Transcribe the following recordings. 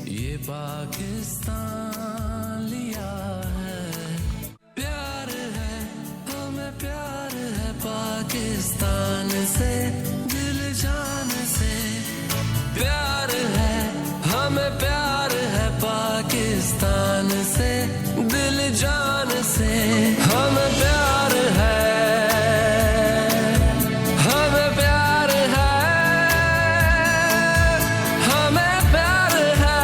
ये पाकिस्तान लिया है, प्यार है हमें, प्यार है पाकिस्तान से, दिल जान से प्यार है हमें, प्यार है पाकिस्तान से, दिल जान से हमें प्यार है, हमें प्यार है, हमें प्यार है।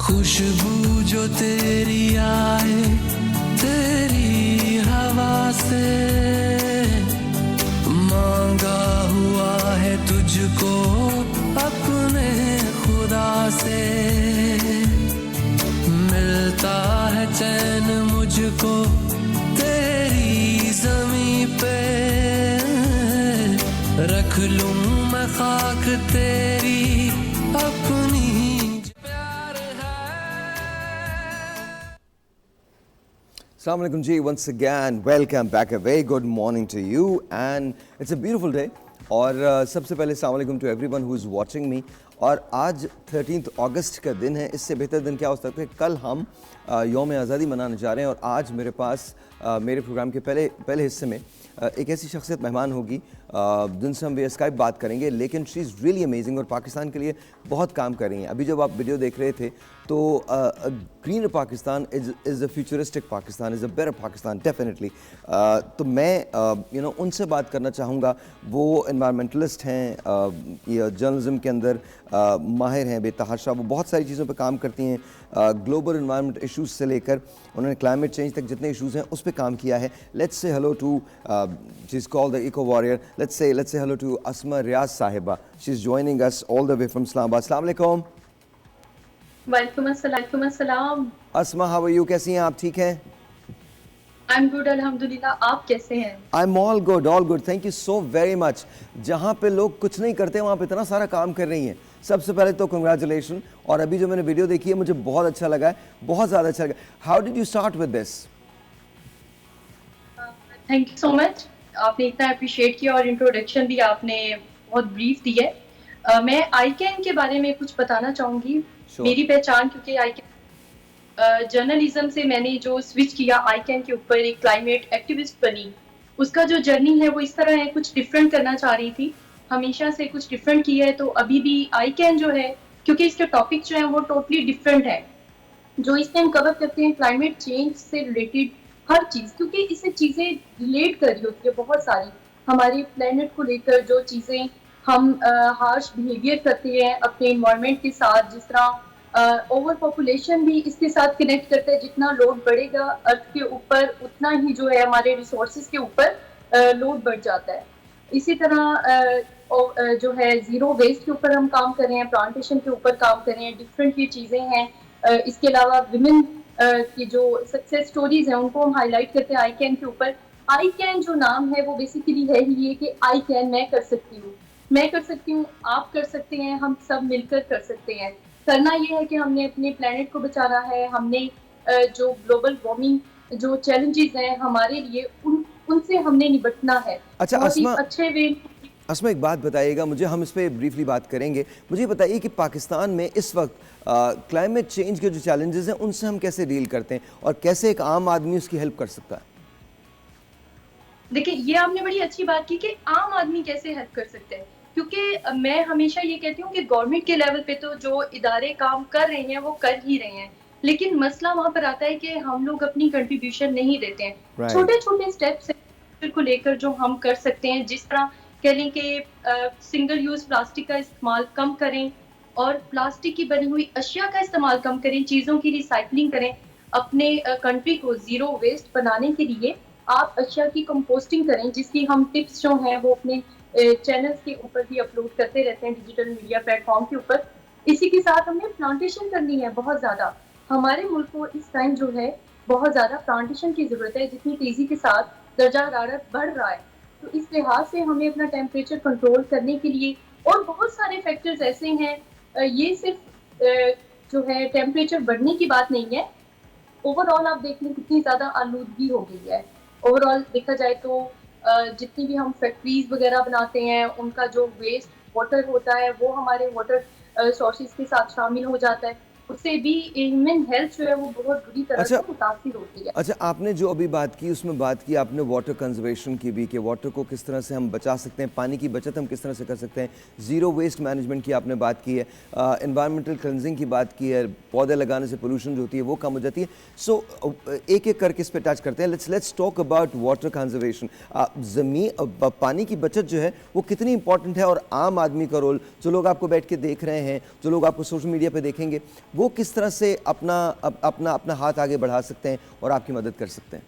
खुशबू जो तेरी आए तेरी हवा से, मांगा हुआ है तुझको अपने खुदा से, मिलता है चैन मुझको तेरी ज़मीं पे, रख लूं मैं खाक तेरी अपनी। Assalamu alaikum ji, once again welcome back, a very good morning to you and it's a beautiful day और सबसे पहले assalamu alaikum to everyone who is watching me। और आज 13 अगस्त का दिन है, इससे बेहतर दिन क्या हो सकता है। कल हम यौम आज़ादी मनाने जा रहे हैं और आज मेरे पास मेरे प्रोग्राम के पहले हिस्से में एक ऐसी शख्सियत मेहमान होगी जिनसे हम स्काइप बात करेंगे, लेकिन शी इज़ रियली अमेजिंग और पाकिस्तान के लिए बहुत काम कर रही हैं। अभी जब आप वीडियो देख रहे थे तो greener Pakistan is a futuristic Pakistan, is a better Pakistan definitely. तो मैं उनसे बात करना चाहूँगा। वो इन्वायरमेंटलिस्ट हैं, जर्नलिज्म के अंदर माहिर हैं बेतहाशा। वो बहुत सारी चीज़ों पे काम करती हैं, ग्लोबल इन्वायरमेंट इश्यूज़ से लेकर उन्होंने क्लाइमेट चेंज तक जितने इश्यूज़ हैं उस पे काम किया है। Let's say hello to, she is called the eco warrior. Let's say hello to Asma Riyaz साहिबा। She is joining us all the way from Islamabad. अस्सलाम वालेकुम। वालेकुम अस्सलाम। Asma, how are you? कैसी हैं आप? ठीक हैं? आई एम गुड अल्हम्दुलिल्लाह। आप कैसे हैं? I am all good, thank you so very much. जहाँ पे लोग कुछ नहीं करते वहाँ पे इतना सारा काम कर रही हैं। सबसे पहले तो कंग्रेचुलेशन। और अभी जो मैंने वीडियो देखी है मुझे बहुत अच्छा लगा है, बहुत ज़्यादा अच्छा लगा। How did you start with this? Thank you so much, आपने इतना अप्रिशिएट किया और इंट्रोडक्शन भी आपने बहुत ब्रीफ दी है। मैं आईकैन के बारे में कुछ बताना चाहूँगी। मेरी पहचान, क्योंकि आईकैन जर्नलिज्म से मैंने जो स्विच किया आईकैन के ऊपर, एक क्लाइमेट एक्टिविस्ट बनी। उसका जो जर्नी है वो इस तरह है, कुछ डिफरेंट करना चाह रही थी, हमेशा से कुछ डिफरेंट किया है। तो अभी भी आईकैन जो है, क्योंकि इसके टॉपिक जो है वो टोटली डिफरेंट है, जो इसमें हम कवर करते हैं क्लाइमेट चेंज से रिलेटेड हर चीज़, क्योंकि इससे चीज़ें रिलेट कर रही होती है बहुत सारी। हमारे प्लेनेट को लेकर जो चीज़ें हम हार्श बिहेवियर करते हैं अपने इन्वायरमेंट के साथ, जिस तरह ओवर पॉपुलेशन भी इसके साथ कनेक्ट करता है। जितना लोड बढ़ेगा अर्थ के ऊपर, उतना ही जो है हमारे रिसोर्सेज के ऊपर लोड बढ़ जाता है। इसी तरह जो है ज़ीरो वेस्ट के ऊपर हम काम कर रहे हैं, प्लांटेशन के ऊपर काम कर रहे हैं, डिफरेंट ये चीज़ें हैं। इसके अलावा विमेन की जो सक्सेस स्टोरीज हैं उनको हम हाईलाइट करते हैं आईकैन के ऊपर। आईकैन जो नाम है वो बेसिकली है ही ये कि आई कैन, मैं कर सकती हूँ, मैं कर सकती हूँ, आप कर सकते हैं, हम सब मिलकर कर सकते हैं। करना ये है कि हमने अपने प्लेनेट को बचाना है, हमने जो ग्लोबल वार्मिंग जो चैलेंजेस हैं हमारे लिए, उनसे हमने निपटना है। अच्छा अच्छे वे। अस्मा, एक बात बताइएगा मुझे, हम इस पर ब्रीफली बात करेंगे। मुझे बताइए कि पाकिस्तान में इस वक्त क्लाइमेट चेंज के जो चैलेंजेस हैं उनसे हम कैसे डील करते हैं और कैसे एक आम आदमी उसकी हेल्प कर सकता है? देखिए, ये आपने बड़ी अच्छी बात की कि आम आदमी कैसे हेल्प कर सकते हैं, क्योंकि मैं हमेशा ये कहती हूँ कि गवर्नमेंट के लेवल पे तो जो इदारे काम कर रहे हैं वो कर ही रहे हैं, लेकिन मसला वहाँ पर आता है कि हम लोग अपनी कंट्रीब्यूशन नहीं देते हैं। छोटे छोटे स्टेप्स को लेकर जो हम कर सकते हैं, जिस तरह कह लें कि सिंगल यूज प्लास्टिक का इस्तेमाल कम करें और प्लास्टिक की बनी हुई अशिया का इस्तेमाल कम करें, चीज़ों की रिसाइकलिंग करें। अपने कंट्री को ज़ीरो वेस्ट बनाने के लिए आप अशिया की कंपोस्टिंग करें, जिसकी हम टिप्स जो हैं वो अपने चैनल्स के ऊपर भी अपलोड करते रहते हैं, डिजिटल मीडिया प्लेटफॉर्म के ऊपर। इसी के साथ हमें प्लांटेशन करनी है बहुत ज़्यादा। हमारे मुल्क को इस टाइम जो है बहुत ज़्यादा प्लांटेशन की ज़रूरत है, जितनी तेज़ी के साथ दर्जा हरारत बढ़ रहा है। तो इस लिहाज से हमें अपना टेम्परेचर कंट्रोल करने के लिए, और बहुत सारे फैक्टर्स ऐसे हैं, ये सिर्फ जो है टेम्परेचर बढ़ने की बात नहीं है, ओवरऑल आप देख लें कितनी ज्यादा आलूदगी हो गई है। ओवरऑल देखा जाए तो जितनी भी हम फैक्ट्रीज वगैरह बनाते हैं उनका जो वेस्ट वाटर होता है वो हमारे वाटर सोर्सेज के साथ शामिल हो जाता है। उससे भी ह्यूमन हेल्थ जो है वो बहुत बुरी तरह अच्छा से मुतासिर होती है। अच्छा, आपने जो अभी बात की उसमें बात की आपने वाटर कंजर्वेशन की भी, कि वाटर को किस तरह से हम बचा सकते हैं, पानी की बचत हम किस तरह से कर सकते हैं, ज़ीरो वेस्ट मैनेजमेंट की आपने बात की है, एनवायरमेंटल क्लिनजिंग की बात की है, पौधे लगाने से पोल्यूशन जो होती है वो कम हो जाती है। सो एक एक करके इस पर टच करते हैं। Let's talk about water conservation. पानी की बचत जो है वो कितनी इंपॉर्टेंट है, और आम आदमी का रोल, जो लोग आपको बैठ के देख रहे हैं, जो लोग आपको सोशल मीडिया पर देखेंगे, वो किस तरह से अपना हाथ आगे बढ़ा सकते हैं और आपकी मदद कर सकते हैं?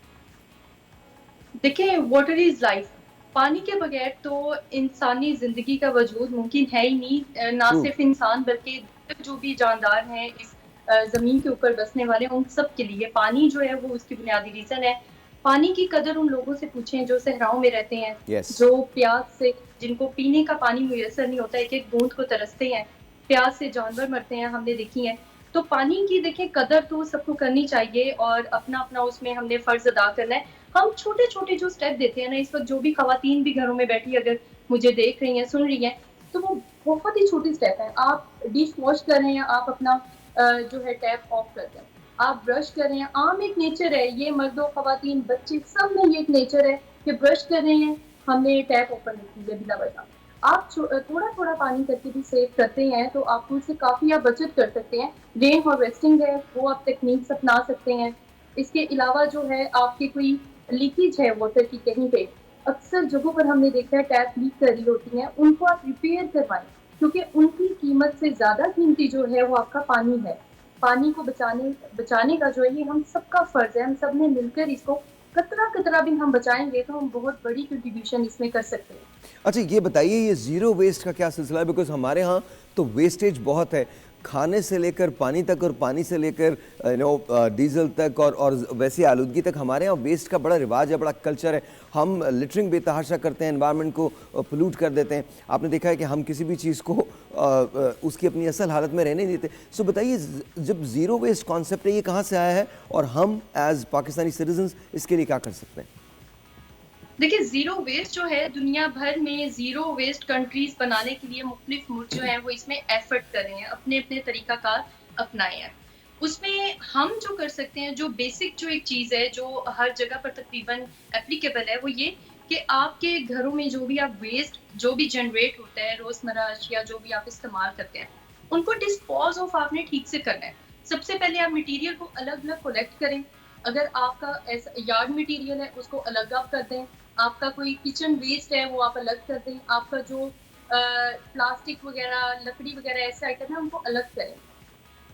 देखिए, वाटर इज लाइफ। पानी के बगैर तो इंसानी जिंदगी का वजूद मुमकिन है ही नहीं। ना ट्रू। सिर्फ इंसान बल्कि जो भी जानदार हैं इस जमीन के ऊपर बसने वाले, उन सब के लिए पानी जो है वो उसकी बुनियादी रीजन है। पानी की कदर उन लोगों से पूछें जो सहराओं में रहते हैं, यस। जो प्यास से, जिनको पीने का पानी मुयसर नहीं होता, एक एक बूंद को तरसते हैं, प्यास से जानवर मरते हैं, हमने देखी है। तो पानी की देखिए कदर तो सबको करनी चाहिए और अपना अपना उसमें हमने फर्ज अदा करना है। हम छोटे छोटे जो स्टेप देते हैं ना, इस वक्त जो भी खवातीन भी घरों में बैठी अगर मुझे देख रही हैं, सुन रही हैं, तो वो बहुत ही छोटी स्टेप है। आप डिश वॉश कर रहे हैं, आप अपना जो है टैप ऑफ कर दें, आप ब्रश कर रहे हैं, आम एक नेचर है ये, मर्दों खवातीन बच्चे सब में ये एक नेचर है कि ब्रश कर रहे हैं, हमने टैप ओपन रखी है बिना वजह। आप थोड़ा थोड़ा पानी करके भी सेव करते हैं तो आपको उससे काफी आप बचत कर सकते हैं। रेन हार्वेस्टिंग है वो आप टेक्निक्स अपना सकते हैं। इसके अलावा जो है आपकी कोई लीकेज है वाटर की कहीं पे, अक्सर जगहों पर हमने देखा है टैप लीक कर रही होती हैं, उनको आप रिपेयर करवाएं, क्योंकि उनकी कीमत से ज्यादा कीमती जो है वो आपका पानी है। पानी को बचाने का जो है ये हम सबका फर्ज है। हम सब ने मिलकर इसको कतरा कतरा भी हम बचाएंगे तो हम बहुत बड़ी कंट्रीब्यूशन इसमें कर सकते हैं। अच्छा, ये बताइए ये ज़ीरो वेस्ट का क्या सिलसिला है? बिकॉज हमारे यहाँ तो वेस्टेज बहुत है, खाने से लेकर पानी तक, और पानी से लेकर डीजल तक, और वैसी आलूदगी तक। हमारे यहाँ वेस्ट का बड़ा रिवाज है, बड़ा कल्चर है। हम लिटरिंग बेतहाशा करते हैं, एनवायरनमेंट को पोल्यूट कर देते हैं। आपने देखा है कि हम किसी भी चीज़ को उसकी अपनी असल हालत में रहने नहीं देते। सो बताइए, जब ज़ीरो वेस्ट कॉन्सेप्ट है ये कहाँ से आया है, और हम एज पाकिस्तानी सिटीजन्स इसके लिए क्या कर सकते हैं? देखिए, जीरो वेस्ट जो है, दुनिया भर में जीरो वेस्ट कंट्रीज बनाने के लिए मुख्तलिफ मुल्क जो हैं वो इसमें एफर्ट कर रहे हैं, अपने अपने तरीकाकार अपनाए हैं। उसमें हम जो कर सकते हैं, जो बेसिक जो एक चीज़ है जो हर जगह पर तकरीबन एप्लीकेबल है, वो ये कि आपके घरों में जो भी आप वेस्ट जो भी जनरेट होता है, रोजमर्रा अशिया जो भी आप इस्तेमाल करते हैं, उनको डिस्पोज ऑफ आपने ठीक से करना है। सबसे पहले आप मटेरियल को अलग अलग कलेक्ट करें। अगर आपका ऐसा यार्ड मटेरियल है उसको अलग आप कर दें, आपका कोई किचन वेस्ट है वो आप अलग कर दें, आपका जो प्लास्टिक वगैरह, लकड़ी वगैरह ऐसे आइटम है उनको अलग करें।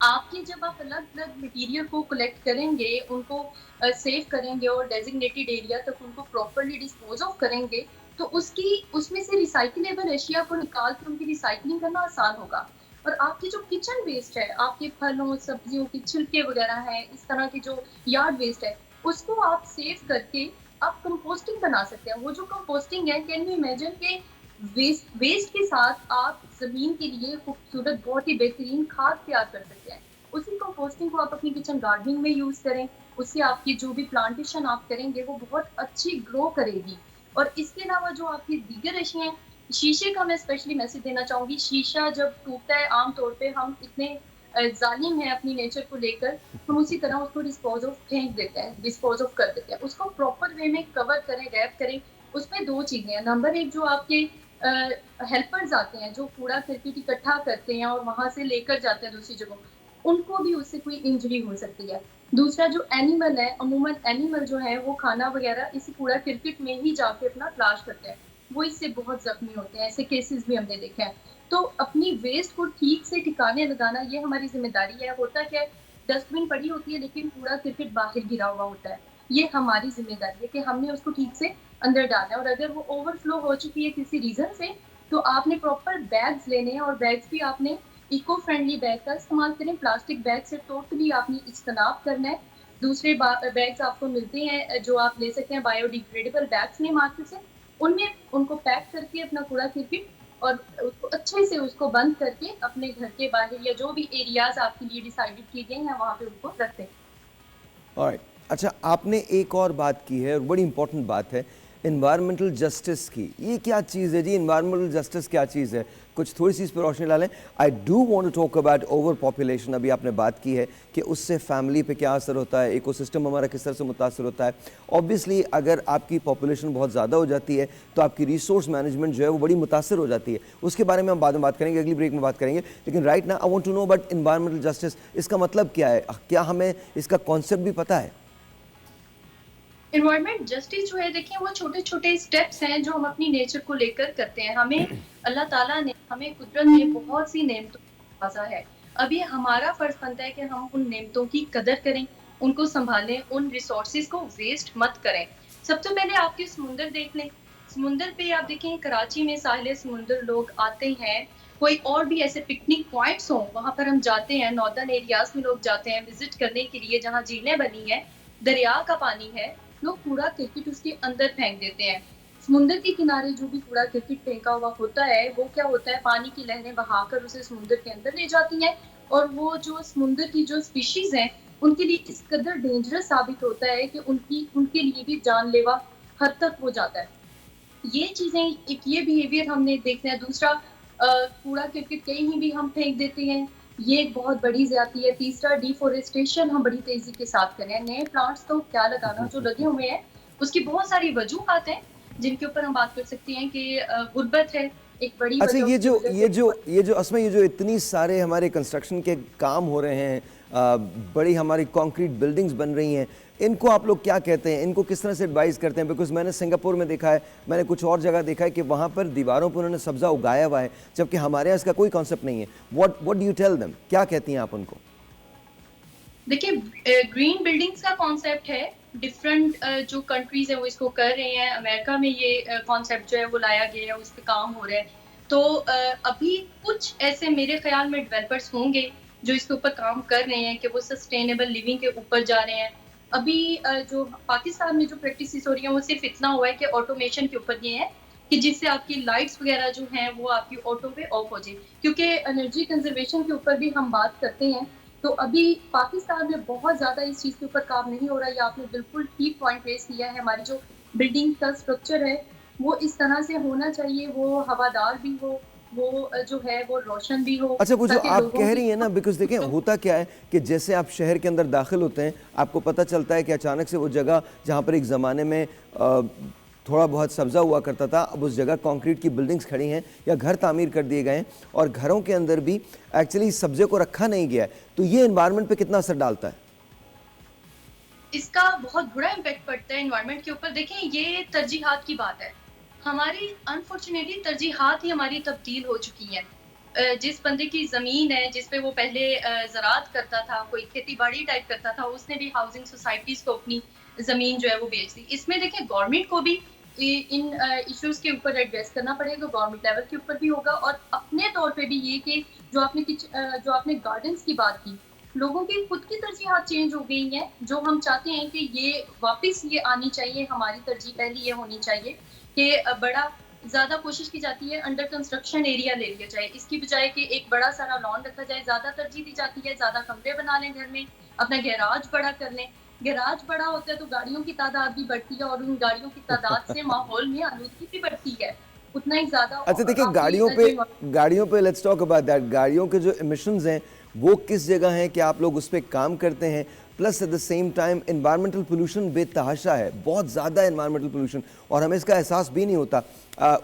आपके जब आप अलग अलग मटेरियल को कलेक्ट करेंगे, उनको सेव करेंगे और डेजिग्नेटेड एरिया तक उनको प्रॉपरली डिस्पोज ऑफ करेंगे, तो उसमें से रिसाइकलेबल एशिया को निकाल के उनकी रिसाइकलिंग करना आसान होगा। और आपकी जो किचन वेस्ट है, आपके फलों सब्जियों के छिलके वगैरह हैं, इस तरह की जो यार्ड वेस्ट है, उसको आप सेव करके आप कंपोस्टिंग बना सकते हैं। वो जो कंपोस्टिंग है, कैन यू इमेजिन के वेस्ट के साथ आप जमीन के लिए खूबसूरत बहुत ही बेहतरीन खाद तैयार कर सकते हैं। उसी कंपोस्टिंग को आप अपनी किचन गार्डनिंग में यूज करें, उससे आपकी जो भी प्लांटेशन आप करेंगे वो बहुत अच्छी ग्रो करेगी। और इसके अलावा जो आपकी दीगर अशियाँ हैं, शीशे का मैं स्पेशली मैसेज देना चाहूंगी। शीशा जब टूटता है, आमतौर पे हम इतने जालिम है अपनी नेचर को लेकर, हम उसी तरह उसको डिस्पोज ऑफ फेंक देते हैं, डिस्पोज ऑफ कर देते हैं। उसको प्रॉपर वे में कवर करें, रैप करें। उसमें दो चीजें हैं। नंबर एक, जो आपके हेल्पर्स आते हैं जो कूड़ा करकट इकट्ठा करते हैं और वहां से लेकर जाते हैं दूसरी जगह, उनको भी उससे कोई इंजरी हो सकती है। दूसरा, जो एनिमल है, अमूमन एनिमल जो है वो खाना वगैरह इस कूड़ा क्रिकेट में ही जाके अपना तलाश करते हैं, वो इससे बहुत जख्मी होते हैं। ऐसे केसेस भी हमने देखे हैं। तो अपनी वेस्ट को ठीक से ठिकाने लगाना ये हमारी जिम्मेदारी है। होता क्या है, डस्टबिन पड़ी होती है लेकिन कूड़ा क्रिकेट बाहर गिरा हुआ होता है। ये हमारी जिम्मेदारी है कि हमने उसको ठीक से अंदर डालना है। और अगर वो ओवरफ्लो हो चुकी है किसी रीजन से, तो आपने प्रॉपर बैग्स लेने हैं, और बैग्स भी आपने इको फ्रेंडली बैग का इस्तेमाल करें। प्लास्टिक बैग से टोटली आपने इज्तनाब करना है। दूसरे बैग्स आपको मिलते हैं जो आप ले सकते हैं, बायोडिग्रेडेबल बैग्स में मार्केट से, उनमें उनको पैक करके अपना कूड़ा क्रिकेट और उसको अच्छे से उसको बंद करके अपने घर के बाहर या जो भी एरियाज आपके लिए डिसाइडेड किए गए हैं वहाँ पे उनको रखते हैं। ऑलराइट, अच्छा आपने एक और बात की है और बड़ी इंपॉर्टेंट बात है, इन्वायरमेंटल जस्टिस की। ये क्या चीज़ है जी, इन्वायरमेंटल जस्टिस क्या चीज़ है? कुछ थोड़ी सी इस पर रोशनी डालें। I do want to talk about overpopulation. अभी आपने बात की है कि उससे फैमिली पे क्या असर होता है, इकोसिस्टम हमारा किस तरह से मुतासर होता है। ऑब्वियसली अगर आपकी पॉपुलेशन बहुत ज़्यादा हो जाती है तो आपकी रिसोर्स मैनेजमेंट जो है वो बड़ी मुतासर हो जाती है। उसके बारे में हम बाद में बात करेंगे, अगली ब्रेक में बात करेंगे। लेकिन right now I want to know about environmental justice. इसका मतलब क्या है, क्या हमें इसका कॉन्सेप्ट भी पता है? इन्वायरमेंट जस्टिस जो है, देखिए वो छोटे छोटे स्टेप्स हैं जो हम अपनी नेचर को लेकर करते हैं। हमें अल्लाह ताला ने, हमें कुदरत ने बहुत सी नेमतों से नवाजा है। अब ये हमारा फर्ज बनता है कि हम उन नेमतों की कदर करें, उनको संभालें, उन रिसोर्सेज को वेस्ट मत करें। सबसे पहले आपके समुंदर देख लें। समुंदर पे आप देखें, कराची में साहिल समुंदर लोग आते हैं, कोई और भी ऐसे पिकनिक पॉइंट्स हों वहां पर हम जाते हैं। नॉर्दर्न एरियाज में लोग जाते हैं विजिट करने के लिए, जहाँ झीलें बनी हैं, दरिया का पानी है, लोग कूड़ा क्रिकेट उसके अंदर फेंक देते हैं। समुद्र के किनारे जो भी कूड़ा क्रिकेट फेंका हुआ होता है, वो क्या होता है, पानी की लहरें बहाकर उसे समुद्र के अंदर ले जाती हैं, और वो जो समुद्र की जो स्पीशीज हैं उनके लिए इस कदर डेंजरस साबित होता है कि उनके लिए भी जानलेवा हद तक हो जाता है। ये चीजें, एक ये बिहेवियर हमने देखना है। दूसरा, कूड़ा क्रिकेट कहीं भी हम फेंक देते हैं, ये एक बहुत बड़ी ज्यादती है। तीसरा, डिफोरेस्टेशन हम बड़ी तेजी के साथ करें। नए प्लांट्स तो क्या लगाना, जो लगे हुए हैं उसकी बहुत सारी वजूहात हैं जिनके ऊपर हम बात कर सकते हैं कि गुर्बत है एक बड़ी अच्छा, वजह। ये जो असमें ये जो इतनी सारे हमारे कंस्ट्रक्शन के काम हो रहे हैं, बड़ी हमारी कंक्रीट बिल्डिंग्स बन रही हैं, इनको आप लोग क्या कहते हैं, इनको किस तरह से एडवाइस करते हैं? बिकॉज मैंने सिंगापुर में देखा है, मैंने कुछ और जगह देखा है कि वहाँ पर दीवारों पर उन्होंने सब्जा उगाया हुआ है, जबकि हमारे यहाँ इसका कोई कॉन्सेप्ट नहीं है। What do you tell them, क्या कहती हैं आप उनको? देखिए, ग्रीन बिल्डिंग्स का कॉन्सेप्ट है, डिफरेंट जो कंट्रीज है वो इसको कर रहे हैं। अमेरिका में ये कॉन्सेप्ट जो है वो लाया गया है, उस पर काम हो रहा है। तो अभी कुछ ऐसे मेरे ख्याल में डेवलपर्स होंगे जो इसके ऊपर काम कर रहे हैं कि वो सस्टेनेबल लिविंग के ऊपर जा रहे हैं। अभी जो पाकिस्तान में जो प्रैक्टिस हो रही है वो सिर्फ इतना हुआ है कि ऑटोमेशन के ऊपर ये है कि जिससे आपकी लाइट्स वगैरह जो हैं वो आपकी ऑटो पे ऑफ हो जाए। क्योंकि एनर्जी कंजर्वेशन के ऊपर भी हम बात करते हैं, तो अभी पाकिस्तान में बहुत ज़्यादा इस चीज़ के ऊपर काम नहीं हो रहा है। ये आपने बिल्कुल ठीक पॉइंट रेस किया है। हमारी जो बिल्डिंग का स्ट्रक्चर है वो इस तरह से होना चाहिए, वो हवादार भी हो, वो जो है वो रोशन भी हो। अच्छा, कुछ आप कह रही हैं ना, बिकॉज देखें होता क्या है कि जैसे आप शहर के अंदर दाखिल होते हैं, आपको पता चलता है कि अचानक से वो जगह जहाँ पर एक ज़माने में थोड़ा बहुत सब्जा हुआ करता था, अब उस जगह कंक्रीट की बिल्डिंग्स खड़ी हैं या घर तामीर कर दिए गए हैं, और घरों के अंदर भी एक्चुअली सब्जे को रखा नहीं गया है। तो ये एनवायरनमेंट पे कितना असर डालता है? इसका बहुत बुरा इम्पैक्ट पड़ता है एनवायरनमेंट के ऊपर। देखें, ये तरजीहात की बात है। हमारी अनफॉर्चुनेटली तरजीहात ही हमारी तब्दील हो चुकी हैं। जिस बंदे की ज़मीन है, जिस पे वो पहले ज़राअत करता था, कोई खेती बाड़ी टाइप करता था, उसने भी हाउसिंग सोसाइटीज़ को अपनी ज़मीन जो है वो बेच दी। इसमें देखें, गवर्नमेंट को भी इन इश्यूज़ के ऊपर एड्रेस करना पड़ेगा, गवर्नमेंट लेवल के ऊपर भी होगा। और अपने तौर पे भी ये कि जो आपने गार्डन्स की बात की, लोगों की खुद की तरजीहात चेंज हो गई हैं। जो हम चाहते हैं कि ये वापस ये आनी चाहिए, हमारी तरजीह पहले ये होनी चाहिए कि बड़ा ज़्यादा कोशिश की जाती है अंडर कंस्ट्रक्शन एरिया ले लिया जाए, इसकी बजाय कि एक बड़ा सारा लॉन रखा जाए। ज़्यादा तरजीह दी जाती है, ज़्यादा कमरे बना लें घर में, अपना गैराज बड़ा कर लें। गैराज बड़ा होता है तो गाड़ियों की तादाद भी बढ़ती है, और उन गाड़ियों की तादाद से माहौल में आलूदगी भी बढ़ती है उतना ही ज़्यादा। अच्छा देखिए, गाड़ियों पे लेट्स टॉक अबाउट दैट। गाड़ियों के जो इमिशंस हैं वो किस जगह हैं कि आप लोग उस पर काम करते हैं? Plus eight the same time environmental pollution बेतहाशा है, बहुत ज़्यादा इन्वायरमेंटल पोल्यूशन, और हमें इसका एहसास भी नहीं होता।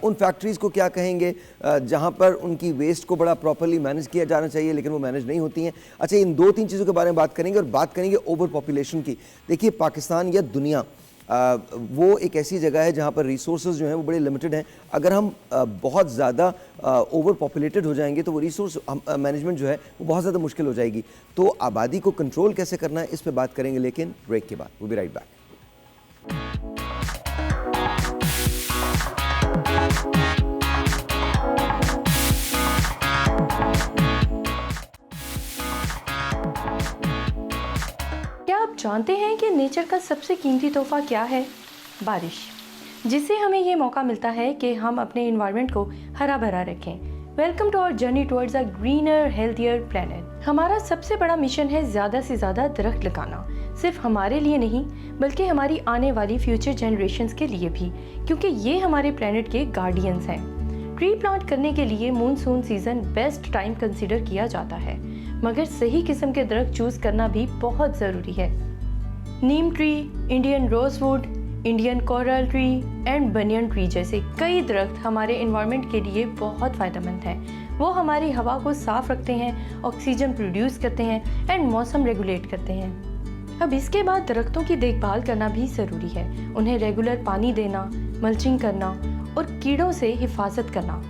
उन फैक्ट्रीज़ को क्या कहेंगे जहाँ पर उनकी वेस्ट को बड़ा प्रॉपरली मैनेज किया जाना चाहिए लेकिन वो मैनेज नहीं होती हैं। अच्छा, इन दो तीन चीज़ों के बारे में बात करेंगे, और बात करेंगे ओवर पॉपुलेशन की। देखिए, पाकिस्तान या दुनिया वो एक ऐसी जगह है जहाँ पर रिसोर्सेज जो हैं वो बड़े लिमिटेड हैं। अगर हम बहुत ज़्यादा ओवर पॉपुलेटेड हो जाएंगे तो वो रिसोर्स मैनेजमेंट जो है वो बहुत ज़्यादा मुश्किल हो जाएगी। तो आबादी को कंट्रोल कैसे करना है, इस पर बात करेंगे, लेकिन ब्रेक के बाद। We be right back. जानते हैं कि नेचर का सबसे कीमती तोहफा क्या है? बारिश, जिससे हमें ये मौका मिलता है कि हम अपने एनवायरनमेंट को हरा भरा रखें। Welcome to our journey towards a greener healthier planet. हमारा सबसे बड़ा मिशन है ज़्यादा से ज़्यादा दरख्त लगाना, सिर्फ हमारे लिए नहीं बल्कि हमारी आने वाली फ्यूचर जनरेशन्स के लिए भी, क्योंकि ये हमारे प्लेनेट के गार्डियंस हैं। ट्री प्लांट करने के लिए monsoon season best time consider किया जाता है, मगर सही किस्म के दरख्त चूज़ करना भी बहुत ज़रूरी है। Neem tree, Indian rosewood, Indian coral tree and banyan tree जैसे कई दरख्त हमारे इन्वायरमेंट के लिए बहुत फ़ायदेमंद हैं। वो हमारी हवा को साफ़ रखते हैं, ऑक्सीजन प्रोड्यूस करते हैं एंड मौसम रेगुलेट करते हैं। अब इसके बाद दरख्तों की देखभाल करना भी ज़रूरी है। उन्हें रेगुलर पानी देना, मल्चिंग करना और कीड़ों से हिफाजत करना।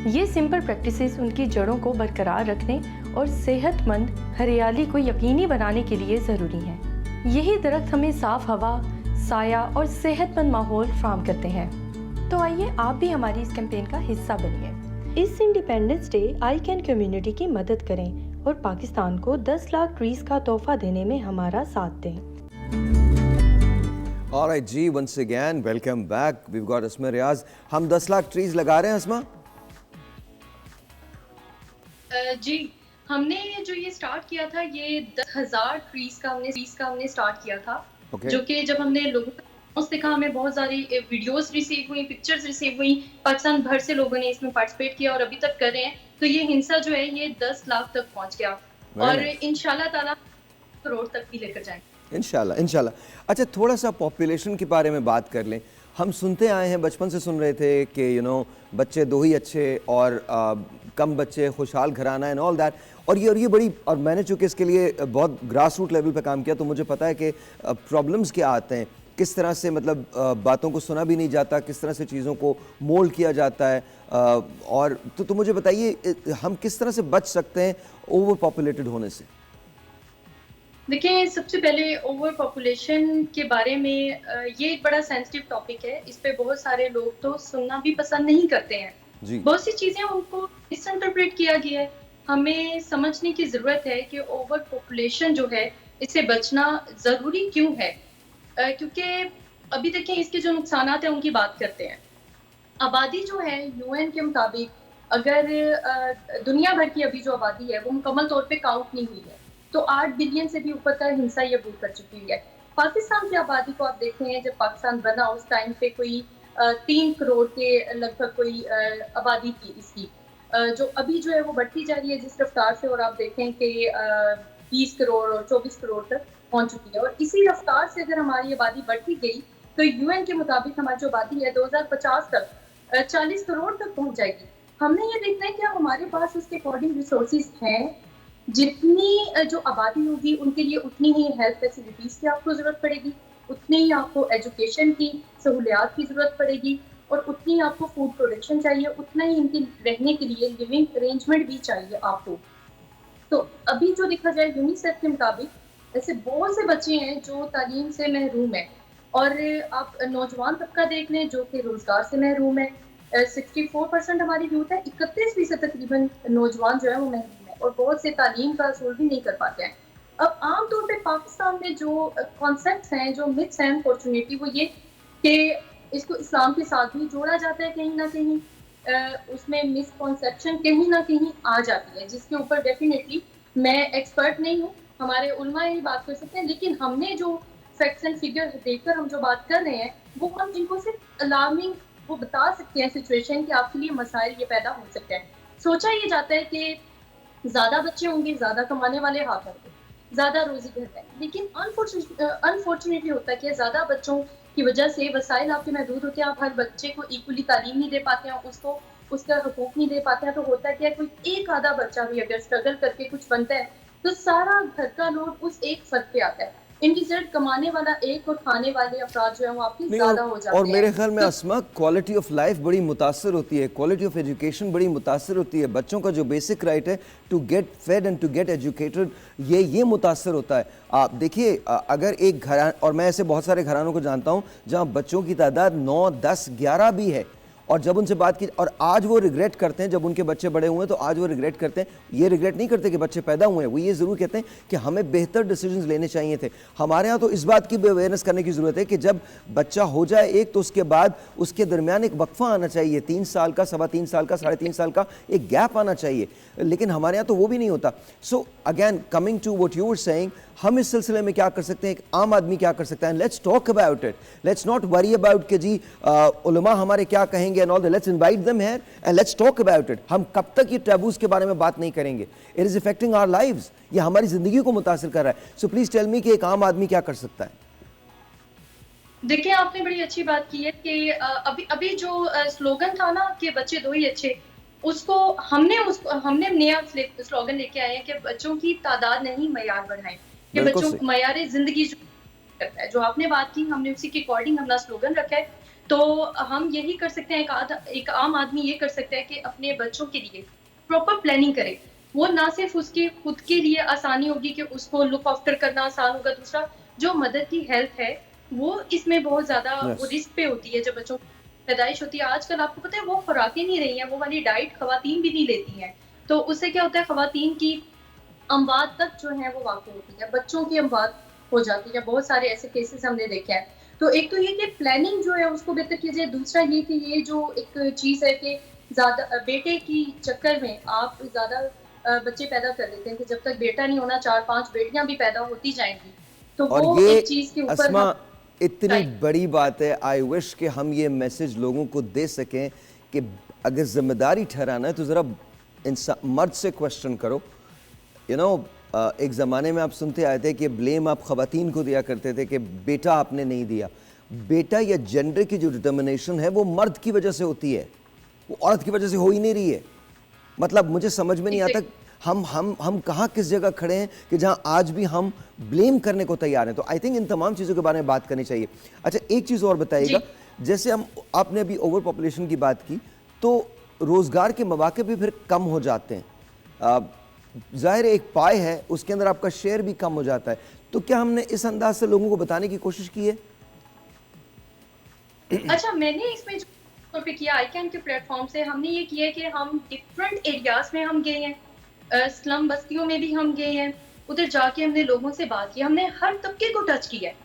ये सिंपल प्रैक्टिसेस उनकी जड़ों को बरकरार रखने और सेहतमंद हरियाली को यकीनी बनाने के लिए ज़रूरी हैं। यही दरख्त हमें साफ़ हवा, साया और सेहतमंद माहौल फराहम करते हैं। तो आइए आप भी हमारी इस कैंपेन का हिस्सा बनिए। इस independence day I can community की मदद करें और पाकिस्तान को 10 लाख ट्रीज का तोहफा देने में हमारा साथ दें। Alright जी, once again welcome back. We've got Asma Riaz. हम 10 लाख ट्रीज लगा रहे हैं अस्मा? जी, हमने जो ये स्टार्ट किया था, ये 10,000 ट्रीज का हमने स्टार्ट किया था। जो कि जब हमने लोगों को देखा, हमें बहुत सारी वीडियोस रिसीव हुई, पिक्चर्स रिसीव हुई, पाकिस्तान भर से लोगों ने इसमें पार्टिसिपेट किया और अभी तक कर रहे हैं। तो ये हिंसा जो है ये 10 लाख तक पहुंच गया और इंशाल्लाह ताला करोड़ तक भी लेकर जाएंगे। इंशाल्लाह। अच्छा, थोड़ा सा पॉपुलेशन के बारे में बात कर लें। हम सुनते आए हैं, बचपन से सुन रहे थे कि बच्चे दो ही अच्छे और कम बच्चे खुशहाल घराना एंड ऑल दैट। और ये बड़ी, और मैंने चूँकि इसके लिए बहुत ग्रास रूट लेवल पे काम किया, तो मुझे पता है कि प्रॉब्लम्स क्या आते हैं, किस तरह से मतलब बातों को सुना भी नहीं जाता, किस तरह से चीज़ों को मोल्ड किया जाता है। और तो मुझे बताइए, हम किस तरह से बच सकते हैं ओवर पॉपुलेटेड होने से? देखिए, सबसे पहले ओवर पॉपुलेशन के बारे में ये एक बड़ा सेंसिटिव टॉपिक है। इस पे बहुत सारे लोग तो सुनना भी पसंद नहीं करते हैं। बहुत सी चीज़ें उनको मिसइंटरप्रेट किया गया है। हमें समझने की ज़रूरत है कि ओवर पॉपुलेशन जो है, इससे बचना ज़रूरी क्यों है। क्योंकि अभी देखिए, इसके जो नुकसानात हैं उनकी बात करते हैं। आबादी जो है, यूएन के मुताबिक अगर दुनिया भर की अभी जो आबादी है वो मुकम्मल तौर पे काउंट नहीं हुई है, तो 8 बिलियन से भी ऊपर का हिस्सा ये बूट कर चुकी है। पाकिस्तान की आबादी को आप देखते हैं, जब पाकिस्तान बना उस टाइम पे कोई 3 करोड़ के लगभग कोई आबादी थी इसकी, जो अभी जो है वो बढ़ती जा रही है जिस रफ्तार से, और आप देखें कि 20 करोड़ और 24 करोड़ तक पहुंच चुकी है। और इसी रफ्तार से अगर हमारी आबादी बढ़ती गई तो यूएन के मुताबिक हमारी जो आबादी है 2050 तक 40 करोड़ तक पहुंच जाएगी। हमने ये देखना है कि हमारे पास उसके अकॉर्डिंग रिसोर्सेज हैं। जितनी जो आबादी होगी उनके लिए उतनी ही हेल्थ फैसिलिटीज की आपको जरूरत पड़ेगी, उतनी ही आपको एजुकेशन की सहूलियात की जरूरत पड़ेगी, और उतनी आपको फूड प्रोडक्शन चाहिए, उतना ही इनकी रहने के लिए लिविंग अरेंजमेंट भी चाहिए आपको। तो अभी जो देखा जाए यूनिसेफ के मुताबिक ऐसे बहुत से बच्चे हैं जो तालीम से महरूम है, और आप नौजवान तबका देख लें जो कि रोजगार से महरूम है। 64% हमारी यूथ है, 31% तकरीबन नौजवान जो है वो महरूम है, और बहुत से तालीम का असूल भी नहीं कर पाते हैं। अब आमतौर पे पाकिस्तान में जो कॉन्सेप्ट्स हैं, जो मिथ्स हैं अनफॉर्चुनेटली, वो ये कि इसको इस्लाम के साथ भी जोड़ा जाता है, कहीं ना कहीं उसमें मिसकॉन्सेप्शन कहीं ना कहीं आ जाती है, जिसके ऊपर डेफिनेटली मैं एक्सपर्ट नहीं हूँ, हमारे उलमा ही बात कर सकते हैं। लेकिन हमने जो फैक्ट्स एंड फिगर देखकर हम जो बात कर रहे हैं, वो हम इनको सिर्फ अलार्मिंग वो बता सकते हैं सिचुएशन कि आपके लिए मसाइल ये पैदा हो सकते हैं। सोचा ये जाता है कि ज़्यादा बच्चे होंगे, ज़्यादा कमाने वाले हाथ होंगे, ज़्यादा रोजी घर है, लेकिन अनफॉर्चुनेटली होता है कि ज़्यादा बच्चों की वजह से वसाइल आपके महदूद होते हैं, आप हर बच्चे को इक्वली तालीम नहीं दे पाते हैं, उसको उसका हुकूक नहीं दे पाते हैं। तो होता है कि कोई एक आधा बच्चा भी अगर स्ट्रगल करके कुछ बनता है तो सारा घर का लोड उस एक फर्द पे आता है। इन रिजल्ट कमाने वाला एक और खाने वाले अफराद जो है वो आपकी ज्यादा हो जाते हैं। और मेरे ख्याल में अस्मा, क्वालिटी ऑफ लाइफ बड़ी मुतासर होती है, क्वालिटी ऑफ एजुकेशन बड़ी मुतासर होती है। बच्चों का जो बेसिक राइट है to get fed and to get educated, ये मुतासर होता है। आप देखिए, अगर एक घर, और मैं ऐसे बहुत सारे घरानों को जानता हूँ जहाँ बच्चों की तादाद 9, 10, 11 भी है, और जब उनसे बात की और आज वो रिग्रेट करते हैं, जब उनके बच्चे बड़े हुए हैं तो आज वो रिग्रेट करते हैं। ये रिग्रेट नहीं करते कि बच्चे पैदा हुए हैं, वो ये ज़रूर कहते हैं कि हमें बेहतर डिसीजंस लेने चाहिए थे। हमारे यहाँ तो इस बात की भी अवेयरनेस करने की ज़रूरत है कि जब बच्चा हो जाए एक, तो उसके बाद उसके दरमियान एक वक्फा आना चाहिए, 3 साल का, 3.25 साल का, 3.5 साल का एक गैप आना चाहिए, लेकिन हमारे यहाँ तो वो भी नहीं होता। So again coming to what you were saying, हम इस सिलसिले में क्या कर सकते हैं, एक आम आदमी क्या कर सकता है? Let's talk about it, let's not worry about कि जी उलमा हमारे क्या कहेंगे and all that. Let's invite them here and let's talk about it. हम कब तक ये टैबूज के बारे में बात नहीं करेंगे? It is affecting our lives, ये हमारी जिंदगी को मुतासिर कर रहा है। सो प्लीज टेल मी कि एक आम आदमी क्या कर सकता है? देखिए, आपने बड़ी अच्छी बात की है कि अभी जो स्लोगन था ना कि बच्चे दो ही अच्छे, उसको हमने नया स्लोगन लेके आए हैं कि बच्चों की तादाद नहीं, मयार बढ़ाएं, कि बच्चों को मयार जिंदगी जो करता है, जो आपने बात की, हमने उसी के अकॉर्डिंग अपना स्लोगन रखा है। तो हम यही कर सकते हैं, एक आम आदमी ये कर सकता है कि अपने बच्चों के लिए प्रॉपर प्लानिंग करे। वो ना सिर्फ उसके खुद के लिए आसानी होगी कि उसको लुक आफ्टर करना आसान होगा, दूसरा जो मदर की हेल्थ है वो इसमें बहुत ज्यादा वो रिस्क पे होती है जब बच्चों की पैदाइश होती है। आजकल आपको पता है वो खुराकें नहीं रही हैं, वो वाली डाइट खवातीन भी नहीं लेती हैं, तो उससे क्या होता है, खवातीन की अमवात तक जो है वो वाक़ होती है, बच्चों की अमवात हो जाती है। बहुत सारे ऐसे केसेस हमने देखे हैं। तो एक तो ये कि प्लानिंग जो है उसको बेहतर कीजिए, दूसरा ये कि ये जो एक चीज़ है कि ज़्यादा बेटे की चक्कर में आप ज़्यादा बच्चे पैदा कर देते हैं कि जब तक बेटा नहीं होना 4-5 बेटियां भी पैदा होती जाएंगी। तो वो एक चीज़ के ऊपर इतनी बड़ी बात है। आई विश कि हम ये मैसेज लोगों को दे सकें कि अगर जिम्मेदारी ठहराना है तो ज़रा इंसान मर्द से क्वेश्चन करो। यू नो एक ज़माने में आप सुनते आए थे कि ब्लेम आप ख़वातीन को दिया करते थे कि बेटा आपने नहीं दिया। बेटा या जेंडर की जो डिटर्मिनेशन है वो मर्द की वजह से होती है, वो औरत की वजह से हो ही नहीं रही है। मतलब मुझे समझ में नहीं आता हम कहाँ किस जगह खड़े हैं कि जहाँ आज भी हम ब्लेम करने को तैयार हैं। तो आई थिंक इन तमाम चीज़ों के बारे में बात करनी चाहिए। अच्छा, एक चीज़ और बताइएगा, जैसे आपने अभी ओवर पॉपुलेशन की बात की, तो रोज़गार के मौके भी फिर कम हो जाते हैं। ज़ाहिर एक पाई है, उसके अंदर आपका शेयर भी कम हो जाता है। तो क्या हमने इस अंदाज से लोगों को बताने की कोशिश की है? अच्छा, मैंने इसमें जो पे किया आईकैन के प्लेटफॉर्म से, हमने ये किया है कि हम डिफरेंट एरियाज में हम गए हैं, स्लम बस्तियों में भी हम गए हैं, उधर जाके हमने लोगों से बात की, हमने हर तबके को टच किया है।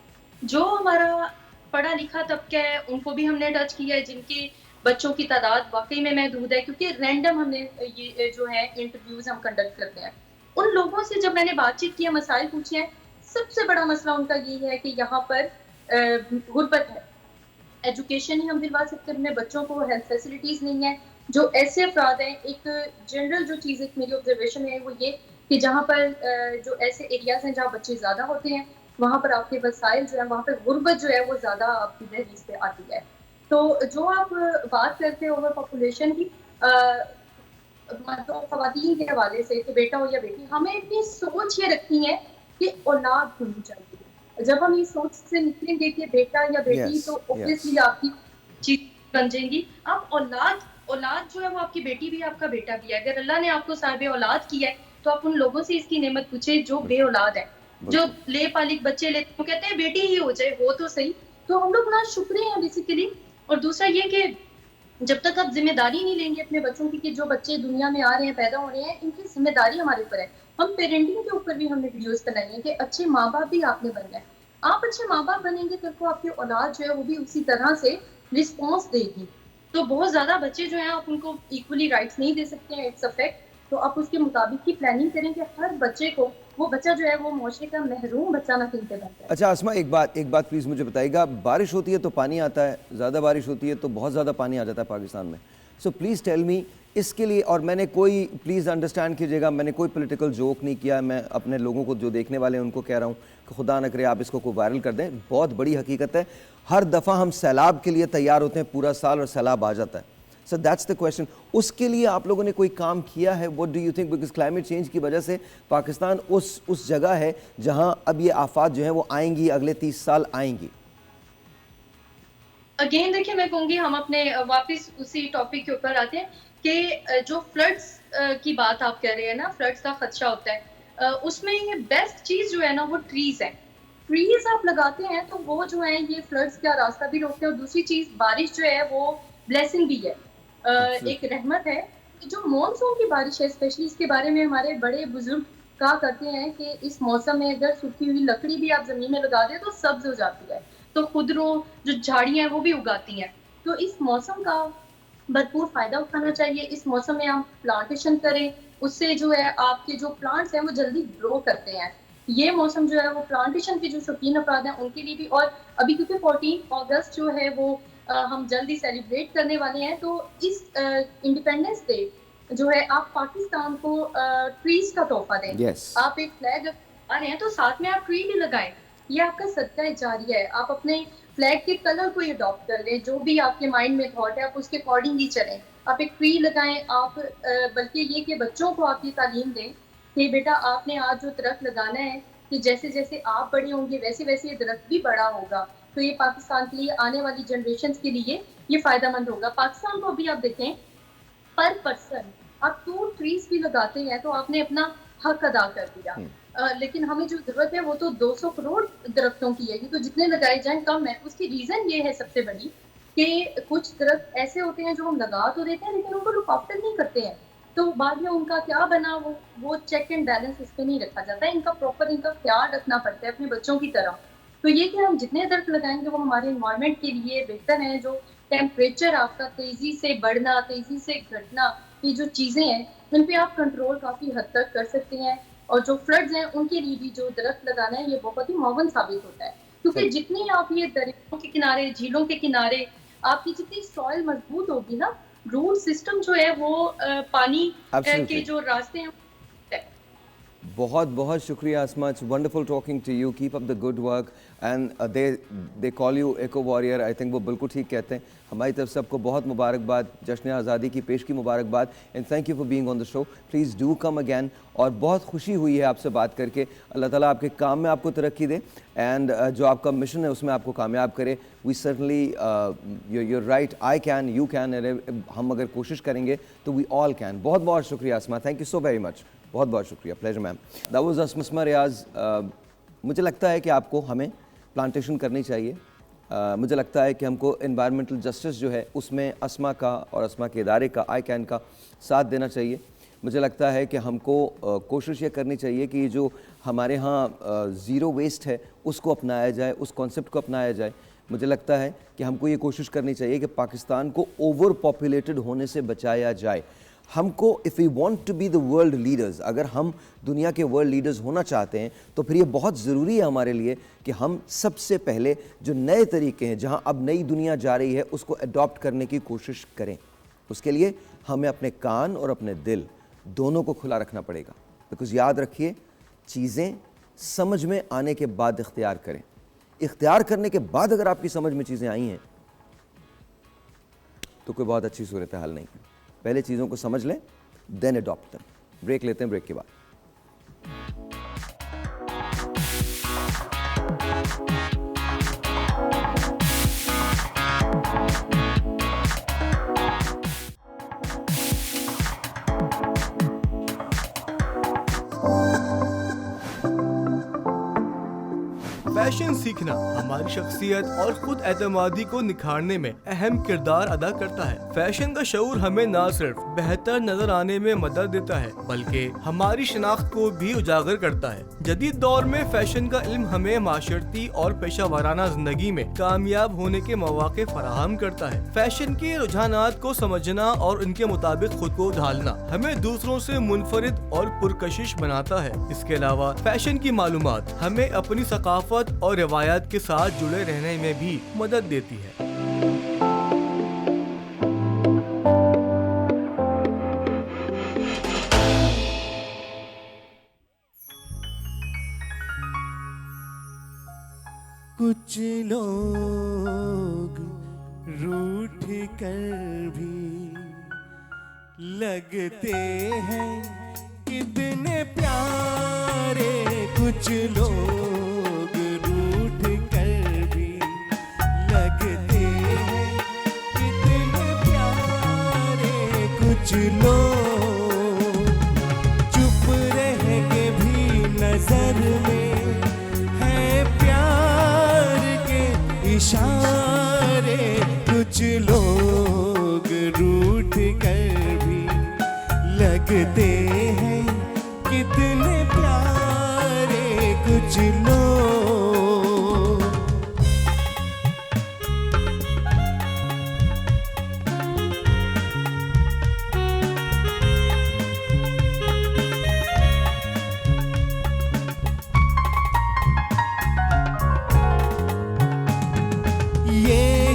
जो हमारा पढ़ा लिखा तबका है उनको भी हमने टच किया है, जिनकी बच्चों की तादाद वाकई में महदूद है, क्योंकि रैंडम हमने ये जो है इंटरव्यूज हम कंडक्ट करते हैं। उन लोगों से जब मैंने बातचीत की है, मसाइल पूछे हैं, सबसे बड़ा मसला उनका ये है कि यहाँ पर गुर्बत है, एजुकेशन ही हम दिलवा सकते हैं अपने बच्चों को, हेल्थ फैसिलिटीज़ नहीं है। जो ऐसे अफराद हैं, एक जनरल जो चीज़ एक मेरी ऑब्जर्वेशन है वो ये कि जहाँ पर जो ऐसे एरियाज हैं जहाँ बच्चे ज़्यादा होते हैं, वहाँ पर आपके वसाइल जो है, वहाँ पर गुर्बत जो है वो ज़्यादा आपकी दहलीज पे आती है। तो जो आप बात करते हो ओवर पॉपुलेशन की, तो ख़वातीन के हवाले से कि बेटा हो या बेटी, हमें अपनी सोच ये रखनी है कि औलाद होनी चाहिए। जब हम इस सोच से निकलेंगे कि बेटा या बेटी, तो ऑब्वियसली आपकी चीज बन जाएंगी। आप औलाद जो है वो आपकी बेटी भी है, आपका बेटा भी है। अगर अल्लाह ने आपको साहिब औलाद किया है तो आप उन लोगों से इसकी नेमत पूछे जो बे औलाद है, जो ले पालिक बच्चे लेते हैं, कहते हैं बेटी ही हो जाए, वो तो सही। तो हम लोग ना शुक्र हैं बेसिकली। और दूसरा ये कि जब तक आप जिम्मेदारी नहीं लेंगे अपने बच्चों की कि जो बच्चे दुनिया में आ रहे हैं, पैदा हो रहे हैं, इनकी जिम्मेदारी हमारे ऊपर है। हम पेरेंटिंग के ऊपर भी हमने वीडियोस बनाई हैं कि अच्छे माँ बाप भी आपने बनना है। आप अच्छे माँ बाप बनेंगे तो आपकी औलाद जो है वो भी उसी तरह से रिस्पॉन्स देगी। तो बहुत ज्यादा बच्चे जो हैं आप उनको इक्वली राइट्स नहीं दे सकते हैं, इट्स अ फैक्ट। तो आप उसके मुताबिक की प्लानिंग करें कि हर बच्चे को, वो बच्चा जो है वो मुआशरे का महरूम बच्चा ना कहीं पे बन जाए। अच्छा आसमा, एक बात प्लीज़ मुझे बताइएगा, बारिश होती है तो पानी आता है, ज़्यादा बारिश होती है तो बहुत ज़्यादा पानी आ जाता है पाकिस्तान में। सो प्लीज़ टेल मी इसके लिए, और मैंने कोई, प्लीज़ अंडरस्टैंड कीजिएगा, मैंने कोई पॉलिटिकल जोक नहीं किया, मैं अपने लोगों को जो देखने वाले हैं उनको कह रहा हूँ कि खुदा न करे आप इसको कोई वायरल कर दें। बहुत बड़ी हकीकत है, हर दफ़ा हम सैलाब के लिए तैयार होते हैं पूरा साल और सैलाब आ जाता है। सो दैट्स द क्वेश्चन, उसके लिए आप लोगों ने कोई काम किया है? What do you think? Because climate change की वजह से पाकिस्तान उस जगह है जहां अब ये आफात जो है वो आएंगी, अगले 30 साल आएंगी। अगेन देखिए, मैं कहूँगी हम अपने वापस उसी टॉपिक के ऊपर आते हैं कि जो फ्लड्स की बात आप कह रहे हैं ना, फ्लड्स का खदशा होता है, उसमें ये बेस्ट चीज़ जो है ना वो ट्रीज़ है। ट्रीज़ आप लगाते हैं तो वो जो है ये फ्लड्स का रास्ता भी रोकते हैं। और दूसरी चीज़, बारिश जो है वो ब्लेसिंग भी है, एक रहमत है। जो मॉनसून की बारिश है स्पेशली, इसके बारे में हमारे बड़े बुजुर्ग कहा करते हैं कि इस मौसम में अगर सूखी हुई लकड़ी भी आप जमीन में लगा दें तो सब्ज हो जाती है, तो खुदरो जो झाड़ियां हैं वो भी उगाती हैं। तो इस मौसम का भरपूर फायदा उठाना चाहिए। इस मौसम में आप प्लांटेशन करें, उससे जो है आपके जो प्लांट्स हैं वो जल्दी ग्रो करते हैं। ये मौसम जो है वो प्लांटेशन के जो शौकीन अफराद हैं उनके लिए भी, और अभी क्योंकि 14 अगस्त जो है वो हम जल्दी सेलिब्रेट करने वाले हैं, तो इस इंडिपेंडेंस डे जो है आप पाकिस्तान को ट्रीज का तोहफा दें। Yes. आप एक फ्लैग आ रहे हैं तो साथ में आप ट्री भी लगाएं, ये आपका सदका जारिया है। आप अपने फ्लैग के कलर को अडॉप्ट कर लें, जो भी आपके माइंड में थॉट है आप उसके अकॉर्डिंग ही चलें। आप एक ट्री लगाएं, आप बल्कि ये कि बच्चों को आप ये तालीम दें कि बेटा आपने आज जो दरख्त लगाना है कि जैसे जैसे आप बड़े होंगे वैसे वैसे ये दरख्त भी बड़ा होगा, तो ये पाकिस्तान के लिए, आने वाली जनरेशन के लिए ये फायदेमंद होगा। पाकिस्तान को अभी आप देखें, पर पर्सन आप 2 ट्रीज भी लगाते हैं तो आपने अपना हक अदा कर दिया। लेकिन हमें जो जरूरत है वो तो 200 करोड़ दरख्तों की है, तो जितने लगाए जाएं कम है। उसकी रीजन ये है सबसे बड़ी कि कुछ दरख्त ऐसे होते हैं जो हम लगा तो देते हैं लेकिन उनको लुक आफ्टर नहीं करते हैं, तो बाद में उनका क्या बना वो चेक एंड बैलेंस इस पे नहीं रखा जाता है। इनका प्रॉपर इनका ख्याल रखना पड़ता है अपने बच्चों की तरह। तो ये कि हम जितने दरख्त लगाएंगे वो हमारे एनवायरनमेंट के लिए बेहतर है। जो टेम्परेचर आपका तेजी से बढ़ना, तेजी से घटना, ये जो चीजें हैं उन पे आप कंट्रोल काफी हद तक कर सकते हैं। और जो फ्लड्स हैं उनके लिए भी जो दरख्त लगाना है ये बहुत ही मुआवन साबित होता है, क्योंकि जितनी आप ये दरियाओं के किनारे, झीलों के किनारे, आपकी जितनी सॉइल मजबूत होगी ना, रूट सिस्टम जो है वो पानी के जो रास्ते हैं। बहुत बहुत शुक्रिया Asma, it's wonderful talking to you, keep up the good work and they call you eco warrior. I think वो बिल्कुल ठीक कहते हैं। हमारी तरफ सबको बहुत मुबारकबाद, जश्न आज़ादी की पेश की मुबारकबाद, and thank you for being on the show. Please do come again. और बहुत खुशी हुई है आपसे बात करके। अल्लाह ताला आपके काम में आपको तरक्की दे एंड जो आपका मिशन है उसमें आपको कामयाब करे। We certainly you're right, I can, you can, हम अगर कोशिश करेंगे तो वी ऑल कैन। बहुत बहुत शुक्रिया Asma, thank you so very much. बहुत बहुत शुक्रिया, pleasure ma'am. That was Asma Riyaz. मुझे लगता है कि आपको हमें प्लांटेशन करनी चाहिए। मुझे लगता है कि हमको एनवायरमेंटल जस्टिस जो है उसमें अस्मा का और अस्मा के इदारे का, आई कैन का साथ देना चाहिए। मुझे लगता है कि हमको कोशिश ये करनी चाहिए कि जो हमारे यहाँ ज़ीरो वेस्ट है उसको अपनाया जाए, उस कॉन्सेप्ट को अपनाया जाए। मुझे लगता है कि हमको ये कोशिश करनी चाहिए कि पाकिस्तान को ओवर पॉपुलेटेड होने से बचाया जाए। हमको if we want to be the world leaders, अगर हम दुनिया के वर्ल्ड लीडर्स होना चाहते हैं तो फिर ये बहुत ज़रूरी है हमारे लिए कि हम सबसे पहले जो नए तरीके हैं, जहां अब नई दुनिया जा रही है, उसको अडॉप्ट करने की कोशिश करें। उसके लिए हमें अपने कान और अपने दिल दोनों को खुला रखना पड़ेगा। बिकॉज़ याद रखिए, चीज़ें समझ में आने के बाद इख्तियार करें। इख्तियार करने के बाद अगर आपकी समझ में चीज़ें आई हैं तो कोई बहुत अच्छी सूरत हाल नहीं है। पहले चीज़ों को समझ लें, देन अडॉप्ट देम। ब्रेक लेते हैं, ब्रेक के बाद। फैशन सीखना हमारी शख्सियत और खुद एतमादी को निखारने में अहम किरदार अदा करता है। फैशन का शऊर हमें न सिर्फ बेहतर नजर आने में मदद देता है बल्कि हमारी शनाख्त को भी उजागर करता है। जदीद दौर में फैशन का इल्म हमें माशरती और पेशा वाराना जिंदगी में कामयाब होने के मौके फराहम करता है। फैशन के रुझानात को समझना और उनके मुताबिक खुद को ढालना हमें दूसरों से मुनफरिद और पुरकशिश बनाता है। इसके अलावा फैशन की मालूमात हमें अपनी सकाफत और रिवायत के साथ जुड़े रहने में भी मदद देती है। कुछ लोग रूठ कर भी लगते हैं कितने प्यारे। कुछ लोग रूठ कर भी लगते हैं कितने प्यारे। कुछ लोग चुप रह के भी नजर में है प्यार के इशारे। कुछ लोग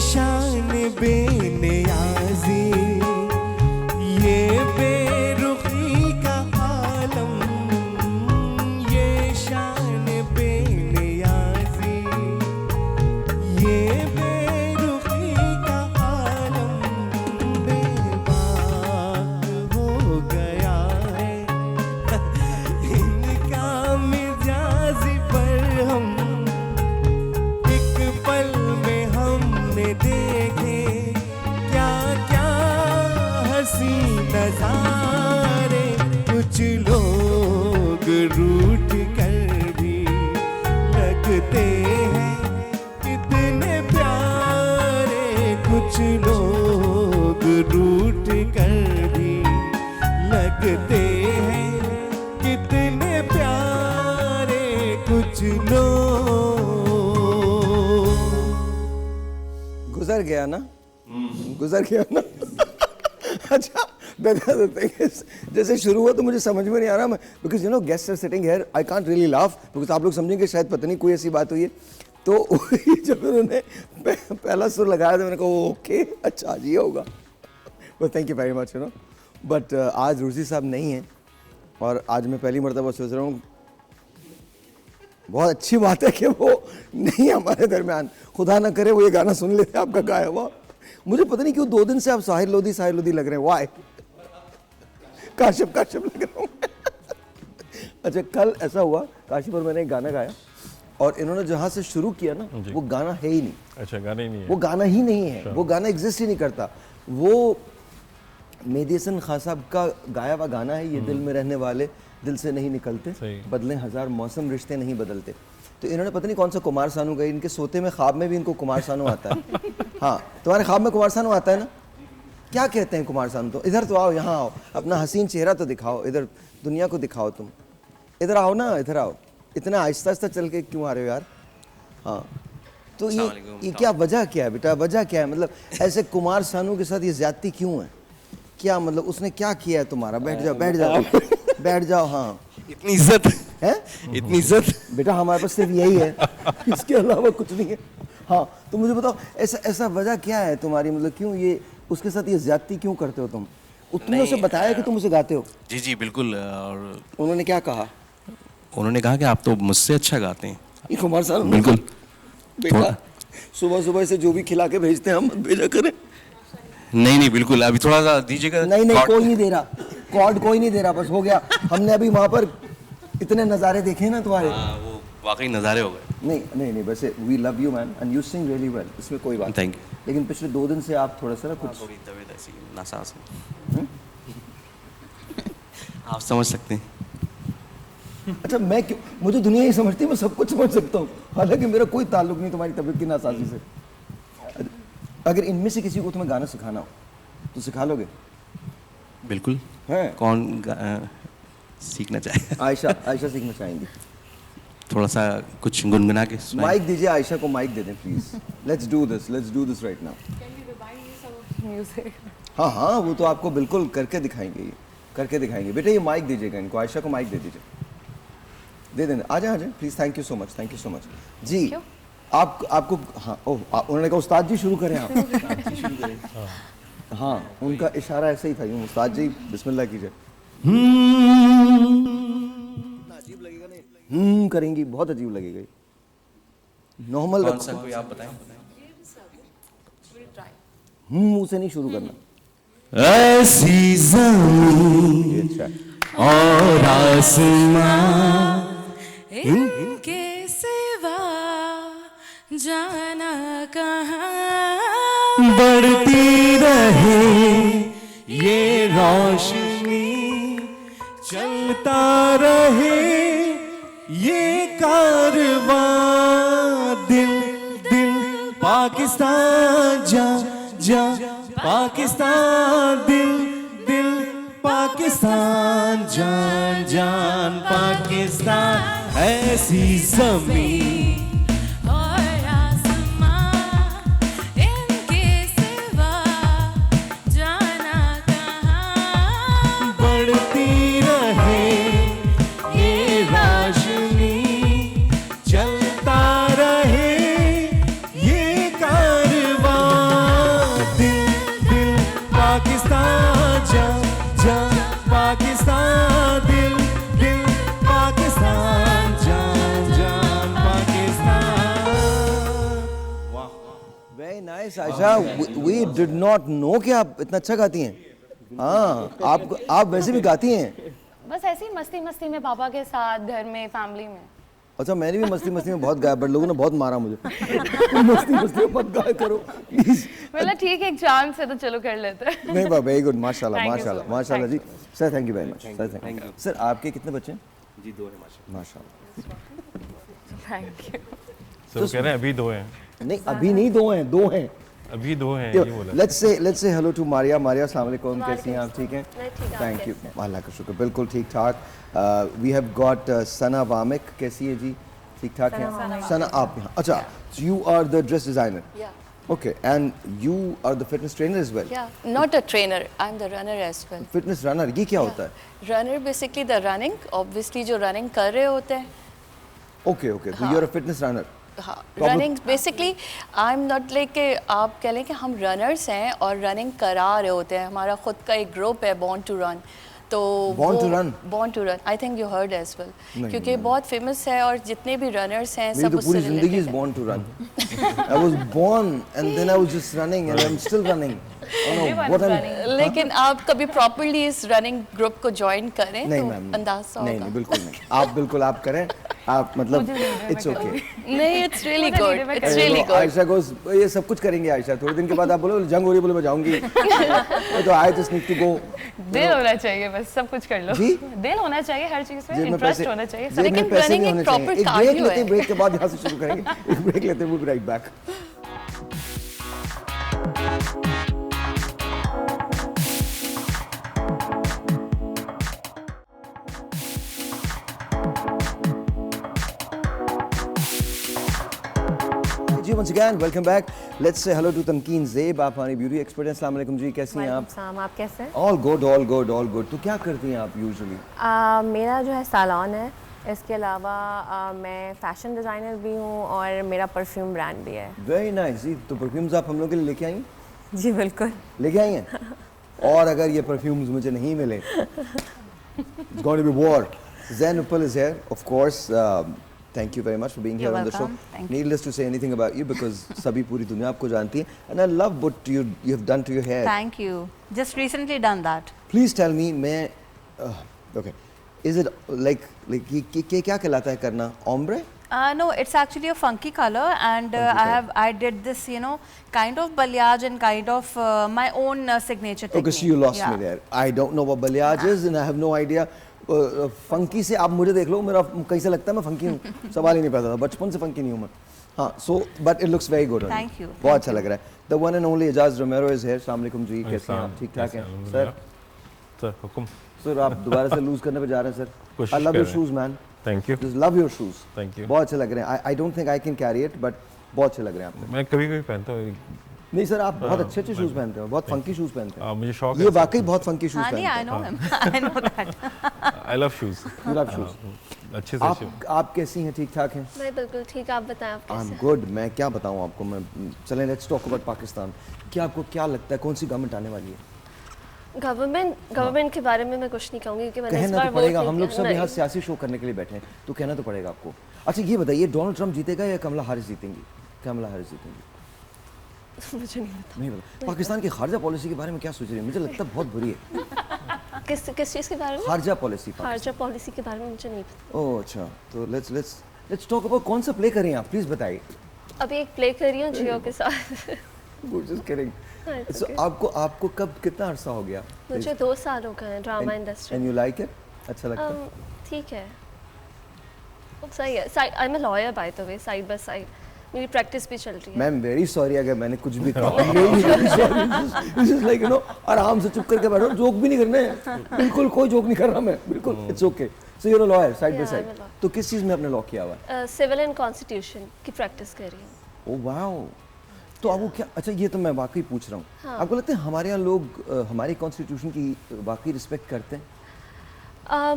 शान बेनियाजी, ये बेरुखी का आलम, ये शान बेनियाजी, ये बेरुखी का आलम बेबाक हो गया है इनका मिजाजी पर हम एक पल में हमने देखे क्या क्या हंसी नजारे। कुछ लोग रूठ कर भी लगते हैं कितने प्यारे, कुछ लोग रूठ कर भी लगते हैं कितने प्यारे, कुछ लोग। गुजर गया ना, गुजर गया ना। अच्छा, जैसे शुरू हुआ तो मुझे समझ में नहीं आ रहा, मैं because you know guest are sitting here, I can't really laugh because आप लोग समझेंगे शायद पता नहीं कोई ऐसी बात हुई है। तो जब उन्होंने पहला सुर लगाया तो मैंने कहा ओके अच्छा जी होगा, but thank you very much you know. But आज रुचि साहब नहीं है और आज मैं पहली मरतबा सोच रहा हूँ बहुत अच्छी बात है कि वो नहीं हमारे दरमियान, खुदा ना करे वो ये गाना सुन लेते आपका गाया हुआ। मुझे पता नहीं क्यों 2 दिन से आप साहिर लोधी लग रहे हैं, वाई काशिफ लग रहा हूँ। अच्छा, कल ऐसा हुआ काशिफ और मैंने एक गाना गाया और इन्होंने जहाँ से शुरू किया ना वो गाना है ही नहीं। अच्छा, गाना ही नहीं है, वो गाना ही नहीं है, वो गाना एग्जिस्ट ही नहीं करता। वो मेहदी हसन खान साहब का गाया हुआ गाना है, ये दिल में रहने वाले दिल से नहीं निकलते, बदले हजार मौसम रिश्ते नहीं बदलते। तो इन्होंने पता नहीं कौन सा कुमार सानू गए, इनके सोते में ख्वाब में भी इनको कुमार सानू आता है। हाँ, तुम्हारे ख्वाब में कुमार सानू आता है ना? क्या कहते हैं कुमार सानू? तो इधर तो आओ, यहाँ आओ, अपना हसीन चेहरा तो दिखाओ, इधर दुनिया को दिखाओ, तुम इधर आओ ना, इधर आओ। इतना आहिस्ता आहिस्ता चल के क्यों आ रहे हो यार? हाँ, तो ये क्या वजह क्या है बेटा, वजह क्या है? मतलब ऐसे कुमार सानू के साथ ये ज्यादती क्यों है? क्या मतलब उसने क्या किया है तुम्हारा? बैठ जाओ बैठ जाओ बैठ जाओ। हाँ, इतनी इज्जत है, इतनी इज्जत बेटा हमारे पास सिर्फ यही है, इसके अलावा कुछ नहीं है। हाँ, तो मुझे बताओ ऐसा वजह क्या है तुम्हारी, मतलब क्यों ये उसके साथ ये ज्यादती क्यों करते हो तुम? तुमने उसे बताया कि तुम उसे गाते हो? जी जी बिल्कुल। और उन्होंने क्या कहा? उन्होंने कहा कि आप तो मुझसे अच्छा गाते हैं। ये कुमार सानू बिल्कुल। बेटा सुबह सुबह से जो भी खिला के भेजते हैं हम मत भेजा करें। नहीं बिल्कुल, अभी थोड़ा सा दीजिएगा। नहीं कोई नहीं दे रहा, कॉर्ड कोई नहीं दे रहा, बस हो गया। हमने अभी वहाँ पर इतने नज़ारे देखे ना तुम्हारे। वो वाकई नज़ारे हो गए। नहीं वैसे we love you man and you sing really well, इसमें कोई बात। Thank you. लेकिन पिछले 2 दिन से आप थोड़ा सा ना कुछ थोड़ी तबीयत ऐसी नासाज है, आप समझ सकते हैं। अच्छा, मैं क्यों, मुझे दुनिया ही समझती है, मैं सब कुछ समझ सकता हूँ, हालांकि मेरा कोई ताल्लुक नहीं तुम्हारी तबीयत की नासाजी से। अगर इनमें से किसी को तुम्हें गाना सिखाना हो तो सिखा लोगे? बिल्कुल है? कौन सीखना चाहे? आयशा सीखना चाहेंगी। थोड़ा सा कुछ गुनगुना के सुनाइए। माइक दीजिए, आयशा को माइक दे दें please. Let's do this right now. हाँ, वो तो आपको बिल्कुल करके दिखाएंगे। बेटा ये माइक दीजिएगा इनको, आयशा को माइक दे दीजिए, दे देना। आ जाए please. Thank you so much जी। आपको हाँ, उन्होंने कहा उस्ताद जी शुरू करें आप। शुरू करें। हाँ, उनका इशारा ऐसे ही था, यूं उस्ताद जी बिस्मिल्लाह कीजिए। अजीब लगेगा नहीं? करेंगी, बहुत अजीब लगेगा। नॉर्मल कौन सा कोई आप बताएं? मुंह से नहीं शुरू करना। ऐसी ज़मीं अच्छा, और आसमां इनके सिवा जाना कहाँ, बढ़ती रहे ये रोशनी, चलता रहे ये कारवां, दिल पाकिस्तान जा पाकिस्तान, दिल पाकिस्तान, जान पाकिस्तान। ऐसी ज़मीं और आसमां इनके सिवा जाना कहाँ, बढ़ती रहे ये रोशनी, चलता रहे ये कारवां, Ayesha, we did not know कि आप इतना अच्छा गाती हैं। हाँ, आप वैसे भी गाती हैं। बस ऐसे ही मस्ती मस्ती में पापा के साथ, घर में, फैमिली में। अच्छा, मैंने भी मस्ती मस्ती में बहुत गाया, बट लोगों ने बहुत मारा मुझे। मस्ती मस्ती में मत गाया करो प्लीज। मतलब ठीक है, एक चांस है तो चलो कर लेते हैं। नहीं, वेरी गुड, माशाल्लाह Thank you so माशाल्लाह much. माशाल्लाह जी। Thank sir thank you very much. Sir thank you. Sir आपके कितने बच्चे हैं? जी 2 है माशाल्लाह। माशाल्लाह। Thank you. तो कह रहे हैं अभी 2 हैं। नहीं, अभी नहीं 2 हैं, 2 हैं। अभी 2 हैं ये बोला। Let's say hello to Maria. Maria, अस्सलाम वालेकुम, कैसी हैं आप? ठीक हैं? थैंक यू, अल्लाह का शुक्र, बिल्कुल ठीक ठाक। वी हैव गॉट सना वामिक, कैसी है जी? ठीक ठाक है सना? आप यहाँ, अच्छा, you are the dress designer. Okay, and you are the fitness trainer as well? Yeah, not a trainer. I'm the runner as well. Fitness runner, ये क्या होता है? Runner basically the running. Obviously जो running कर रहे होते हैं. Okay okay, तो you are a fitness runner. हाँ, running basically I am not like कि आप कह लें कि हम रनर्स हैं और रनिंग करा रहे होते हैं। हमारा खुद का एक ग्रुप है बॉर्न टू रन, तो born to run I think you heard as well, क्योंकि बहुत फेमस है और जितने भी रनर्स हैं सब उससे रिलेटेड है। मेरी तो पूरी जिंदगी is born to run. I was born and then I was just running and I am still running. लेकिन आप कभी प्रॉपर्ली इस रनिंग ग्रुप को ज्वाइन करें तो अंदाजा होगा। नहीं, बिल्कुल नहीं, आप बिल्कुल आप करें, आप मतलब इट्स ओके। नहीं, it's really good, it's really good. Ayesha Ghaus, ये सब कुछ करेंगे आयशा, थोड़े दिन के बाद आप बोलो जंग हो रही है, बोले मैं जाऊंगी। तो I just need to go. दिल होना चाहिए, बस सब कुछ कर लो। दिल होना चाहिए हर चीज में, इंटरेस्ट होना चाहिए। लेकिन रनिंग एक प्रॉपर कार्डियो है। ब्रेक के बाद यहाँ से शुरू करेंगे, एक ब्रेक लेते हैं, we'll be right back। Ji once again welcome back. Let's say hello to Tamkeen ज़ेब, आप हमारी ब्यूटी एक्सपर्ट हैं। अस्सलाम वालेकुम जी, कैसी हैं आप? आप कैसे हैं? All good, all good, all good. तो क्या करती हैं आप यूजुअली? मेरा जो है सालॉन है, इसके अलावा मैं फैशन डिज़ाइनर भी हूँ और मेरा परफ्यूम ब्रांड भी है। वेरी नाइस जी। तो परफ्यूम्स आप हम लोग के लिए लेके आई हैं? जी बिल्कुल लेके आई हैं। और अगर ये परफ्यूम्स मुझे नहीं मिले, it's going to be war. Zain Uppal is here, of course. Thank you very much for being here on the show. Needless to say anything about you because सभी पूरी दुनिया आपको जानती है, and I love what you have done to your hair. Thank you. Just recently done that. Please tell me, मैं okay, is it like ये क्या कहलाता है करना? Ombre? No, it's actually a funky color, and I did this, you know, kind of balayage and kind of my own signature technique. Okay, so you lost me there. I don't know what balayage is, and I have no idea. Funky से आप मुझे देख लो, मेरा कहीं से लगता है मैं फंकी हूँ, सवाल ही नहीं पैदा था, बचपन से फंकी नहीं हूँ मैं। हाँ, so but it looks very good. Thank you. बहुत अच्छा लग रहा है। The one and only Ijaz Romero is here. अस्सलाम वालेकुम जी, कैसे हैं आप? ठीक ठाक हैं सर? सर हुक्म। सर आप दोबारा से लूज करने पे जा रहे हैं sir? I love your shoes man. Thank you. Just love your shoes. Thank you. बहुत अच्छे लग रहे हैं। I don't think I can carry it, but बहुत अच्छे लग रहे हैं आप। मैं कभी-कभी पहनता हूँ। नहीं सर, आप बहुत अच्छे शूज पहनते हो, बहुत फंकी शूज पहनते हैं। मुझे शौक है। ये वाकई बहुत फंकी शूज पहनते हैं। I know him. I know that. I love shoes. You love shoes. अच्छे से। आप कैसी हैं? ठीक ठाक हैं? मैं बिल्कुल ठीक, आप बताएं आप कैसे हैं? I'm good. मैं क्या बताऊं आपको, मैं चलें लेट्स टॉक अबाउट पाकिस्तान। क्या आपको क्या लगता है कौन सी गवर्नमेंट आने वाली है? गवर्नमेंट के बारे में मैं कुछ नहीं कहूँगी क्योंकि मैंने इस बार तो पड़ेगा, हम लोग सब यहाँ सियासी शो करने के लिए बैठे हैं, तो कहना तो पड़ेगा आपको। अच्छा ये बताइए, डोनाल्ड ट्रंप जीतेगा या कमला हैरिस जीतेंगी? कमला हैरिस जीतेंगी? मुझे नहीं पता। पाकिस्तान की खारजा पॉलिसी के बारे में क्या सोच रही है? मुझे लगता है बहुत बुरी है। किस चीज़ के बारे में? खारजा पॉलिसी। खारजा पॉलिसी के बारे में मुझे नहीं पता। ओह अच्छा, तो लेट्स टॉक अबाउट कौन सा प्ले कर रही हैं आप, प्लीज बताइए। अभी एक प्ले कर रही हूँ जियो के साथ। Just kidding. सो आपको कब कितना अरसा हो गया? मुझे 2 साल हो गए हैं drama industry. And you like it? अच्छा लगता है? ठीक है, सही है। आई am a lawyer by the way, side by side मेरी प्रैक्टिस भी चल रही है। मैम वेरी सॉरी अगर मैंने कुछ भी कहा। This is like you know, आराम से चुप करके बैठो, जोक भी नहीं करने, बिल्कुल कोई जोक नहीं कर रहा मैं, बिल्कुल it's okay. So you are a lawyer side by side. तो किस चीज में आपने लॉ किया हुआ है? सिविल एंड कॉन्स्टिट्यूशन की प्रैक्टिस कर रही हूँ। ओह वाओ, तो आपको क्या, अच्छा ये तो मैं वाकई पूछ रहा हूँ, हाँ। आपको लगता है हमारे यहाँ लोग हमारी कॉन्स्टिट्यूशन की वाकई रिस्पेक्ट करते हैं?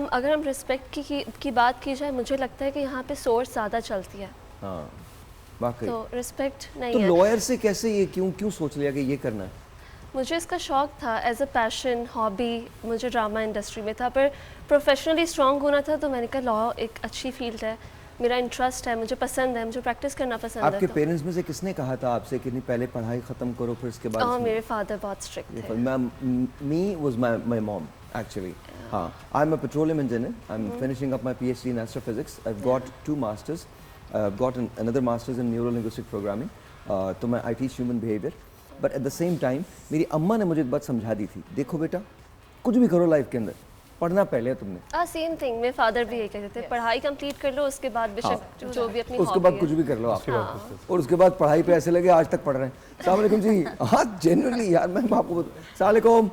अगर हम रिस्पेक्ट की बात की जाए, मुझे लगता है कि यहाँ पे सोर्स ज़्यादा चलती है। हाँ वाकई। तो रिस्पेक्ट नहीं तो है। लॉयर से कैसे ये क्यों सोच लिया कि ये करना है? मुझे इसका शौक था, एज अ पैशन, हॉबी मुझे ड्रामा इंडस्ट्री में था, पर प्रोफेशनली स्ट्रॉन्ग होना था, तो मैंने कहा लॉ एक अच्छी फील्ड है, मेरा इंटरेस्ट है, मुझे पसंद है, मुझे प्रैक्टिस करना पसंद है। आपके पेरेंट्स में से किसने कहा था आपसे कि नहीं पहले पढ़ाई खत्म करो फिर इसके बाद? मेरे फादर बहुत स्ट्रिक्ट थे। Me was my mom actually. हाँ, I am a petroleum engineer, I am finishing up my PhD in astrophysics, I have got 2 masters, I have got another masters in neuro linguistic programming, तो मैं I teach human behaviour. But at the same time मेरी अम्मा ने मुझे एक बात समझा दी थी, देखो बेटा कुछ भी करो लाइफ के अंदर, पढ़ना पहले है तुमने। सेम थिंग, मेरे फादर भी यही कहते थे, पढ़ाई कंप्लीट कर लो, उसके बाद बेशक जो भी अपनी उसके बाद कुछ भी कर लो आप। और उसके बाद पढ़ाई पे ऐसे लगे आज तक पढ़ रहे हैं। अस्सलाम वालेकुम जी। हाँ जेन्युइनली यार, मैं आपको अस्सलाम वालेकुम।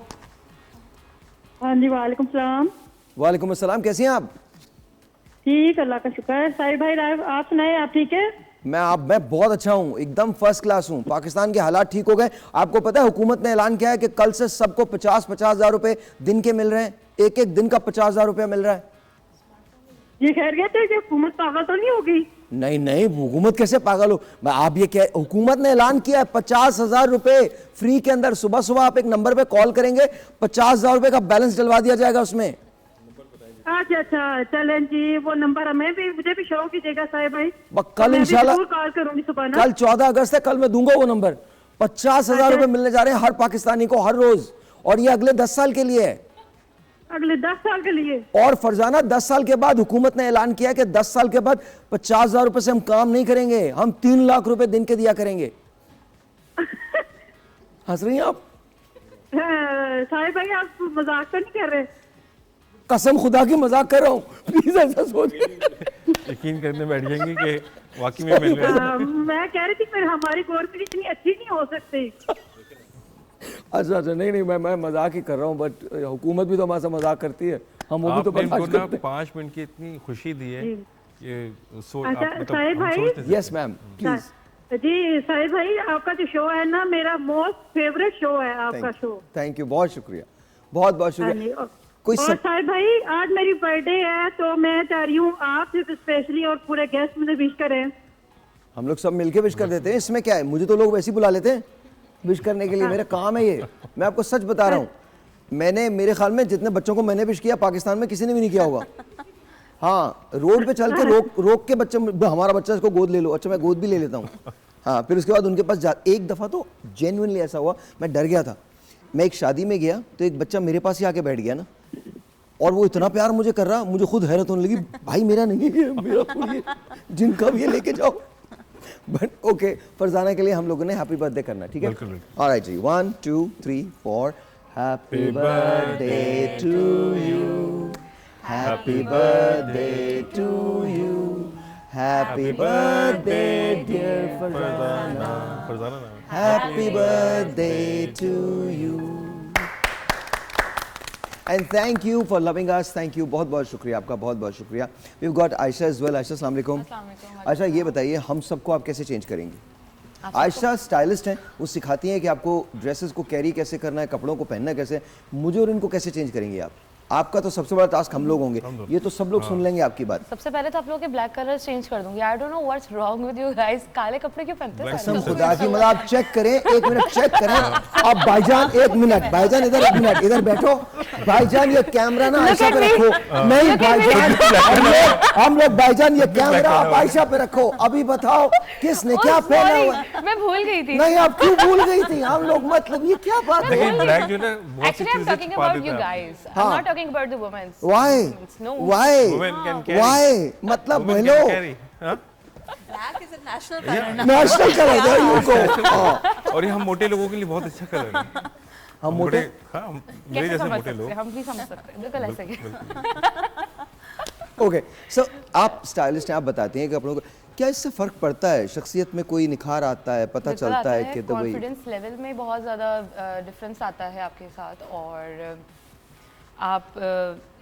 हाँ जी वालेकुम सलाम। वालेकुम अस्सलाम, कैसी हैं आप? ठीक, अल्लाह का शुक्र है। साहिब भाई आप सुनाए, आप ठीक है? मैं बहुत अच्छा हूँ, एकदम फर्स्ट क्लास हूँ। पाकिस्तान के हालात ठीक हो गए। आपको पता है हुकूमत ने ऐलान किया है कि कल से सबको 50-50 हज़ार रुपए दिन के मिल रहे हैं, एक दिन का 50 हज़ार रुपया मिल रहा है। ये खैरियत है कि हुकूमत पागल तो नहीं होगी? नहीं, हुकूमत कैसे पागल हो? आप ये क्या, हुकूमत ने ऐलान किया है 50 हज़ार रुपए फ्री के अंदर। सुबह सुबह आप एक नंबर पे कॉल करेंगे, 50 हज़ार रुपए का बैलेंस डलवा दिया जाएगा उसमें। अच्छा, चलें जी, वो नंबर हमें भी, मुझे भी शो कीजिएगा साहिब भाई। कल इंशाल्लाह कॉल करूंगी सुबह ना। कल 14 अगस्त है, कल मैं दूंगा वो नंबर। 50 हज़ार रुपए मिलने जा रहे हैं हर पाकिस्तानी को हर रोज, और ये अगले 10 साल के लिए है। अगले 10 साल के लिए? और फरजाना 10 साल के बाद हुकूमत ने ऐलान किया कि 10 साल के बाद 50 हज़ार रुपए से हम काम नहीं करेंगे, हम 3 लाख रुपए दिन के दिया करेंगे। हंस रही हैं आप? साहिब भाई आप मजाक तो नहीं कर रहे? कसम खुदा की मजाक कर रहा हूँ, प्लीज ऐसा सोच। यकीन करने बैठ जाएंगे कि वाकई में मिल रहा है। मैं कह रही थी फिर हमारी गवर्नमेंट इतनी अच्छी नहीं हो सकती। अच्छा, नहीं, मैं मजाक ही कर रहा हूँ, बट हुकूमत भी तो हमारे साथ मजाक करती है, हम वो भी तो बर्दाश्त करते हैं। 5 मिनट की इतनी खुशी दी है अच्छा साहिब भाई। Yes ma'am please. जी साहिब भाई, आपका जो शो है ना, मेरा मोस्ट फेवरेट शो है आपका शो। थैंक यू, बहुत शुक्रिया, बहुत शुक्रिया। और साहिब भाई आज मेरी बर्थडे है, तो मैं चाह रही हूँ आप सिर्फ स्पेशली और पूरे गेस्ट मुझे विश करें। हम लोग सब मिलके विश कर देते हैं, इसमें क्या है? मुझे तो लोग वैसे ही बुला लेते हैं विश करने के लिए, मेरा काम है ये। मैं आपको सच बता रहा हूँ, मैंने, मेरे ख्याल में जितने बच्चों को मैंने विश किया पाकिस्तान में किसी ने भी नहीं किया होगा। हाँ, रोड पे चल के रोक के बच्चे, हमारा बच्चा इसको गोद ले लो। अच्छा, मैं गोद भी ले लेता हूँ। हाँ, फिर उसके बाद उनके पास एक दफ़ा तो जेन्युइनली ऐसा हुआ, मैं डर गया था। मैं एक शादी में गया तो एक बच्चा मेरे पास ही आके बैठ गया ना, और वो इतना प्यार मुझे कर रहा, मुझे खुद हैरत होने लगी, भाई मेरा नहीं है, मेरा कोई है, जिनका भी लेके जाओ। बट ओके, फरजाना के लिए हम लोगों ने हैप्पी बर्थडे करना, ठीक है? ऑलराइट जी, 1 2 3 4 happy birthday to you, happy birthday to you, happy birthday dear Farzana, happy birthday to you. And thank you for loving us, thank you, बहुत बहुत शुक्रिया आपका, बहुत बहुत शुक्रिया। We have got Ayesha as well. Ayesha अस्सलाम वालेकुम। आयशा ये बताइए, हम सबको आप कैसे चेंज करेंगे? आयशा स्टाइलिस्ट हैं, वो सिखाती हैं कि आपको ड्रेसेस को कैरी कैसे करना है, कपड़ों को पहनना कैसे। मुझे और इनको कैसे चेंज करेंगे आप? आपका तो सबसे बड़ा टास्क हम लोग होंगे, ये तो सब लोग सुन लेंगे आपकी बात। सबसे पहले तो आप लोगों के ब्लैक कलर चेंज कर दूंगी। आई don't know what's wrong with you guys, काले कपड़े क्यों पहनते हैं? कसम खुदा की, मतलब आप चेक करें, एक मिनट चेक करें आप। भाईजान एक मिनट, भाईजान इधर, एक मिनट इधर बैठो। भाईजान ये कैमरा ना आयशा पे रखो। नहीं भाईजान, हम लोग भाईजान ये कैमरा आप आयशा पे रखो। अभी बताओ किसने क्या पहना हुआ? मैं भूल गई थी। नहीं, आप क्यों भूल गई थी? हम लोग, मतलब ये क्या बात है? Actually I am talking about you guys, I am not talking about the women. Why? No. Why? मतलब hello, Black is a national color. National color, there you go. और ये हम मोटे लोगों के लिए बहुत अच्छा कलर है। हम मोटे, हाँ, मेरे जैसे मोटे लोग, हम भी समझ सकते हैं, बिल्कुल ऐसे ही। ओके, सो आप स्टाइलिस्ट हैं, आप बताते हैं कि कपड़ों को क्या इससे फर्क पड़ता है? शख्सियत में कोई निखार आता है, पता चलता है कि तो कॉन्फिडेंस लेवल में बहुत ज़्यादा डिफरेंस आता है आपके साथ। और आप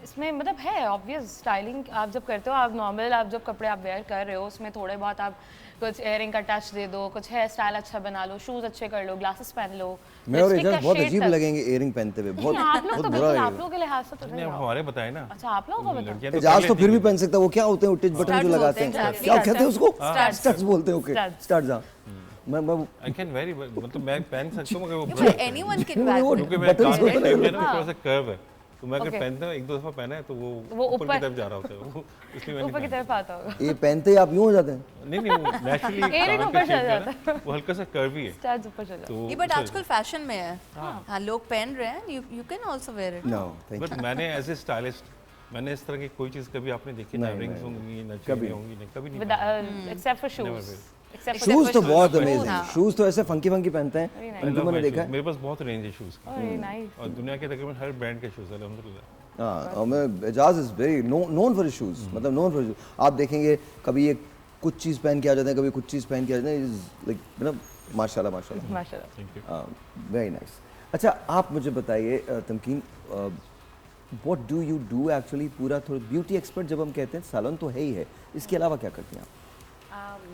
इसमें मतलब है ऑब्वियस, स्टाइलिंग आप जब करते हो, आप नॉर्मल, आप जब कपड़े आप वेयर कर रहे हो उसमें थोड़े बहुत आप कुछ एयरिंग का टच दे दो, कुछ हेयर स्टाइल अच्छा बना लो, शूज अच्छे कर लो, ग्लासेस पहन लो। मैं और एजाज बहुत अजीब लगेंगे एयरिंग पहनते हुए, बहुत बहुत बुरा लगेगा। आप लोगों के लिहाज से तो नहीं, हमारे बताए ना। अच्छा, आप लोगों को बताओ। एजाज तो फिर भी पहन सकता है। वो क्या होते हैं टिच बटन जो लगाते हैं, क्या कहते हैं उसको? स्टड्स बोलते हैं। Okay, studs. हां, मैं आई कैन वेरी, मतलब मैं पहन सकता हूं, मगर वो एनीवन कैन वेयर, क्योंकि मेरा कान में थोड़ा सा कर्व है, तो मैं अगर पहनता हूँ 1-2 दफा पहना है तो वो ऊपर की तरफ जा रहा होता है वो, इसलिए मैंने ऊपर की तरफ आता होगा। ये पहनते ही आप यूं हो जाते हैं? नहीं वो नेचुरली ऊपर चला जाता है, वो हल्का सा कर्वी है स्टार्स ऊपर चला जाता तो ये बट आजकल फैशन में है। हाँ लोग पहन रहे हैं, you can also wear it. No thank but मैंने एज ए स्टाइलिस्ट मैंने इस तरह की कोई चीज़ कभी आपने देखी ना, रिंग्स होंगी ना चेन होंगी ना, कभी नहीं, एक्सेप्ट फॉर शूज। शूज तो बहुत अमेजिंग, शूज तो ऐसे फंकी फंकी पहनते हैं, उनको मैंने देखा है। मेरे पास बहुत रेंज है शूज की और दुनिया के तकरीबन हर ब्रांड के शूज है अल्हम्दुलिल्लाह। हाँ और मैं Ejaz is very known for shoes, मतलब नोन फॉर शूज। आप देखेंगे कभी ये कुछ चीज़ पहन के आ जाते हैं, कभी कुछ चीज़ पहन के आ जाते हैं, लाइक मतलब माशाल्लाह माशाल्लाह माशाल्लाह। Thank you. Very nice. अच्छा आप मुझे बताइए Tamkeen, what do you do actually? पूरा थोड़ा ब्यूटी एक्सपर्ट जब हम कहते हैं, सैलून तो है ही है, इसके अलावा क्या करती हैं आप?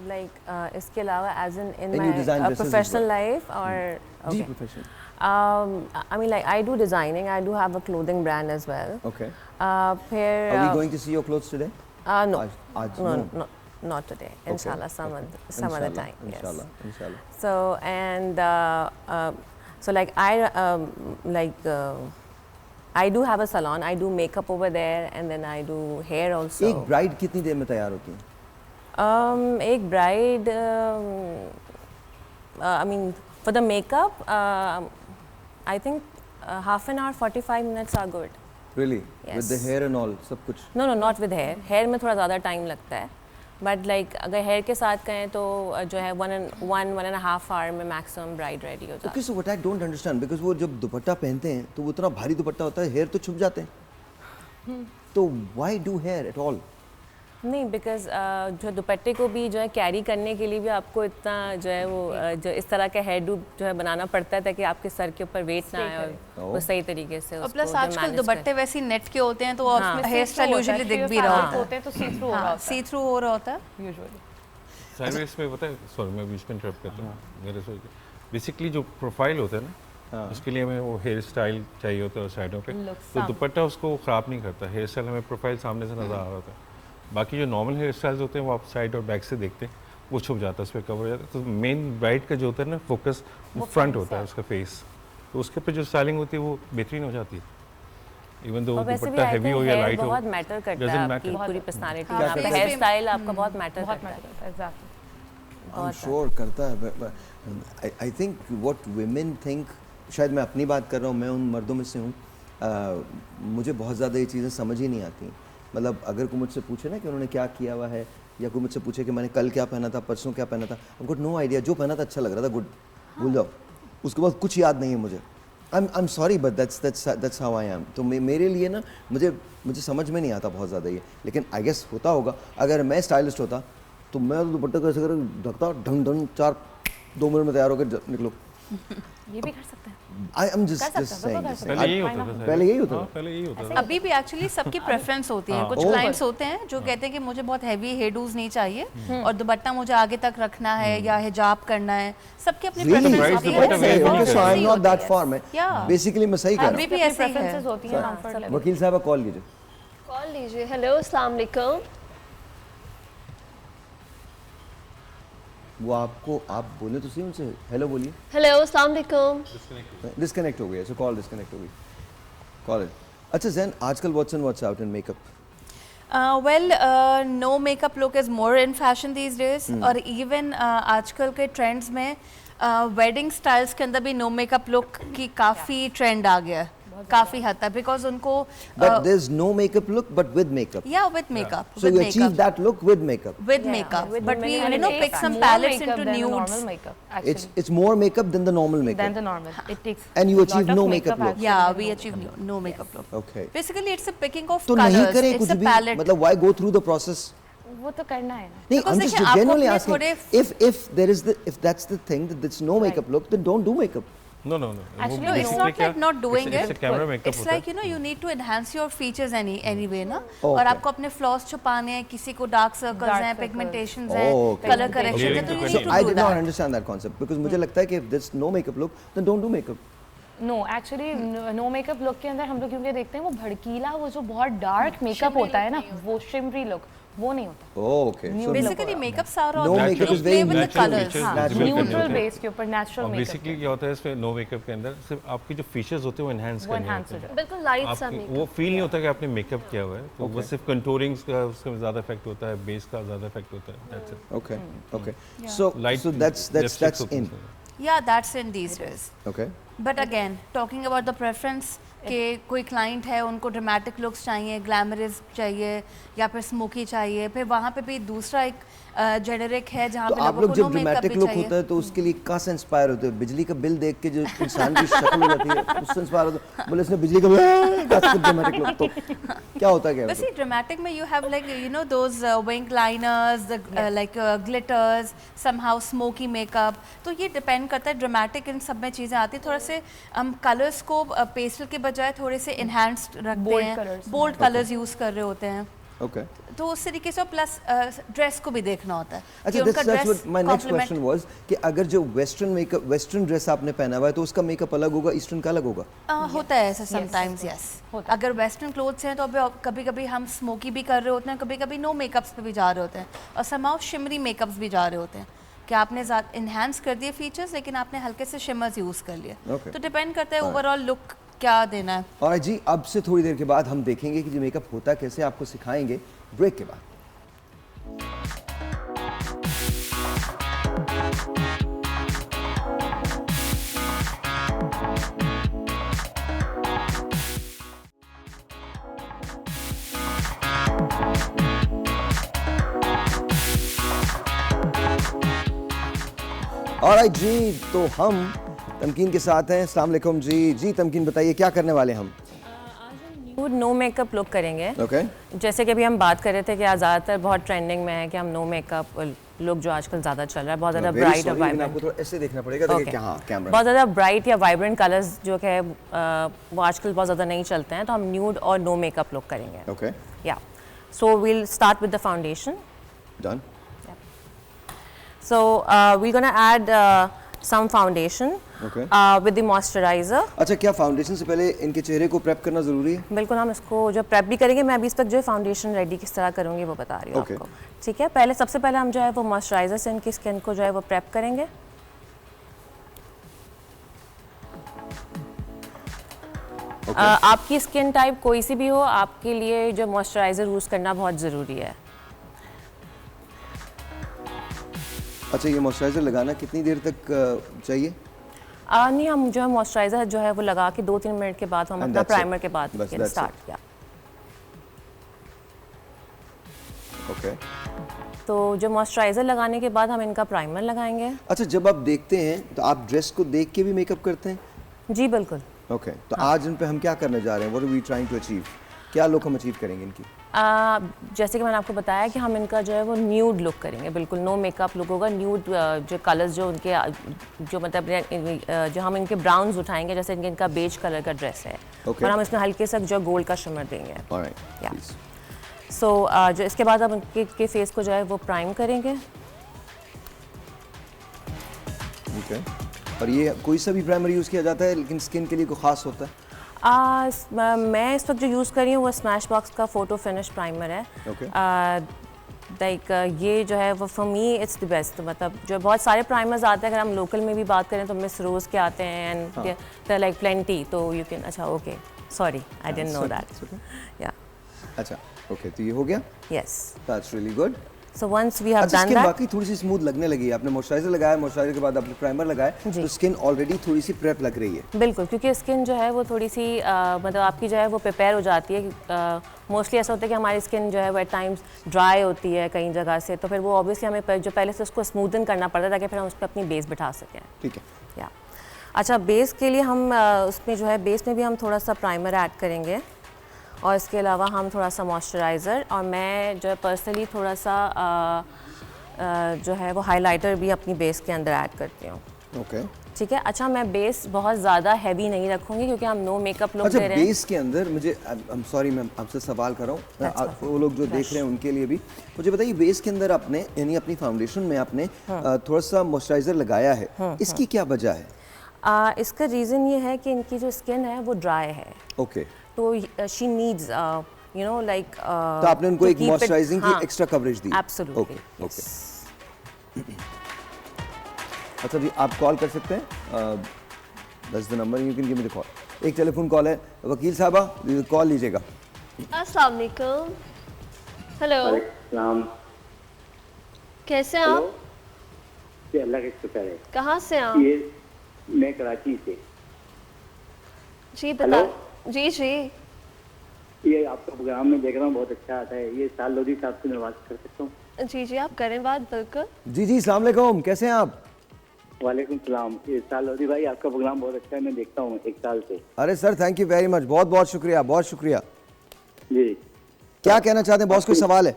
लाइक इसके अलावा as in And you design my dresses as professional well? Life और जी professional. I mean, like I do designing. I do have a clothing brand as well. Okay. फिर Are we going to see your clothes today? No, आज no, not today. Inshallah, some other time. Inshallah, inshallah. So and so like I do have a salon. I do makeup over there, and then I do hair also. एक bride कितनी देर में तैयार होती है? एक bride I mean for the makeup I think half an hour 45 minutes are good. Really? Yes. With the hair and all सब कुछ? No, not with hair. Hair में थोड़ा ज़्यादा टाइम लगता है, बट लाइक अगर हेयर के साथ कहें तो जो है 1.5 hour में मैक्सिमम ब्राइड रेडी हो जाती है। Okay, so what I don't understand, because वो जब दुपट्टा पहनते हैं तो वो इतना भारी दुपट्टा होता है, हेयर तो छुप जाते हैं, तो why do hair at all? नहीं, बिकॉज जो दुपट्टे को भी जो है कैरी करने के लिए भी आपको इतना जो है वो जो इस तरह का हेयर डू जो है बनाना पड़ता है ताकि आपके सर के ऊपर वेट ना आए और वो सही तरीके से उसको प्लस जो आजकल manage दुपट्टे वैसे नेट के होते हैं तो हेयर स्टाइल यूजुअली दिख भी रहा होता है, तो सी थ्रू हो रहा होता है, सी थ्रू हो रहा होता है यूजुअली। साइडवेज में पता है, सॉरी मैं बीच में इंटरप्ट करता हूँ, मेरे सोच बेसिकली जो प्रोफाइल होता है ना, उसके लिए हमें वो हेयर स्टाइल चाहिए होता है साइडों पे, तो दुपट्टा उसको ख़राब नहीं करता, हेयर स्टाइल हमें प्रोफाइल सामने से नज़र आ रहा होता है। बाकी जो नॉर्मल हेयर स्टाइल्स होते हैं वो आप साइड और बैक से देखते हैं, वो छुप जाता है, उस पर कवर हो जाता है। तो मेन ब्राइड का जो होता है ना फोकस, वो फ्रंट होता है उसका फेस, तो उसके पे जो स्टाइलिंग होती है वो बेहतरीन हो जाती है। इवन दो दुपट्टा हैवी हो या लाइट हो, बहुत मैटर करता है आपकी पूरी पर्सनालिटी, आपका हेयर स्टाइल आपका बहुत मैटर करता है। एग्जैक्टली, I'm sure करता है। I think what women think, शायद मैं अपनी बात कर रहा हूँ, मैं उन मर्दों में से हूँ, मुझे बहुत ज़्यादा ये चीज़ें समझ ही नहीं आती। मतलब अगर कोई मुझसे पूछे ना कि उन्होंने क्या किया हुआ है, या कोई मुझसे पूछे कि मैंने कल क्या पहना था, परसों क्या पहना था, आई गॉट नो आइडिया, जो पहना था अच्छा लग रहा था, गुड, भूल जाओ, उसके बाद कुछ याद नहीं है मुझे। I am sorry but that's how I am. तो मेरे लिए ना मुझे समझ में नहीं आता बहुत ज़्यादा ये, लेकिन आई गेस होता होगा। अगर मैं स्टाइलिस्ट होता तो मैं तो दुपट्टे को ऐसे कर ढकता, ढंग 2 मिनट में तैयार होकर निकलो। ये भी कर सकते हैं। आई एम जस्ट सेइंग, पहले यही होता था, पहले यही होता था, पहले यही होता था। अभी भी एक्चुअली सबकी प्रेफरेंस होती है। कुछ क्लाइंट्स होते हैं जो कहते हैं कि मुझे बहुत हैवी हेयर डूज नहीं चाहिए और दुपट्टा मुझे आगे तक रखना है या हिजाब करना है, सबके अपनी प्रेफरेंस होती है। Okay, so I'm not that far, मैं बेसिकली मैं सही कर रहा हूँ। अभी भी ऐसे ही है। होती है कंफर्ट लेवल। वकील साहब कॉल कीजिए। कॉल लीजिए। हेलो, अस्सलाम वालेकुम। वो आपको, आप बोले तो सही उनसे, हेलो बोलिए। हेलो, अस्सलाम वालेकुम। डिस्कनेक्ट हो गया, सो कॉल डिस्कनेक्ट हो गई, कॉल इट। अच्छा ज़ैन, आजकल what's in what's out in makeup? Well, no makeup look is more in fashion these days, और even आजकल के ट्रेंड्स में वेडिंग स्टाइल्स के अंदर भी नो मेकअप लुक की काफ़ी ट्रेंड आ गया है, काफ़ी हद तक, बिकॉज उनको But there's no makeup look, but with makeup. Yeah, with makeup. So you achieve that look with makeup. With makeup, but we pick some palettes into nudes. It's more makeup than the normal makeup. Than the normal. It takes. And you achieve no makeup look. Yeah, we achieve no makeup look. Okay. Basically, it's a picking of तो नहीं colors. करे It's कुछ a भी, palette. मतलब why go through the process? वो तो करना है ना। नहीं, I'm just genuinely asking. थोड़े If that's the thing, that there's no makeup look, then don't do makeup. No. Actually, it's not like not doing it. It's a camera makeup. It's like you need to enhance your features anyway ना. और आपको अपने flaws छुपाने हैं, किसी को dark circles हैं, pigmentations हैं, color corrections हैं, तो you need to do that. I did not understand that concept because मुझे लगता है कि if there's no makeup look, then don't do makeup. No actually no makeup look के अंदर हम लोग क्योंकि देखते हैं वो भड़कीला, वो जो बहुत डार्क मेकअप होता है ना, वो शिमरी लुक, वो नहीं होता। ओके, सो बेसिकली मेकअप सारा no makeup is very with the colours. Neutral base के ऊपर नेचुरल मेकअप। बेसिकली क्या होता है इसमें नो मेकअप के अंदर सिर्फ आपकी जो फीचर्स होते हैं वो एनहांस करने होते हैं। बिल्कुल लाइट सा आपकी मेकअप। वो फील नहीं होता कि आपने मेकअप किया हुआ है, तो वो सिर्फ कंटूरिंग का उसका ज़्यादा इफेक्ट होता है, बेस का ज़्यादा इफेक्ट होता है, that's it. Okay okay, so that's in. Yeah, that's in these days. Okay. But again, talking about the preference कि कोई क्लाइंट है उनको ड्रामेटिक लुक्स चाहिए, ग्लैमरस चाहिए या फिर स्मोकी चाहिए, फिर वहाँ पे भी दूसरा एक जेनेरिक है जहाँ पे आप लोगों लोग को जब नो मेकअप ड्रामेटिक भी लुक चाहिए। होता है तो उसके लिए कहाँ से इंस्पायर होते हैं? बिजली का बिल देख के जो इंसान की शक्ल हो जाती है उससे इंस्पायर होते हैं? बोले इसने बिजली का बिल ड्रामेटिक लुक, तो क्या होता है क्या? वैसे ड्रामेटिक में you have like you know those wing liners, like glitters, somehow smoky makeup, तो ये डिपेंड करता है ड्रामेटिक इन सब में चीज़ें आती हैं। थोड़ा से हम कलर्स को पेस्टल के बजाय थोड़े से इन्हांस्ड रखते हैं, बोल्ड कलर्स यूज़ कर रहे होते हैं। Okay. तो उस तरीके से प्लस ड्रेस को भी देखना होता है। अच्छा, that's what my next question was कि अगर जो वेस्टर्न मेकअप, वेस्टर्न ड्रेस आपने पहना हुआ है तो उसका मेकअप अलग होगा, ईस्टर्न का अलग होगा? होता है ऐसा समटाइम्स, यस। अगर वेस्टर्न क्लोथ्स हैं तो अभी कभी कभी हम स्मोकी भी कर रहे होते हैं, कभी कभी नो मेकअप्स पे भी जा रहे होते हैं, और समाउ शिमरी मेकअप्स भी जा रहे होते हैं कि आपने इन्हांस कर दिए फीचर्स लेकिन आपने हल्के से शिमर्स यूज़ कर लिए। तो डिपेंड करता है ओवरऑल लुक क्या देना है। और जी अब से थोड़ी देर के बाद हम देखेंगे कि जो मेकअप होता कैसे, आपको सिखाएंगे ब्रेक के बाद। ऑलराइट जी, तो हम तमकीन के साथ हैं। अस्सलाम वालेकुम जी तमकीन बताइए क्या करने वाले हम? न्यूड नो मेकअप लुक करेंगे। ओके। जैसे कि अभी हम बात कर रहे थे कि आज ज़्यादातर बहुत ट्रेंडिंग में है कि हम नो मेकअप लुक जो आजकल ज़्यादा चल रहा है, बहुत ज़्यादा ब्राइट और वाइब्रेंट। आपको थोड़ा ऐसे देखना पड़ेगा, देखिए क्या, हाँ कैमरा। बहुत ज़्यादा ब्राइट या वाइब्रेंट कलर्स जो है वो आजकल बहुत ज़्यादा नहीं चलते हैं, तो हम न्यूड और नो मेकअप लुक करेंगे। ओके। या so we'll start with the foundation. Done. So we're gonna add some foundation with the moisturizer. अच्छा, क्या फाउंडेशन से पहले इनके चेहरे को प्रेप करना जरूरी है? बिल्कुल, हम इसको जो प्रेप भी करेंगे। मैं अभी इस वक्त जो फाउंडेशन रेडी किस तरह करूँगी वो बता रही हूँ आपको। ठीक है, पहले सबसे पहले हम जो है वो मॉइस्चराइजर से इनकी स्किन को जो है वो प्रेप करेंगे। आपकी स्किन टाइप कोई सी भी हो, आपके लिए जो मॉइस्चराइजर यूज़ करना बहुत ज़रूरी है। अच्छा, ये मॉइस्चराइजर लगाना कितनी देर तक चाहिए? नहीं, हम जो है मॉइस्चराइजर जो है वो लगा के 2-3 मिनट के बाद हम अपना प्राइमर के बाद स्टार्ट किया। ओके। तो जो मॉइस्चराइजर लगाने के बाद हम इनका प्राइमर लगाएंगे। अच्छा, जब आप देखते हैं तो आप ड्रेस को देख के भी मेकअप करते हैं? जी बिल्कुल। ओके, तो आज इन पे हम क्या करने जा रहे हैं? What are we trying to achieve? क्या लुक हम अचीव करेंगे इनकी? जैसे कि मैंने आपको बताया कि हम इनका जो है वो न्यूड लुक करेंगे, बिल्कुल नो मेकअप लुक होगा। न्यूड जो कलर्स जो उनके जो मतलब जो हम इनके ब्राउन्स उठाएंगे, जैसे इनका बेज कलर का ड्रेस है, और हम इसमें हल्के से जो गोल्ड का शिमर देंगे। सो जो इसके बाद हम इनके फेस को जो है वो प्राइम करेंगे। ओके। और ये कोई सा भी प्राइमर यूज़ किया जाता है, लेकिन स्किन के लिए कोई ख़ास होता है? मैं इस वक्त जो यूज़ कर रही हूँ वो स्मैश बॉक्स का फोटो फिनिश प्राइमर है। लाइक ये जो है वो for me it's the best. मतलब जो बहुत सारे प्राइमर्स आते हैं, अगर हम लोकल में भी बात करें तो मिस रोज़ के आते हैं एंड दे लाइक प्लेंटी, तो यू कैन। अच्छा, okay, sorry, I didn't know that. या अच्छा, ओके, तो ये हो गया। Yes, that's really good. So once we have done that, बाकी थोड़ी सी स्मूथ लगने लगी है। आपने मॉइस्चराइजर लगाया, मॉइस्चराइजर के बाद आपने प्राइमर लगाया, तो स्किन ऑलरेडी थोड़ी सी प्रेप लग रही है। बिल्कुल, क्योंकि स्किन जो है वो थोड़ी सी मतलब आपकी जो है वो प्रिपेयर हो जाती है। मोस्टली ऐसा होता है कि हमारी स्किन जो है वो एट टाइम्स ड्राई होती है कई जगह से, तो फिर वो ऑब्वियसली हमें जो पहले से उसको स्मूदन करना पड़ता है ताकि फिर हम उस पर अपनी बेस बिठा सकें। ठीक है। या अच्छा, बेस के लिए हम उसमें जो है बेस में भी हम थोड़ा सा प्राइमर ऐड करेंगे, और इसके अलावा हम थोड़ा सा मॉइस्चराइज़र, और मैं जो है पर्सनली थोड़ा सा जो है वो हाइलाइटर भी अपनी बेस के अंदर ऐड करती हूँ। ओके, ठीक है। अच्छा, मैं बेस बहुत ज़्यादा हैवी नहीं रखूँगी क्योंकि हम नो मेकअप लुक दे रहे हैं। बेस के अंदर मुझे सॉरी मैं आपसे सवाल कर रहा हूँ, वो लोग जो देख रहे हैं उनके लिए भी मुझे बताइए, बेस के अंदर आपने यानी अपनी फाउंडेशन में आपने थोड़ा सा मॉइस्चराइज़र लगाया है, इसकी क्या वजह है? इसका रीज़न ये है कि इनकी जो स्किन है वो ड्राई है। ओके। तो she needs you know like तो आपने उनको एक मॉइस्चराइजिंग की एक्स्ट्रा कवरेज दी। एब्सोल्युटली। ओके। अच्छा जी, आप कॉल कर सकते हैं, that's the number, you can give me the call. एक टेलीफोन कॉल है, वकील साहबा कॉल लीजिएगा। अस्सलाम वालेकुम। हेलो, कैसे हैं आप? जी अल्लाह का शुक्र है। कहाँ से आप? ये मैं कराची से। जी बता। जी जी। ये आपका प्रोग्राम में देख रहा हूँ, बहुत अच्छा आता है। ये साल लोधी साहब से मैं बात कर सकता हूँ? जी जी, आप करें बात बिल्कुल। जी जी, अस्सलाम वालेकुम, कैसे हैं आप? वालेकुम सलाम। ये साल लोधी भाई, आपका प्रोग्राम बहुत अच्छा है, मैं देखता हूँ 1 साल से। अरे sir, thank you very much, बहुत बहुत शुक्रिया, बहुत शुक्रिया। जी, क्या कहना चाहते हैं बॉस, कोई सवाल है?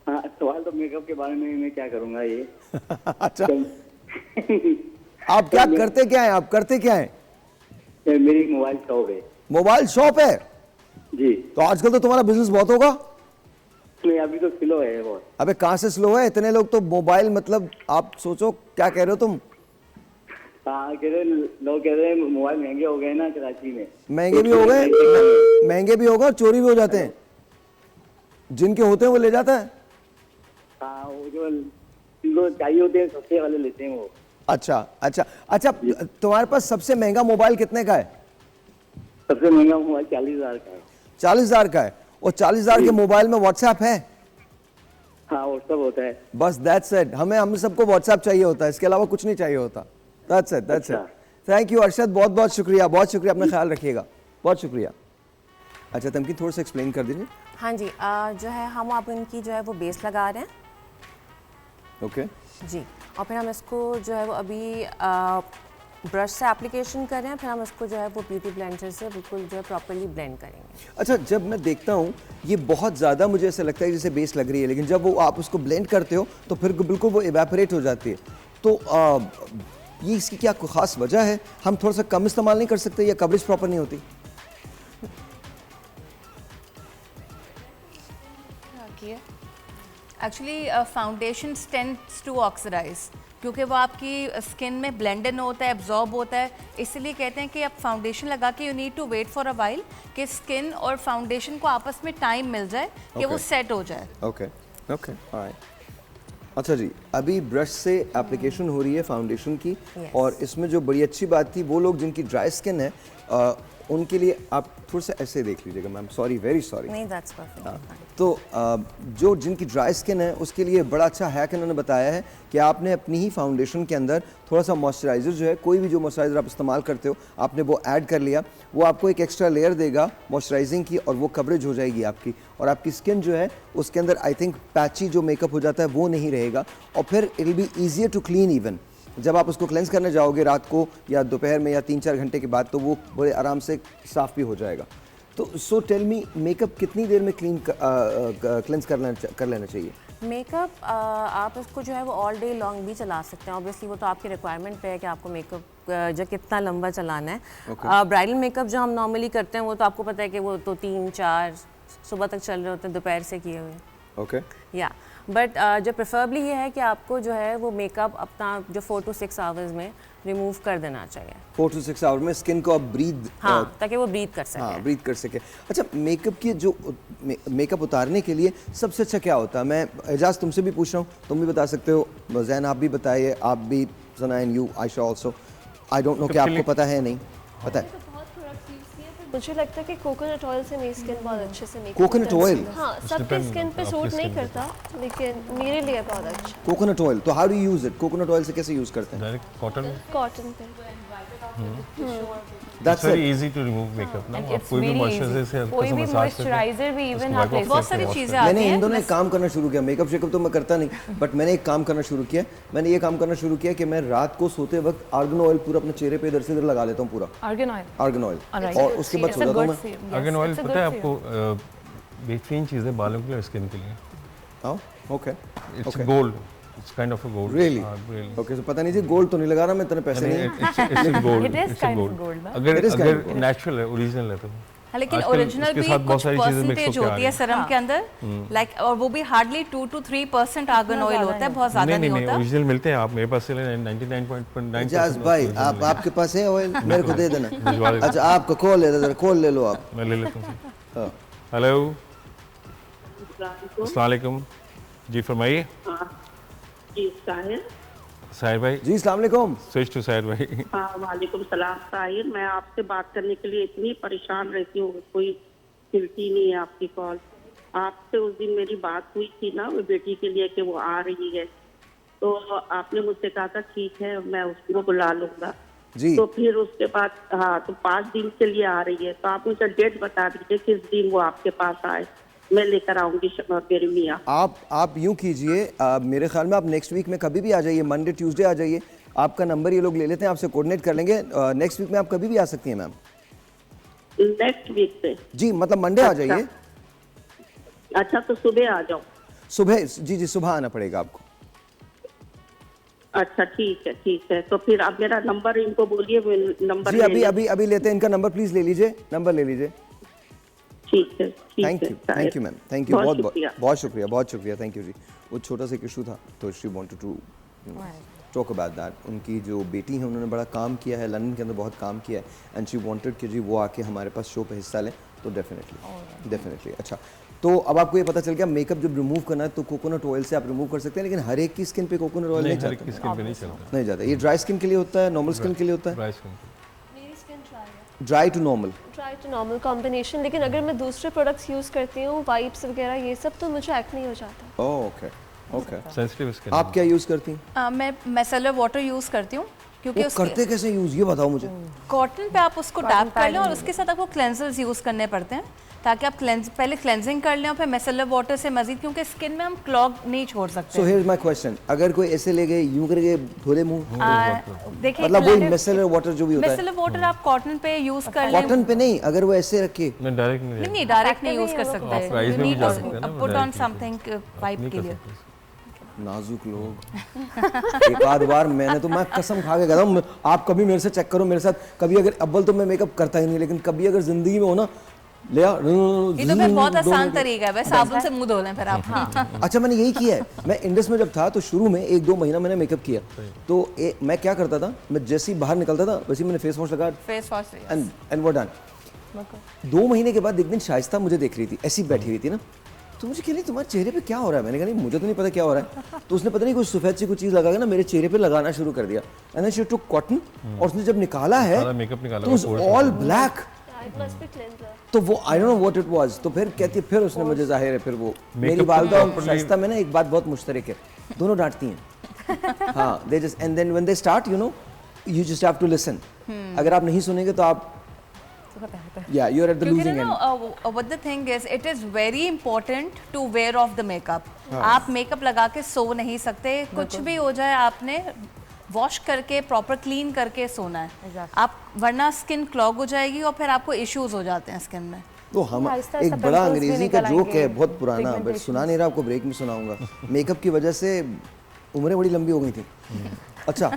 हाँ, सवाल तो मेकअप के बारे में मैं क्या करूँगा ये। अच्छा, आप क्या करते क्या हैं? आप करते क्या हैं? मेरी मोबाइल शॉप है। मोबाइल शॉप है जी। तो आजकल तो तुम्हारा बिजनेस बहुत होगा। नहीं, अभी तो स्लो है बहुत। अबे कहाँ से स्लो है? इतने लोग तो मोबाइल, मतलब आप सोचो क्या कह रहे हो तुम। हाँ, कह रहे लोग कह रहे हैं मोबाइल महंगे हो गए ना कराची में। महंगे भी हो गए, महंगे भी होगा, चोरी भी हो जाते हैं। जिनके होते हैं वो ले जाता है। हाँ, वो जो चाहिए होते हैं सस्ते वाले लेते हैं वो। अच्छा अच्छा अच्छा, तुम्हारे पास सबसे महंगा मोबाइल कितने का है? सबसे महंगा मोबाइल 40,000 का है। 40,000 का है? और 40,000 के मोबाइल में व्हाट्सएप है? हाँ, व्हाट्सएप होता है। बस दैट्स इट। हम सबको व्हाट्सएप चाहिए होता है, इसके अलावा कुछ नहीं चाहिए होता। That's it, that's it. Thank you Arshad, बहुत बहुत शुक्रिया, बहुत शुक्रिया, अपना ख्याल रखिएगा, बहुत शुक्रिया। अच्छा तमकीन, थोड़ा सा एक्सप्लेन कर दीजिए। हाँ जी, जो है हम आप इनकी जो है वो बेस लगा रहे हैं। ओके जी, और फिर हम इसको जो है वो अभी ब्रश से एप्लीकेशन कर रहे हैं, फिर हम इसको जो है वो ब्यूटी ब्लेंडर से बिल्कुल जो है प्रॉपर्ली ब्लेंड करेंगे। अच्छा, जब मैं देखता हूँ ये बहुत ज़्यादा मुझे ऐसा लगता है जैसे बेस लग रही है, लेकिन जब वो आप उसको ब्लेंड करते हो तो फिर बिल्कुल वो इवेपोरेट हो जाती है। तो ये इसकी क्या कोई ख़ास वजह है? हम थोड़ा सा कम इस्तेमाल नहीं कर सकते या कवरेज प्रॉपर नहीं होती? Actually foundation tends to oxidize, क्योंकि वो आपकी स्किन में ब्लेंड इन होता है, एब्जॉर्ब होता है, इसलिए कहते हैं कि आप फाउंडेशन लगा के you need to wait for a while कि स्किन और फाउंडेशन को आपस में टाइम मिल जाए कि वो सेट हो जाए। Okay okay, alright. अच्छा जी, अभी ब्रश से एप्लीकेशन हो रही है फाउंडेशन की, और इसमें जो बड़ी अच्छी बात थी, वो लोग जिनकी ड्राई स्किन है उनके लिए आप थोड़ा सा ऐसे देख लीजिएगा मैम, सॉरी, वेरी सॉरी। नहीं, दैट्स परफेक्ट। तो जो जिनकी ड्राई स्किन है उसके लिए बड़ा अच्छा हैक इन्होंने बताया है कि आपने अपनी ही फाउंडेशन के अंदर थोड़ा सा मॉइस्चराइज़र जो है, कोई भी जो मॉइस्चराइज़र आप इस्तेमाल करते हो, आपने वो ऐड कर लिया, वो आपको एक एक्स्ट्रा लेयर देगा मॉइस्चराइजिंग की, और वो कवरेज हो जाएगी आपकी, और आपकी स्किन जो है उसके अंदर आई थिंक पैची जो मेकअप हो जाता है वो नहीं रहेगा, और फिर it will be easier to clean. Even जब आप उसको क्लेंस करने जाओगे रात को या दोपहर में या 3-4 घंटे के बाद, तो वो बड़े आराम से साफ़ भी हो जाएगा। तो सो टेल मी, मेकअप कितनी देर में क्लेंस कर लेना चाहिए? मेकअप आप इसको जो है वो ऑल डे लॉन्ग भी चला सकते हैं। ऑब्वियसली वो तो आपके रिक्वायरमेंट पे है कि आपको मेकअप जो कितना लंबा चलाना है। ब्राइडल मेकअप जो हम नॉर्मली करते हैं वो तो आपको पता है कि वो तो 3-4 सुबह तक चल रहे होते हैं, दोपहर से किए हुए। ओके, या बट जो प्रेफरेबली ये है कि आपको जो है वो मेकअप अपना जो 4 to 6 आवर्स में रिमूव कर देना चाहिए। 4 to 6 आवर में स्किन को आप ब्रीथ, हाँ, ताकि वो ब्रीथ कर सके। हाँ, ब्रीथ कर सके। अच्छा, मेकअप की जो मेकअप उतारने के लिए सबसे अच्छा क्या होता है? मैं एजाज तुमसे भी पूछ रहा हूँ, तुम भी बता सकते हो, जैन आप भी बताइए, आप भी, Sanain, you, Ayesha also. I don't know कि आपको पता है नहीं पता है। मुझे लगता है कि कोकोनट ऑयल से मेरी स्किन बहुत अच्छे से मेकअप। Coconut oil? हाँ, सबके स्किन पे सूट नहीं करता, लेकिन मेरे लिए बहुत अच्छा। कोकोनट ऑयल, तो how do use it? Coconut oil से कैसे यूज करते हैं? डायरेक्ट कॉटन पे। That's very easy to remove makeup ना। आप कोई भी मॉइस्चराइजर से हल्का सा मसाज करके भी इवन आप बहुत सारी चीजें आती हैं। मैंने इन दोनों एक काम करना शुरू किया, मेकअप शेकअप तो मैं करता नहीं, बट मैंने एक काम करना शुरू किया। मैंने ये काम करना शुरू किया कि मैं रात को सोते वक्त आर्गन ऑयल पूरा अपने चेहरे पे इधर से इधर लगा लेता हूँ पूरा। आर्गन ऑयल, और उसके बाद सो जाता हूँ मैं। आर्गन ऑयल पता है आपको बेहतरीन चीज़ है बालों के लिए, स्किन के लिए। हाँ, okay, it's gold, it's kind of a gold. Really? Okay, so पता नहीं जी, गोल्ड तो नहीं लगा रहा मैं, इतने पैसे नहीं। It's gold, it's gold. अगर नेचुरल है, ओरिजिनल है तो। लेकिन ओरिजिनल भी कुछ परसेंटेज होती है सीरम के अंदर, लाइक, और वो भी हार्डली 2 to 3% आर्गन ऑयल होता है, बहुत ज्यादा नहीं होता। ओरिजिनल मिलते हैं, आप मेरे पास से ले 99.9%। एजाज भाई, आपके पास है ऑयल? मेरे को दे देना। अच्छा, आपका कॉल ले लो आप। मैं ले लेता हूँ। हेलो, अस्सलाम वालेकुम। जी फरमाइए। जी साहिर। साहिर भाई। जी अस्सलाम वालेकुम। स्विच टू साहिर भाई। हाँ वालेकुम सलाम साहिर। मैं आपसे बात करने के लिए इतनी परेशान रहती हूँ, कोई मिलती नहीं है आपकी कॉल। आपसे उस दिन मेरी बात हुई थी ना वो बेटी के लिए कि वो आ रही है, तो आपने मुझसे कहा था ठीक है मैं उसको बुला लूँगा जी। तो फिर उसके बाद हाँ तो 5 दिन के लिए आ रही है, तो आप मुझे डेट बता दीजिए किस दिन वो आपके पास आए, मैं लेकर आऊंगी मेरी मियाँ। आप यूं कीजिए, मेरे ख्याल में आप नेक्स्ट वीक में कभी भी आ जाइए, मंडे ट्यूसडे आ जाइए। आपका नंबर ये लोग ले लेते हैं, आपसे कोऑर्डिनेट कर लेंगे। नेक्स्ट वीक में आप कभी भी आ सकती हैं मैम। नेक्स्ट वीक पे? जी मतलब मंडे आ जाइए। अच्छा तो सुबह आ जाओ? सुबह जी सुबह आना पड़ेगा आपको। अच्छा ठीक है। तो फिर आप मेरा नंबर इनको बोलिए, नंबर जी अभी लेते हैं इनका नंबर, प्लीज ले लीजिए, नंबर ले लीजिए। ठीक है। Thank you ma'am, thank you, बहुत शुक्रिया, थैंक यू जी। वो छोटा सा इशू था तो she wanted to talk about that. उनकी जो बेटी है उन्होंने बड़ा काम किया है, लंदन के अंदर बहुत काम किया है, एंड शी वांटेड कि जी वो आके हमारे पास शो पे हिस्सा लें, तो डेफिनेटली। अच्छा तो अब आपको ये पता चल गया, मेकअप जब रिमूव करना है तो कोकोनट ऑयल से आप रिमूव कर सकते हैं, लेकिन हर एक की स्किन पे कोकोनट ऑयल नहीं जाता। ये ड्राई स्किन के लिए होता है, नॉर्मल स्किन के लिए होता है? Dry to normal combination. लेकिन अगर मैं दूसरे प्रोडक्ट्स यूज़ करती हूँ, वाइप्स वगैरह ये सब, तो मुझे एक्ने हो जाता है। ओके। Sensitive skin. आप क्या यूज़ करती हैं? मैं मिसेलर वाटर यूज़ करती हूँ, क्योंकि करते कैसे यूज़ ये बताओ मुझे। कॉटन पे आप उसको डैप कर लें और उसके साथ आपको क्लेंजर्स यूज़ करने पड़ते हैं, ताकि आप पहले क्लेंजिंग कर लें और फिर मिसेलर वाटर से मजीद, क्योंकि स्किन में हम क्लॉग नहीं छोड़ सकते। So here is my question, अगर कोई ऐसे ले गए यूं करके धोले मुंह, देखिए मतलब वो मिसेलर वाटर जो भी होता है, मिसेलर वाटर आप कॉटन पे यूज कर लें। कॉटन पे नहीं, अगर वो ऐसे रखे डायरेक्ट नहीं यूज कर सकते, पुट ऑन समथिंग पाइप के लिए। नाजुक लोग। एक आध बार मैं कसम खा के कहता हूँ, आप कभी मेरे से चेक करो, मेरे साथ कभी अगर अव्वल तो मैं मेकअप करता ही नहीं, लेकिन कभी अगर जिंदगी में हो ना, ले ये तो फिर बहुत आसान तरीका है, साबुन से मुंह धो लें फिर आप। अच्छा मैंने यही किया है। मैं इंडस में जब था तो शुरू में 1-2 महीना मैंने मेकअप किया, तो मैं क्या करता था, मैं जैसे ही बाहर निकलता था वैसे मैंने फेस वॉश लगा, एंड वो डन। 2 महीने के बाद एक दिन शाइस्ता मुझे देख रही थी, ऐसी बैठी हुई थी ना, तो मुझे कह रही तुम्हारे चेहरे पे क्या हो रहा है? मैंने कहा नहीं मुझे तो नहीं पता क्या हो रहा है। तो उसने पता नहीं कुछ सफेद सी कुछ चीज़ लगा के ना मेरे चेहरे पे लगाना शुरू कर दिया, and then she took cotton, और उसने जब निकाला है तो ऑल ब्लैक, तो वो आई don't know what it was. तो फिर कहती, फिर उसने मुझे जाहिर है, फिर वो मेरी वालिदा और शाइस्ता में ना एक बात बहुत मुश्तरक है, दोनों डांटती हैं। हाँ, they just and then when they start you just have to listen. अगर आप नहीं सुनेंगे तो आप you're at the losing end. What the thing is, it is very important to wear off the makeup. आप मेकअप लगा के सो नहीं सकते, कुछ भी हो जाए आपने वॉश करके प्रॉपर क्लीन करके सोना है। आप वरना स्किन क्लॉग हो जाएगी और फिर आपको इश्यूज हो जाते हैं स्किन में। तो हम एक बड़ा अंग्रेजी का जोक है, बहुत पुराना, बट सुना नहीं रहा, आपको ब्रेक में सुनाऊंगा। मेकअप की वजह से उम्रें बड़ी लंबी हो गई थी। अच्छा,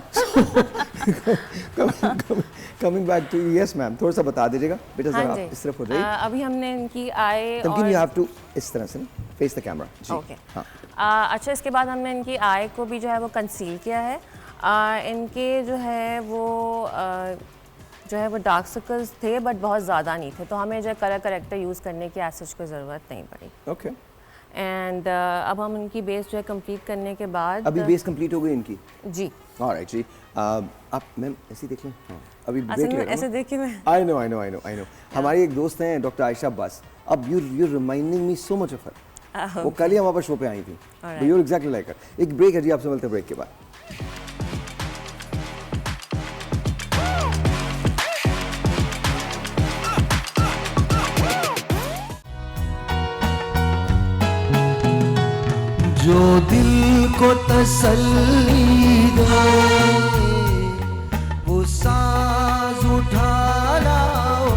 coming back to, yes ma'am, थोड़ा सा बता दीजिएगा बेटा, जरा आप इस तरफ हो जाइए। अभी हमने इनकी आई और यू हैव टू इस तरह से फेस द कैमरा जी। ओके, अच्छा, इसके बाद हमने इनकी आई को भी जो है वो कंसील किया है। इनके जो है वो डार्क सर्कल्स थे, बट बहुत ज़्यादा नहीं थे, तो हमें जो है कलर करेक्टर यूज़ करने की ऐसी कोई ज़रूरत नहीं पड़ी। ओके, एंड अब हम इनकी बेस जो है कंप्लीट करने के बाद, अभी बेस कंप्लीट हो गई इनकी जी। ऑलराइट जी, आप मैम ऐसे देख लें, अभी ब्रेक ले रहा हूं ऐसे देखिए मैं, आई नो। हमारी एक दोस्त हैं डॉक्टर आयशा अब्बास, अब you reminding me so much of her. वो कल ही हमारे पास शो पे आई थी, यू आर एग्जैक्टली लाइक हर। एक ब्रेक है जी, आपसे मिलते हैं ब्रेक के बाद। जो दिल को तसल्ली दे वो साज उठा लाओ,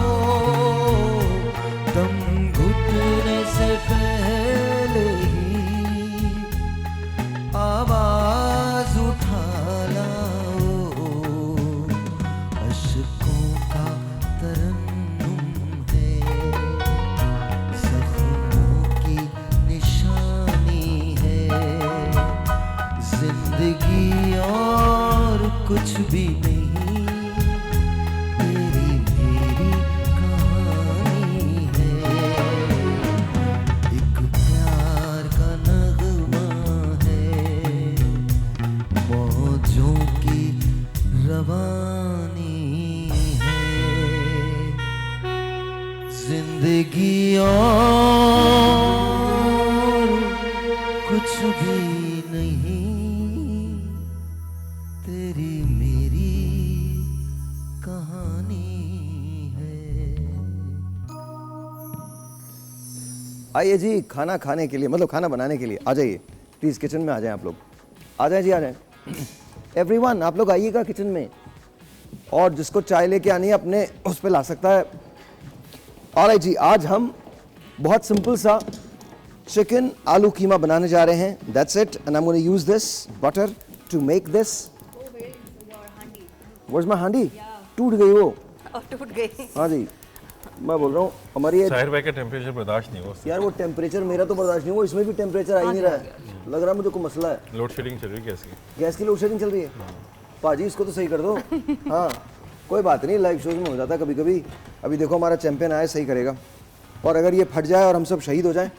दम घुटने से पहले ही आवाज उठा लाओ। अश्कों का तरन्नुम है, ज़ख्मों की निशानी है, जिंदगी और कुछ भी नहीं, तेरी मेरी कहानी है। जिंदगी और कुछ भी नहीं, तेरी मेरी कहानी है। आइए जी, खाना खाने के लिए, मतलब खाना बनाने के लिए आ जाइए प्लीज़, किचन में आ जाएं आप लोग। आ जाएं जी, आ जाएं एवरीवन, आप लोग आइएगा किचन में। और जिसको चाय लेके आनी है अपने उस पे ला सकता है। ऑलराइट जी, आज हम बहुत सिंपल सा चिकन आलू कीमा बनाने जा रहे हैं। That's it, and I am gonna use this butter to make this. What's my हांडी? टूट गई वो। टूट गई। हाँ जी, मैं बोल रहा हूँ हमारी ये साहिर भाई का टेम्परेचर बर्दाश्त नहीं हो यार, वो टेम्परेचर मेरा तो बर्दाश्त नहीं हुआ, इसमें भी टेम्परेचर आ ही नहीं रहा है। लग रहा है मुझे कोई मसला है। लोड शेडिंग चल रही है गैस की। गैस की लोड शेडिंग चल रही है। पाजी इसको तो सही कर दो। हाँ कोई बात नहीं, लाइव शोज में हो जाता है कभी कभी। अभी देखो हमारा चैंपियन आया, सही करेगा। और अगर ये फट जाए और हम सब शहीद हो जाएं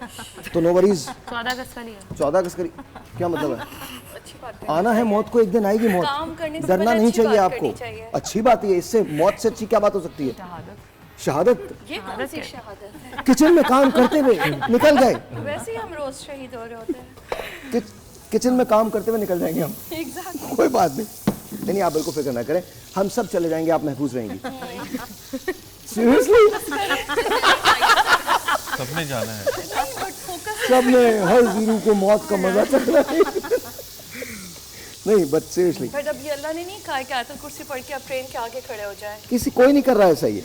तो नो वरीज। 14 अगस्त का लिया। 14 अगस्त करी क्या मतलब है? आना है मौत को, एक दिन आएगी मौत। डरना नहीं चाहिए आपको। अच्छी बात है, इससे मौत से अच्छी क्या बात हो सकती है? शहादत। ये कौन सी शहादत है? किचन में काम करते हुए निकल गए। वैसे ही हम रोज शहीद हो रहे होते हैं। किचन में काम करते हुए निकल जाएंगे हम। Exactly. कोई बात नहीं, आप बिल्कुल फिक्र ना करें, हम सब चले जाएंगे, आप महफूज रहेंगी। सीरियसली सबने जाना है। सबने, हर जीरू को मौत का मजा चखना है। नहीं बट सीरियसली, बट अब ये अल्लाह ने नहीं कहा कि आयतुल कुर्सी पढ़ के आप ट्रेन के आगे खड़े हो जाएं। किसी कोई नहीं कर रहा है ऐसा। ये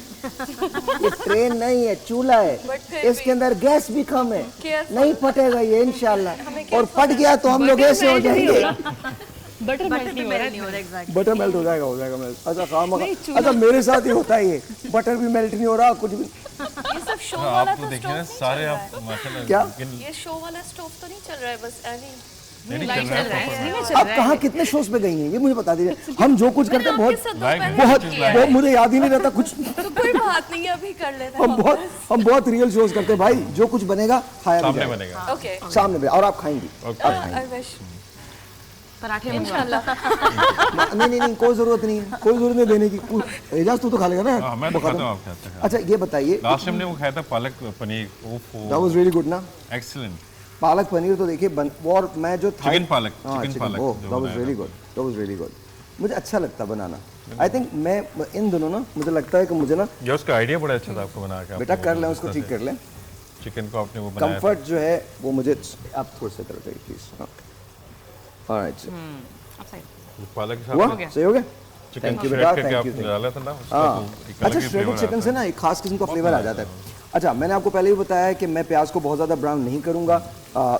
ट्रेन नहीं है, चूल्हा है, इसके अंदर गैस भी कम है, नहीं फटेगा ये इंशाल्लाह। और फट गया तो हम लोग ऐसे हो जाएंगे। बटर मेल्ट नहीं हो रहा है। एग्जैक्टली, बटर मेल्ट हो जाएगा मेल्ट। अच्छा अच्छा, मेरे साथ ही होता है ये, बटर भी मेल्ट नहीं हो रहा, कुछ भी। ये सब शो वाला आप तो देखिए ना सारे, आप माशाल्लाह क्या ये शो वाला स्टोव तो नहीं चल रहा है, बस ऐसे आप कहाँ कितने शोज पे गई हैं ये मुझे बता दीजिए। हम जो कुछ करते हैं बहुत मुझे याद ही नहीं रहता कुछ। तो कोई बात नहीं, अभी कर लेते हैं। हम बहुत रियल शोज करते हैं भाई। जो कुछ बनेगा खाया सामने बनेगा। ओके, सामने बनेगा और आप खाएंगी। पराठे इंशाल्लाह। नहीं, कोई जरूरत नहीं देने की। एजाज तू तो खा लेगा ना? मैं तो खाता हूं, आप खाते हैं। अच्छा ये बताइए, लास्ट टाइम ने वो खाया था palak paneer. That was really good ना? एक्सीलेंट। पालक पनीर तो देखिए और मैं जो था चिकन पालक दैट वाज रियली गुड। मुझे अच्छा लगता बनाना। आई थिंक मैं इन दोनों ना, मुझे लगता है कि मुझे ना ये उसका आइडिया बड़ा अच्छा था आपको बना के। बेटा कर लें उसको, ठीक कर लें। चिकन को आपने वो बनाया, कंफर्ट जो है वो मुझे आप थोड़ा सा करो प्लीज। ऑलराइट, पालक के साथ हुआ? सही हो गया? चिकन थैंक यू की बेटा, करके थैंक आप यू। डाला था ना उसका, हाँ, तो एक अलग अच्छा ही श्रेडेड flavor चिकन आता से ना एक खास किस्म का फ्लेवर आ जाता है। अच्छा मैंने आपको पहले ही बताया है कि मैं प्याज को बहुत ज़्यादा ब्राउन नहीं करूँगा।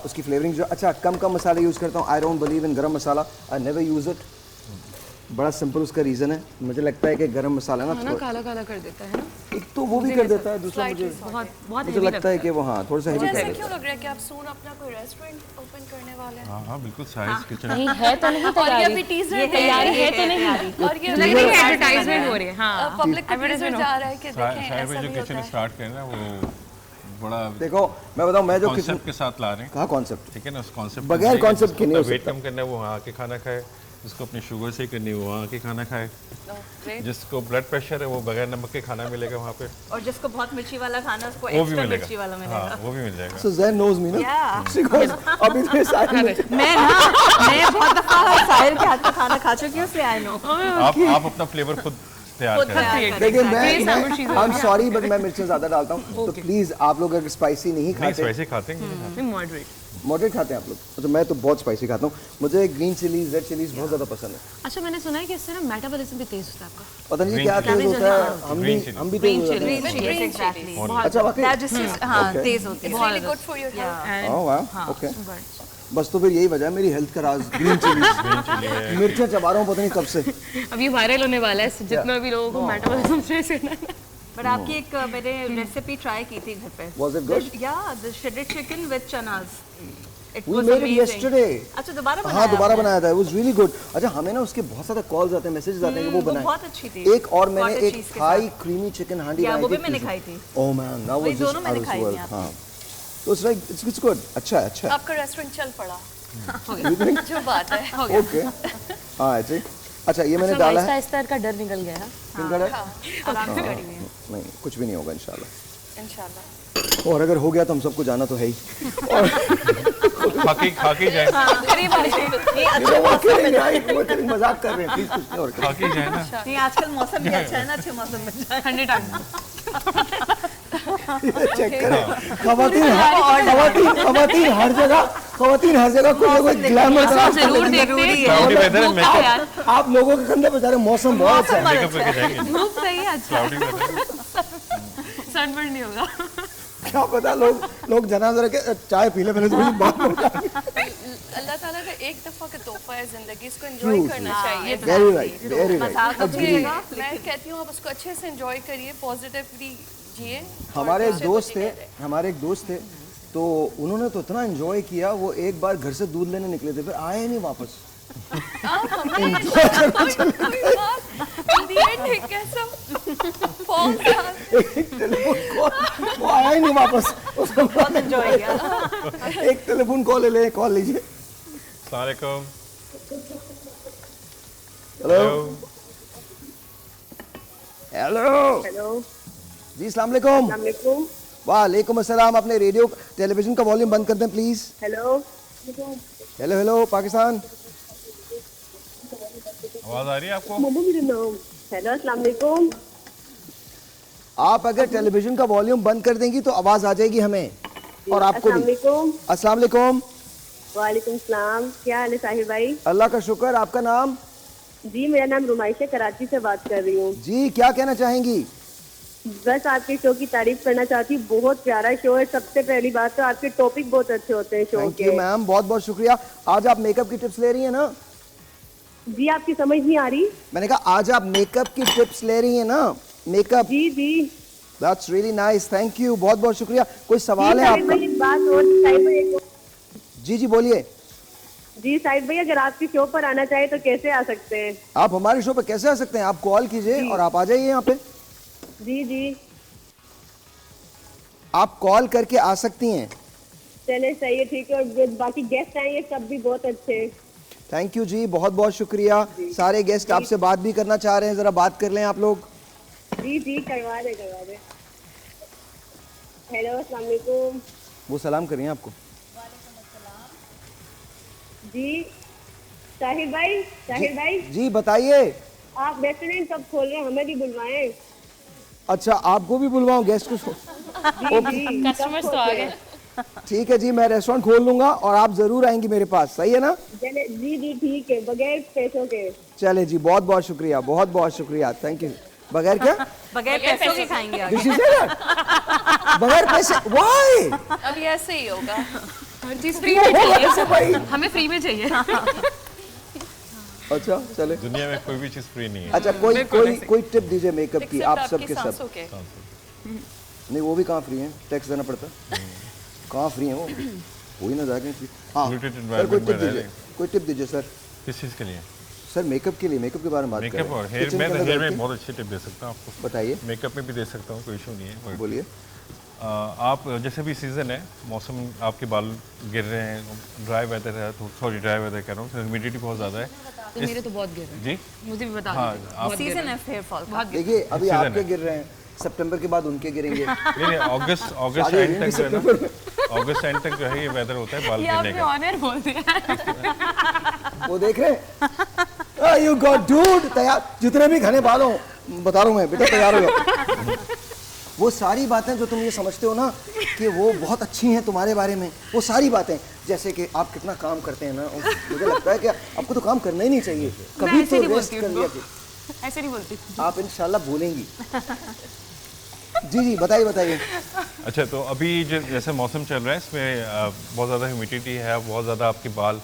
उसकी फ्लेवरिंग जो अच्छा कम मसाले यूज़ करता हूँ। आई डोंट बिलीव इन गरम मसाला, आई नेवर यूज़ इट। बड़ा सिंपल उसका रीज़न है, मुझे लगता है कि गरम मसाला ना काला काला कर देता है ना। एक तो वो भी कर देता है, दूसरा मुझे लगता है कि वो हाँ थोड़ा सा हेवी कर देता है। क्यों लग रहा है कि आप सून अपना कोई रेस्टोरेंट ओपन करने वाले हैं? हाँ बिल्कुल, साइज किचन नहीं है तो नहीं, और ये अभी टीजर तैयारी है तो नहीं, और ये एडवर्टाइजमेंट हो रही है। हाँ, पब्लिक का टीजर जा रहा है कि देखें साहिर भाई जो किचन स्टार्ट कर रहे हैं वो बड़ा देखो मैं बताऊं, मैं जो कॉन्सेप्ट के साथ ला रहे हैं। कहाँ कॉन्सेप्ट? ठीक है ना, उस कॉन्सेप्ट बगैर कॉन्सेप्ट के नहीं हो वेट सकता। कम करना है वो वहाँ आके खाना खाए, जिसको अपनी शुगर से करनी है वो वहाँ आके खाना खाए, जिसको ब्लड प्रेशर है वो बगैर नमक के खाना मिलेगा वहाँ पे, और जिसको बहुत मिर्ची वाला खाना उसको वो भी एक्स्ट्रा मिलेगा। मिर्ची वाला मिलेगा। हाँ, वो भी मिल जाएगा। So Zain knows me ना? Because अभी तो साहिल मैं बहुत दफा साहिल के हाथ का खाना खा चुकी हूँ, इसलिए आई नो। आप अपना फ्लेवर खुद तैयार करें। देखिए मैं आई एम सॉरी बट मैं मिर्चें ज़्यादा डालता हूँ, तो प्लीज़ आप लोग अगर स्पाइसी नहीं खाते, स्पाइसी खाते हैं, मॉडरेट खाते हैं आप लोग, तो मैं तो बहुत स्पाइसी खाता हूँ। मुझे ग्रीन चिलीज, रेड चिलीज बहुत ज़्यादा पसंद है। अच्छा मैंने सुना है कि इससे ना मेटाबॉलिज्म भी तेज होता है आपका। पता नहीं क्या तेज होता है, हम भी तेज होते हैं। अच्छा वाकई हाँ तेज होती है। Really good for your health. ओह वाह, ओके। बस तो फिर यही वजह है मेरी हेल्थ का राज, ग्रीन चिलीज। मिर्चें चबा रहा हूँ पता नहीं कब से। अब ये वायरल होने वाला है, जितना भी लोगों को मेटाबॉलिज्म से करना है। बट आपकी एक मैंने रेसिपी ट्राई की थी घर पे। Was it good? Yeah, the shredded chicken with chanas. It We was made it amazing. yesterday. अच्छा दोबारा बनाया? हाँ दोबारा बनाया था, it was really good. अच्छा हमें ना उसके बहुत सारे कॉल्स आते हैं, मैसेजेस आते हैं कि वो बनाए। बहुत अच्छी थी। एक और मैंने एक थाई क्रीमी चिकन हांडी बनाई थी। वो भी मैंने खाई थी। Oh man, that was just out of this world. हाँ, तो it's like it's good. अच्छा है, अच्छा है। आपका रेस्टोरेंट चल पड़ा। You think? जो बात है। Okay. हाँ ऐसे। अच्छा ये मैंने डाला है। आहिस्ता का डर निकल गया है। किनका डर? आराम से करी हुई है। नहीं कुछ भी नहीं होगा इंशाल्लाह। इंशाल्लाह। और अगर हो गया तो हम सबको जाना तो है ही। खाके जाए। मजाक कर रहे हैं, प्लीज कुछ नहीं और खाके जाए ना। नहीं आजकल मौसम भी अच्छा है ना, अच्छे मौसम में जाए। ठंडे टाइम चेक करें, खवातीन हर जगह कोई ना कोई ग्लैमर जरूर देखते हैं। आप लोगों के कंधे पे जा रहे, मौसम बहुत अच्छा है, धूप सही है, अच्छा सनबर्न नहीं होगा। क्या पता लोग जनाजा के चाय पी ले पहले तो कुछ बात अल्लाह ताला का एक दफा का तोहफा है जिंदगी, इसको एंजॉय करना चाहिए। Very right. मैं कहती हूँ आप उसको अच्छे से एंजॉय करिए, पॉजिटिवली जिए। हमारे एक दोस्त थे तो उन्होंने तो इतना एंजॉय किया, वो एक बार घर से दूध लेने निकले थे, फिर आए नहीं वापस। वो आया ही नहीं वापस, उसको बहुत एंजॉय किया। एक टेलीफोन कॉल लीजिए। अस्सलाम हेलो जी, अस्सलाम वालेकुम। वालेकुम अस्सलाम। अपने रेडियो टेलीविजन का वॉल्यूम बंद कर दें प्लीज। हेलो पाकिस्तान, आवाज आ रही है आपको? हेलो अस्सलाम वालेकुम। आप अगर टेलीविजन का वॉल्यूम बंद कर देंगी तो आवाज आ जाएगी हमें और आपको भी। अस्सलाम वालेकुम। वालेकुम सलाम। क्या हाल है साहिर भाई? अल्लाह का शुक्र। आपका नाम? जी मेरा नाम रुमाइश है, कराची से बात कर रही हूँ। जी क्या कहना चाहेंगी? बस आपके शो की तारीफ करना चाहती हूँ, बहुत प्यारा शो है। सबसे पहली बात तो आपके टॉपिक बहुत अच्छे होते हैं शो के। थैंक यू मैम, बहुत बहुत शुक्रिया। आज आप मेकअप की टिप्स ले रही हैं ना? जी आपकी समझ नहीं आ रही? मैंने कहा आज आप मेकअप की टिप्स ले रही हैं ना? मेकअप। जी that's really nice, thank you, बहुत बहुत शुक्रिया। कोई सवाल है आपका? एक बात और जी बोलिए। जी साहिब भाई, अगर आपके शो पर आना चाहे तो कैसे आ सकते हैं? आप हमारे शो पर कैसे आ सकते हैं? आप कॉल कीजिए और आप आ जाइए यहाँ पे। जी आप कॉल करके आ सकती हैं। चले सही है, ठीक है। और बाकी गेस्ट आएंगे सब भी बहुत अच्छे। थैंक यू जी, बहुत बहुत शुक्रिया। सारे गेस्ट आपसे बात भी करना चाह रहे हैं, जरा बात कर लें आप लोग। जी करवा दे। हेलो अस्सलाम वालेकुम। वो सलाम करिए आपको। जी साहिर भाई जी बताइए। आप रेस्टोरेंट कब खोल रहे हैं? हमें भी बुलवाएं। अच्छा आपको भी बुलवाऊं गेस्ट को? कस्टमर्स तो आ गए। ठीक है जी, मैं रेस्टोरेंट खोल लूंगा और आप जरूर आएंगी मेरे पास, सही है ना? जी ठीक है, बगैर पैसों के। चले जी, बहुत बहुत शुक्रिया, बहुत बहुत शुक्रिया, थैंक यू। बगैर क्या? बगैर पैसों के खाएंगे। बगैर पैसे? व्हाई? अब ये ऐसे ही होगा, हर चीज फ्री में चाहिए, हमें फ्री में चाहिए। अच्छा चले। दुनिया में कोई भी चीज फ्री नहीं है। अच्छा कोई टिप दीजिए मेकअप की, आप सबके सब। नहीं वो भी कहाँ फ्री हैं, टैक्स देना पड़ता है। कहाँ फ्री हैं वो ही ना जाके। हाँ सर कोई टिप दीजिए सर। किस चीज़ के लिए? सर मेकअप के लिए, मेकअप के बारे में बात करें। मेकअप और हेयर में बहुत अच्छी टिप दे सकता हूँ आपको। बताइए। मेकअप में भी दे सकता हूँ, कोई इशू नहीं है। बोलिए। आप जैसे भी सीज़न है, मौसम आपके बाल गिर रहे हैं, ड्राई वेदर है, तो सॉरी ड्राई वेदर कह रहा हूँ, ह्यूमिडिटी बहुत ज़्यादा है। मेरे तो बहुत गिर रहे हैं। जी मुझे भी बता। हाँ सीजन है हेयर फॉल का। देखिए अभी आपके गिर रहे हैं, सितंबर के बाद उनके गिरेंगे। नहीं अगस्त एंड तक जो है ना, अगस्त एंड तक जो है ये वेदर होता है बाल गिरने का। ऑन एयर बोल दिया। वो देख रहे हैं? यू गॉट डूड, तैयार जितने भी घने बाल हो, बता रहा हूँ मैं बेटा, तैयार हो गया। वो सारी बातें जो तुम ये समझते हो ना कि वो बहुत अच्छी हैं तुम्हारे बारे में, वो सारी बातें जैसे कि आप कितना काम करते हैं ना, मुझे लगता है कि आपको तो काम करना ही नहीं चाहिए, कभी तो रेस्ट कर लिया। ऐसे नहीं बोलती। आप इंशाल्लाह भूलेंगी। जी बताइए। अच्छा तो अभी जैसे मौसम चल रहा है, इसमें बहुत ज़्यादा ह्यूमिडिटी है, बहुत ज़्यादा आपके बाल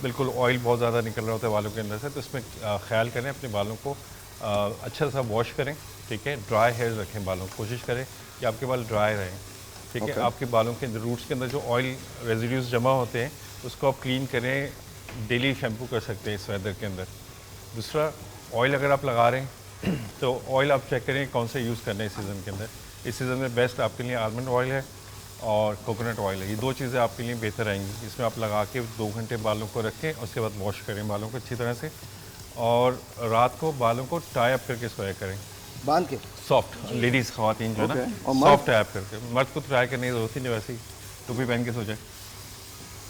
बिल्कुल ऑयल बहुत ज़्यादा निकल रहा होता है बालों के अंदर से, तो इसमें ख्याल करें, अपने बालों को अच्छा सा वॉश करें, ठीक है। ड्राई हेयर रखें बालों को, कोशिश करें कि आपके बाल ड्राई रहें, ठीक है। आपके बालों के रूट्स के अंदर जो ऑयल रेजिड्यूज जमा होते हैं उसको आप क्लीन करें, डेली शैम्पू कर सकते हैं इस वेदर के अंदर। दूसरा, ऑयल अगर आप लगा रहे हैं तो ऑयल आप चेक करें कौन सा यूज़ करना है इस सीज़न के अंदर। इस सीज़न में बेस्ट आपके लिए आलमंड ऑयल है और कोकोनट ऑयल है, ये दो चीज़ें आपके लिए बेहतर आएंगी। इसमें आप लगा के 2 घंटे बालों को रखें, उसके बाद वॉश करें बालों को अच्छी तरह से, और रात को बालों को टाई अप करके सोया करें। बांध के सॉफ्ट लेडीज ख़वातीन जो है Okay. ना और मर्द? सॉफ्ट टैप करके, मर्द को ट्राई करने की जरूरत ही नहीं, वैसे ही टोपी पहन के सो जाए।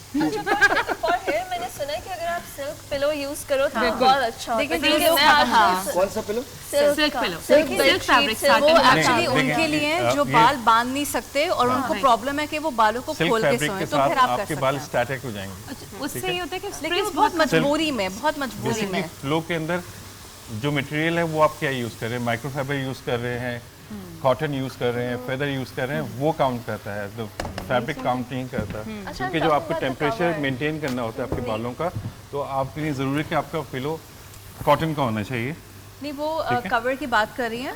फॉर हेयर मैंने सुना है कि अगर आप सिल्क पिलो यूज करो तो बिल्कुल। बहुत अच्छा होता है। देखिए, क्योंकि जो मैं लोग- हाँ। आजकल कौन सा pillow? Silk pillow, silk fabric वो एक्चुअली नहीं, उनके देखिए, लिए ये- जो बाल बांध नहीं सकते और उनको प्रॉब्लम है कि वो बालों को सिल्क खोल के फैब्रिक सोएं, के तो फिर साथ आप कर आपके सकते बाल हैं। स्टैटिक हो जाएंगे। उससे ये होता है कि लेकिन वो बहुत मजबूरी में, बहुत मजबूरी में। फ्लो के अंदर जो मटेरियल है वो आप क्या यूज़ कर रहे हैं, माइक्रोफाइबर यूज़ कर रहे हैं, कॉटन यूज़ कर रहे हैं, फेदर यूज़ कर रहे हैं, वो काउंट करता है, तो फैब्रिक काउंट नहीं करता। क्योंकि जब आपको टेम्परेचर मेंटेन करना होता है आपके बालों का, तो आपके लिए ज़रूरी है कि आपका पिलो कॉटन का होना चाहिए। नहीं, वो कवर की बात कर रही हैं।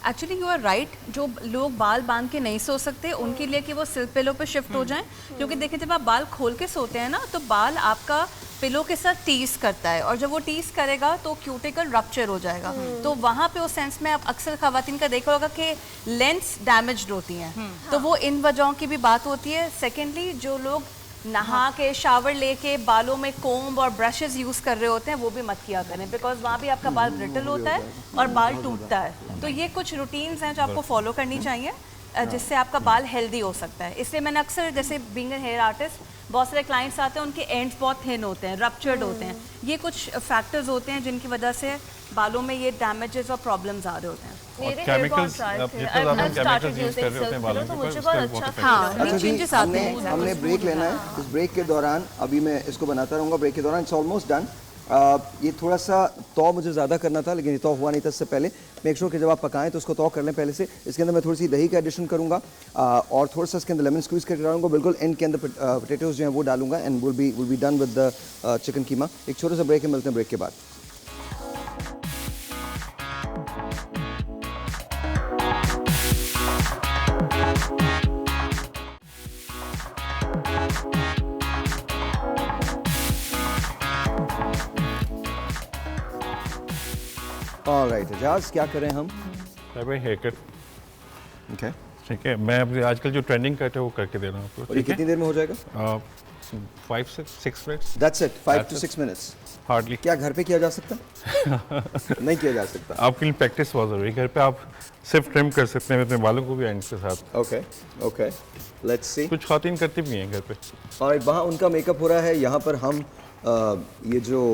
एक्चुअली यू आर राइट, जो लोग बाल बांध के नहीं सो सकते उनके लिए कि वो सिल्क पिलो पे शिफ्ट हो जाएं, क्योंकि देखिए जब आप बाल खोल के सोते हैं ना तो बाल आपका पिलो के साथ टीज करता है, और जब वो टीज करेगा तो क्यूटिकल रप्चर हो जाएगा। तो वहाँ पे उस सेंस में आप अक्सर खवातीन का देखा होगा कि लेंस डैमेज्ड होती हैं, तो वो इन वजहों की भी बात होती है। सेकेंडली, जो लोग नहा के शावर लेके बालों में कोम्ब और ब्रशेस यूज कर रहे होते हैं वो भी मत किया करें, बिकॉज वहाँ भी आपका बाल ब्रिटल होता है और बाल टूटता है। तो ये कुछ रूटीन्स हैं जो आपको फॉलो करनी चाहिए जिससे आपका बाल हेल्दी हो सकता है। इसलिए मैंने अक्सर, जैसे बीइंग अ हेयर आर्टिस्ट, बहुत सारे क्लाइंट्स आते हैं उनके एंड्स बहुत थिन होते हैं, रप्चर्ड होते हैं। ये कुछ फैक्टर्स होते हैं जिनकी वजह से बालों में ये डैमेजेस और प्रॉब्लम्स आ रहे होते हैं। मेरे केमिकल्स जितने ज़्यादा केमिकल्स यूज़ कर रहे होते हैं बालों के ऊपर, उसका बहुत इफेक्ट हाँ, अच्छा जी, चेंजेस आते हैं। हमने ब्रेक लेना है। इस ब्रेक के दौरान अभी मैं इसको बनाता रहूँगा। ब्रेक के दौरान इट्स ऑलमोस्ट डन। ये थोड़ा सा तौ मुझे ज़्यादा करना था, लेकिन ये तौ हुआ नहीं था इससे पहले। मेक श्योर कि जब आप पकाएं तो उसको तौ कर लें पहले से। इसके अंदर मैं थोड़ी सी दही का एडिशन करूँगा और थोड़ा सा इसके अंदर लेमन स्क्वीज़ करके डालूंगा। बिल्कुल एंड के अंदर पोटैटोज़ जो हैं वो डालूंगा and will be done with the chicken keema. एक छोटा सा ब्रेक है, मिलते हैं ब्रेक के बाद। ऑलराइट एजाज, क्या करें हम? भाई हेयर कट, ओके, ठीक है। मैं अभी आजकल जो ट्रेंडिंग कट है वो करके दे रहा हूँ आपको। और ये कितनी देर में हो जाएगा? 5 से 6 minutes. That's it, 5 to 6 minutes. Hardly. क्या घर पे किया जा सकता है? नहीं किया जा सकता। आपके लिए प्रैक्टिस बहुत ज़रूरी है। घर पे आप सिर्फ ट्रिम कर सकते हैं अपने बालों को भी एंड के साथ। Okay okay, let's see. कुछ खातिन करती भी हैं घर पे। और वहाँ उनका मेकअप हो रहा है, यहाँ पर हम ये जो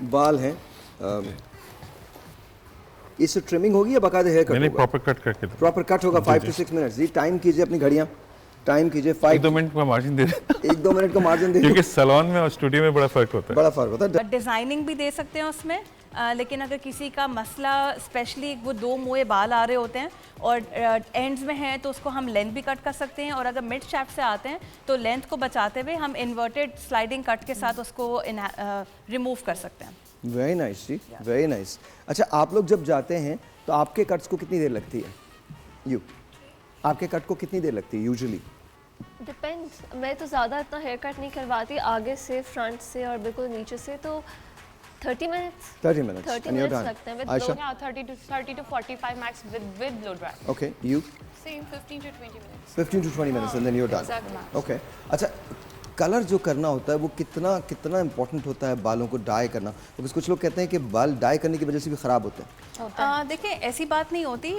बाल हैं इससे ट्रिमिंग होगी या बाकायदा हेयर कट होगा? नहीं, प्रॉपर कट करके दो। प्रॉपर कट होगा। 5 to 6 मिनट्स। जी, टाइम कीजिए अपनी घड़ियाँ, टाइम कीजिए। 1-2 मिनट का मार्जिन दे दें। 1-2 मिनट का मार्जिन दे, क्योंकि सैलून में और स्टूडियो में बड़ा फर्क होता है। बड़ा फर्क होता है। डिजाइनिंग भी दे सकते हैं उसमें, लेकिन अगर किसी का मसला स्पेशली वो 2 मुँहे बाल आ रहे होते हैं और एंड्स में हैं तो उसको हम लेंथ भी कट कर सकते हैं, और अगर मिड शैफ्ट से आते हैं तो लेंथ को बचाते हुए हम इन्वर्टेड स्लाइडिंग कट के साथ उसको रिमूव कर सकते हैं। वेरी नाइस जी, वेरी नाइस। अच्छा, आप लोग जब जाते हैं तो आपके कट्स को कितनी देर लगती है? आपके कट को कितनी देर लगती है यूजुअली? डिपेंड्स। मैं तो ज़्यादा इतना हेयर कट नहीं करवाती, आगे से, फ्रंट से और बिल्कुल नीचे से, तो 30 minutes 30 minutes 30 and you're minutes done. लगते हैं with Aisha? Blow. 30 to 45 max with blow dry. Okay, you? Same 15 to 20 minutes. 15 to 20 minutes and then you're done. Exactly. Okay. अच्छा, कलर जो करना होता है वो कितना इम्पोर्टेंट होता है बालों को डाई करना? क्योंकि कुछ लोग कहते हैं कि बाल डाई करने की वजह से भी ख़राब होते हैं। देखिए, ऐसी बात नहीं होती।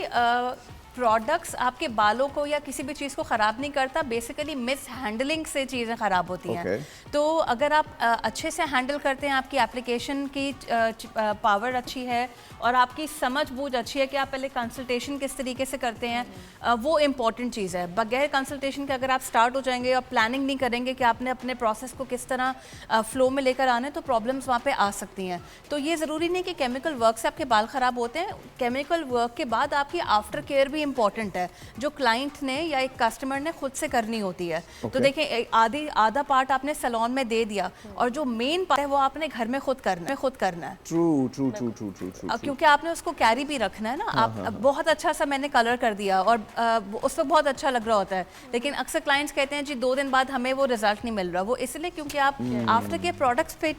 प्रोडक्ट्स आपके बालों को या किसी भी चीज़ को ख़राब नहीं करता, बेसिकली मिस हैंडलिंग से चीज़ें ख़राब होती हैं। तो अगर आप अच्छे से हैंडल करते हैं, आपकी एप्लीकेशन की पावर अच्छी है और आपकी समझ बूझ अच्छी है कि आप पहले कंसल्टेशन किस तरीके से करते हैं, वो इम्पॉर्टेंट चीज़ है। बगैर कंसल्टेशन के अगर आप स्टार्ट हो जाएंगे और प्लानिंग नहीं करेंगे कि आपने अपने प्रोसेस को किस तरह फ्लो में लेकर आना है, तो प्रॉब्लम्स वहाँ पे आ सकती हैं। तो ये ज़रूरी नहीं कि केमिकल वर्क से आपके बाल ख़राब होते हैं। केमिकल वर्क के बाद आपकी आफ्टर केयर भी इम्पॉर्टेंट है, जो क्लाइंट ने या एक कस्टमर ने खुद से करनी होती है। तो देखिए, आधा पार्ट आपने सैलून में दे दिया और जो मेन पार्ट है वो आपने घर में खुद करना है। ट्रू। क्योंकि आपने उसको कैरी भी रखना है ना। आप बहुत अच्छा सा मैंने कलर कर दिया और उस वक्त बहुत अच्छा लग रहा होता है, लेकिन अक्सर क्लाइंट्स कहते हैं जी 2 दिन बाद हमें वो रिजल्ट नहीं मिल रहा। वो इसलिए क्योंकि आप आफ्टर के प्रोडक्ट्स पे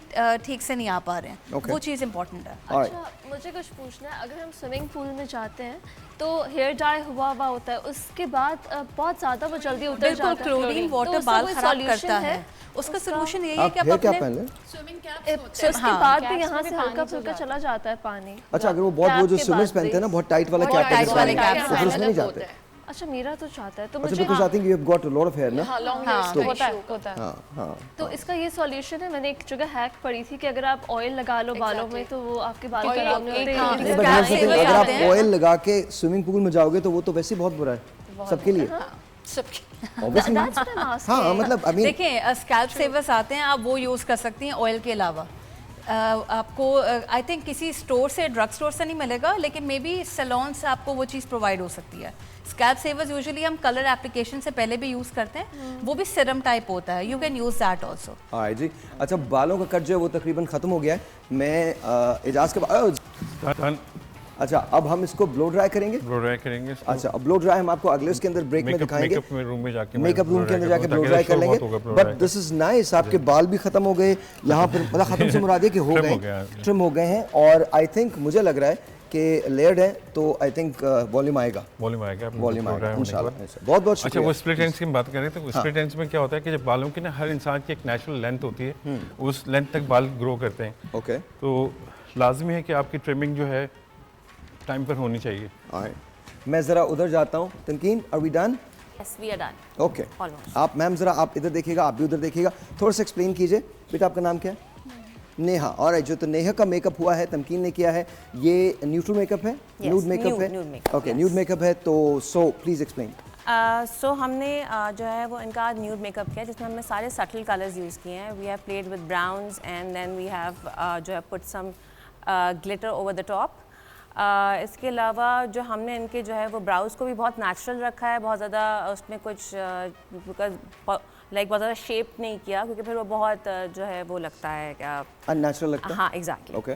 ठीक से नहीं आ पा रहे हैं। वो चीज़ इंपॉर्टेंट है। अच्छा, मुझे कुछ पूछना है। अगर हम स्विमिंग पूल में जाते हैं तो हेयर डाई ड्राई हुआ होता है, उसके बाद बहुत ज़्यादा वो जल्दी उतर जाता है। बिल्कुल, क्लोरीन वाटर बाल खराब करता है। उसका सोल्यूशन यही है कि आप अपने स्विमिंग कैप्स उसके बाद भी यहाँ से हल्का फुल्का चला जाता है पानी। अच्छा, अगर वो बहुत वो जो स्विमर्स पहनते हैं ना बहुत टाइट वाला कैप, टाइट वाले कैप तो फिर उसमें नहीं जाते। अच्छा, मेरा तो चाहता है तो अच्छा, मुझे because I think you have got a lot of hair ना। हाँ, लॉन्ग हेयर होता है। हाँ हाँ। तो इसका ये सॉल्यूशन है, मैंने एक जगह हैक पढ़ी थी कि अगर आप ऑयल लगा लो बालों में तो वो आपके बाल खराब नहीं होते। अगर आप ऑयल लगा के स्विमिंग पूल में जाओगे तो वो तो वैसे ही बहुत बुरा है सबके लिए। हाँ, मतलब आई मीन देखिए स्कैल्प सेवर्स आते हैं, आप वो यूज़ कर सकती हैं ऑयल के अलावा। आपको आई थिंक किसी स्टोर से, ड्रग स्टोर से नहीं मिलेगा, लेकिन मे बी सैलून से आपको वो चीज़ प्रोवाइड हो सकती है। स्कैल्प सेवर्स यूजुअली हम कलर एप्लीकेशन से पहले भी यूज़ करते हैं, वो भी सिरम टाइप होता है, you can use that also. हाँ जी। अच्छा, बालों का कट जो है वो तकरीबन ख़त्म हो गया है। मैं इजाज़ के बाद अच्छा, अब हम इसको ब्लो ड्राई करेंगे। ब्लो ड्राई करेंगे। अच्छा, अब ब्लो ड्राई हम आपको अगले उसके अंदर ब्रेक में दिखाएंगे। मेकअप रूम में जाके मेकअप रूम के अंदर जाके ब्लो ड्राई कर लेंगे। बट दिस इज नाइस, आपके बाल भी खत्म हो गए यहाँ पर, मतलब खत्म से मुराद है कि हो गए, ट्रिम हो गए हैं। और आई थिंक मुझे लग रहा है कि लेयर्ड है तो आई थिंक वॉल्यूम आएगा इंशाल्लाह। बहुत बहुत अच्छा, वो स्प्लिट एंड्स की बात करें तो स्प्लिट एंड्स में क्या होता है कि जब बालों की ना हर इंसान की एक नेचुरल लेंथ होती है, उस लेंथ तक बाल ग्रो करते हैं। ओके, तो लाजमी है कि आपकी ट्रिमिंग जो है टाइम पर होनी चाहिए। मैं ज़रा उधर जाता हूँ। Tamkeen, are we done? Yes, we are done. Okay, आप मैम ज़रा आप इधर देखिएगा, आप भी उधर देखिएगा, थोड़ा सा एक्सप्लेन कीजिए। बेटा आपका नाम क्या है? नेहा। और जो तो नेहा का मेकअप हुआ है, तमकीन ने किया है, ये न्यूट्रल मेकअप है, न्यूड मेकअप है। ओके, न्यूड मेकअप है, तो सो प्लीज़ एक्सप्लेन। सो हमने जो है वो इनका न्यूड मेकअप किया जिसमें हमने सारे सटल कलर्स यूज़ किए हैं। We have played with browns and then we have जो है put some glitter over the top. इसके अलावा जो हमने इनके जो है वो ब्राउज को भी बहुत नेचुरल रखा है, बहुत ज़्यादा उसमें कुछ बिकॉज लाइक बहुत ज़्यादा शेप नहीं किया, क्योंकि फिर वो बहुत जो है वो लगता है क्या अननेचुरल लगता है। हाँ, एग्जैक्टली। ओके।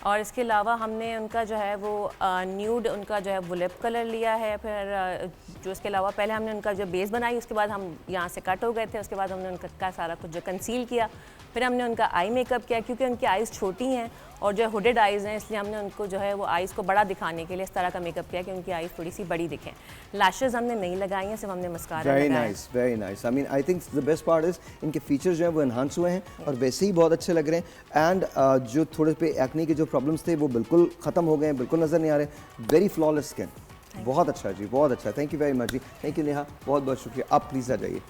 और इसके अलावा हमने उनका जो है वो न्यूड उनका जो है वो लिप कलर लिया है। फिर जो इसके अलावा पहले हमने उनका जो बेस बनाई, उसके बाद हम यहाँ से कट हो गए थे, उसके बाद हमने उनका सारा कुछ जो कंसील किया। फिर हमने उनका आई मेकअप किया, क्योंकि उनकी आइज़ छोटी हैं और जो हुडेड आइज़ हैं, इसलिए हमने उनको जो है वो आइज़ को बड़ा दिखाने के लिए इस तरह का मेकअप किया कि उनकी आइज़ थोड़ी सी बड़ी दिखें। लैशेज़ हमने नहीं लगाई हैं, सिर्फ हमने मस्कारा लगाया। Very nice, very nice. I mean I think the best part is इनके फीचर्स जो हैं वो एनहांस हुए हैं और वैसे ही बहुत अच्छे लग रहे हैं। एंड जो थोड़े पे एक्ने के जो प्रॉब्लम्स थे वो बिल्कुल ख़त्म हो गए हैं, बिल्कुल नज़र नहीं आ रहे। वेरी फ्लॉलेस स्किन, बहुत अच्छा जी, बहुत अच्छा। थैंक यू वेरी मच जी, थैंक यू नेहा, बहुत बहुत शुक्रिया। आप प्लीज़ आ जाइए।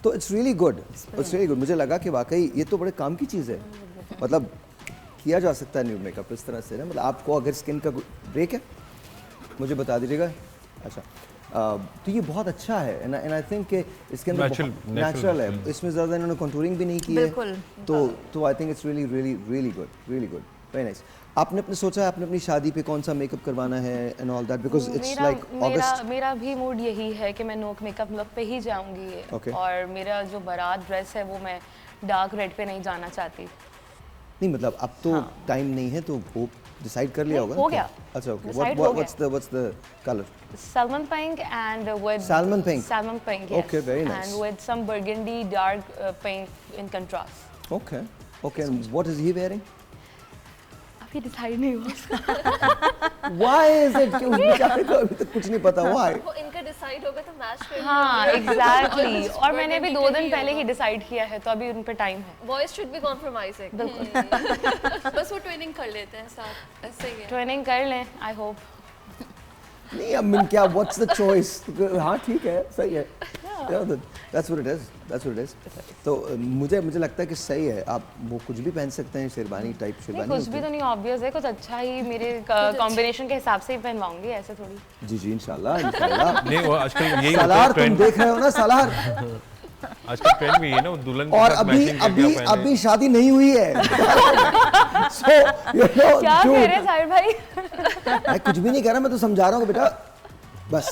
तो it's really good, it's really good. मुझे लगा कि वाकई ये तो बड़े काम की चीज़ है, मतलब किया जा सकता है न्यूड मेकअप इस तरह से ना। मतलब आपको अगर स्किन का ब्रेक है मुझे बता दीजिएगा। अच्छा, तो ये बहुत अच्छा है एंड आई थिंक कि इसके अंदर नेचुरल है, इसमें ज़्यादा इन्होंने कंटूरिंग भी नहीं की है, तो I think it's really really really good, really good, very nice. आपने अपने सोचा है आपने अपनी शादी पे कौन सा मेकअप करवाना है and all that, because it's like August. मेरा भी मूड यही है कि मैं नोक मेकअप लुक पे ही जाऊंगी। Okay. और मेरा जो बारात ड्रेस है वो मैं डार्क रेड पे नहीं जाना चाहती। नहीं, मतलब अब तो टाइम नहीं है, तो वो डिसाइड कर लिया होगा। हो गया। अच्छा, okay. What's the colour? Salmon pink and with Salmon pink. Salmon pink, yes. Okay, very nice. And with some burgundy dark pink in contrast. Okay, okay. And what is he wearing? अभी decide नहीं हुआ। Why is it कि उस बेचारे को अभी तक कुछ नहीं पता? Why? वो इनका डिसाइड होगा तो मैच करेंगे। हाँ, exactly. और मैंने भी 2 दिन पहले ही डिसाइड किया है, तो अभी उन पे टाइम है। Boys should be compromising. बिल्कुल। बस वो ट्रेनिंग कर लेते हैं साथ, ऐसे ही है। ट्रेनिंग कर लें, आई होप। नहीं, I mean क्या व्हाट्स द चॉइस? हाँ ठीक है, सही है। That's what it is. That's what it is. तो मुझे लगता है कि सही है, आप वो कुछ भी पहन सकते हैं, शेरवानी टाइप शेरवानी। कुछ भी तो नहीं, ऑब्वियस है, कुछ अच्छा ही मेरे कॉम्बिनेशन के हिसाब से ही पहनवाऊंगी, ऐसे थोड़ी। जी जी, इंशाल्लाह इंशाल्लाह। नहीं, वो आजकल यही सालार तुम देख रहे हो ना, सालार आजकल ट्रेंड भी है ना, वो दुल्हन और अभी शादी नहीं हुई है। So, क्या कह रहे साहिर भाई? मैं कुछ भी नहीं कह रहा, मैं तो समझा रहा हूँ बेटा। बस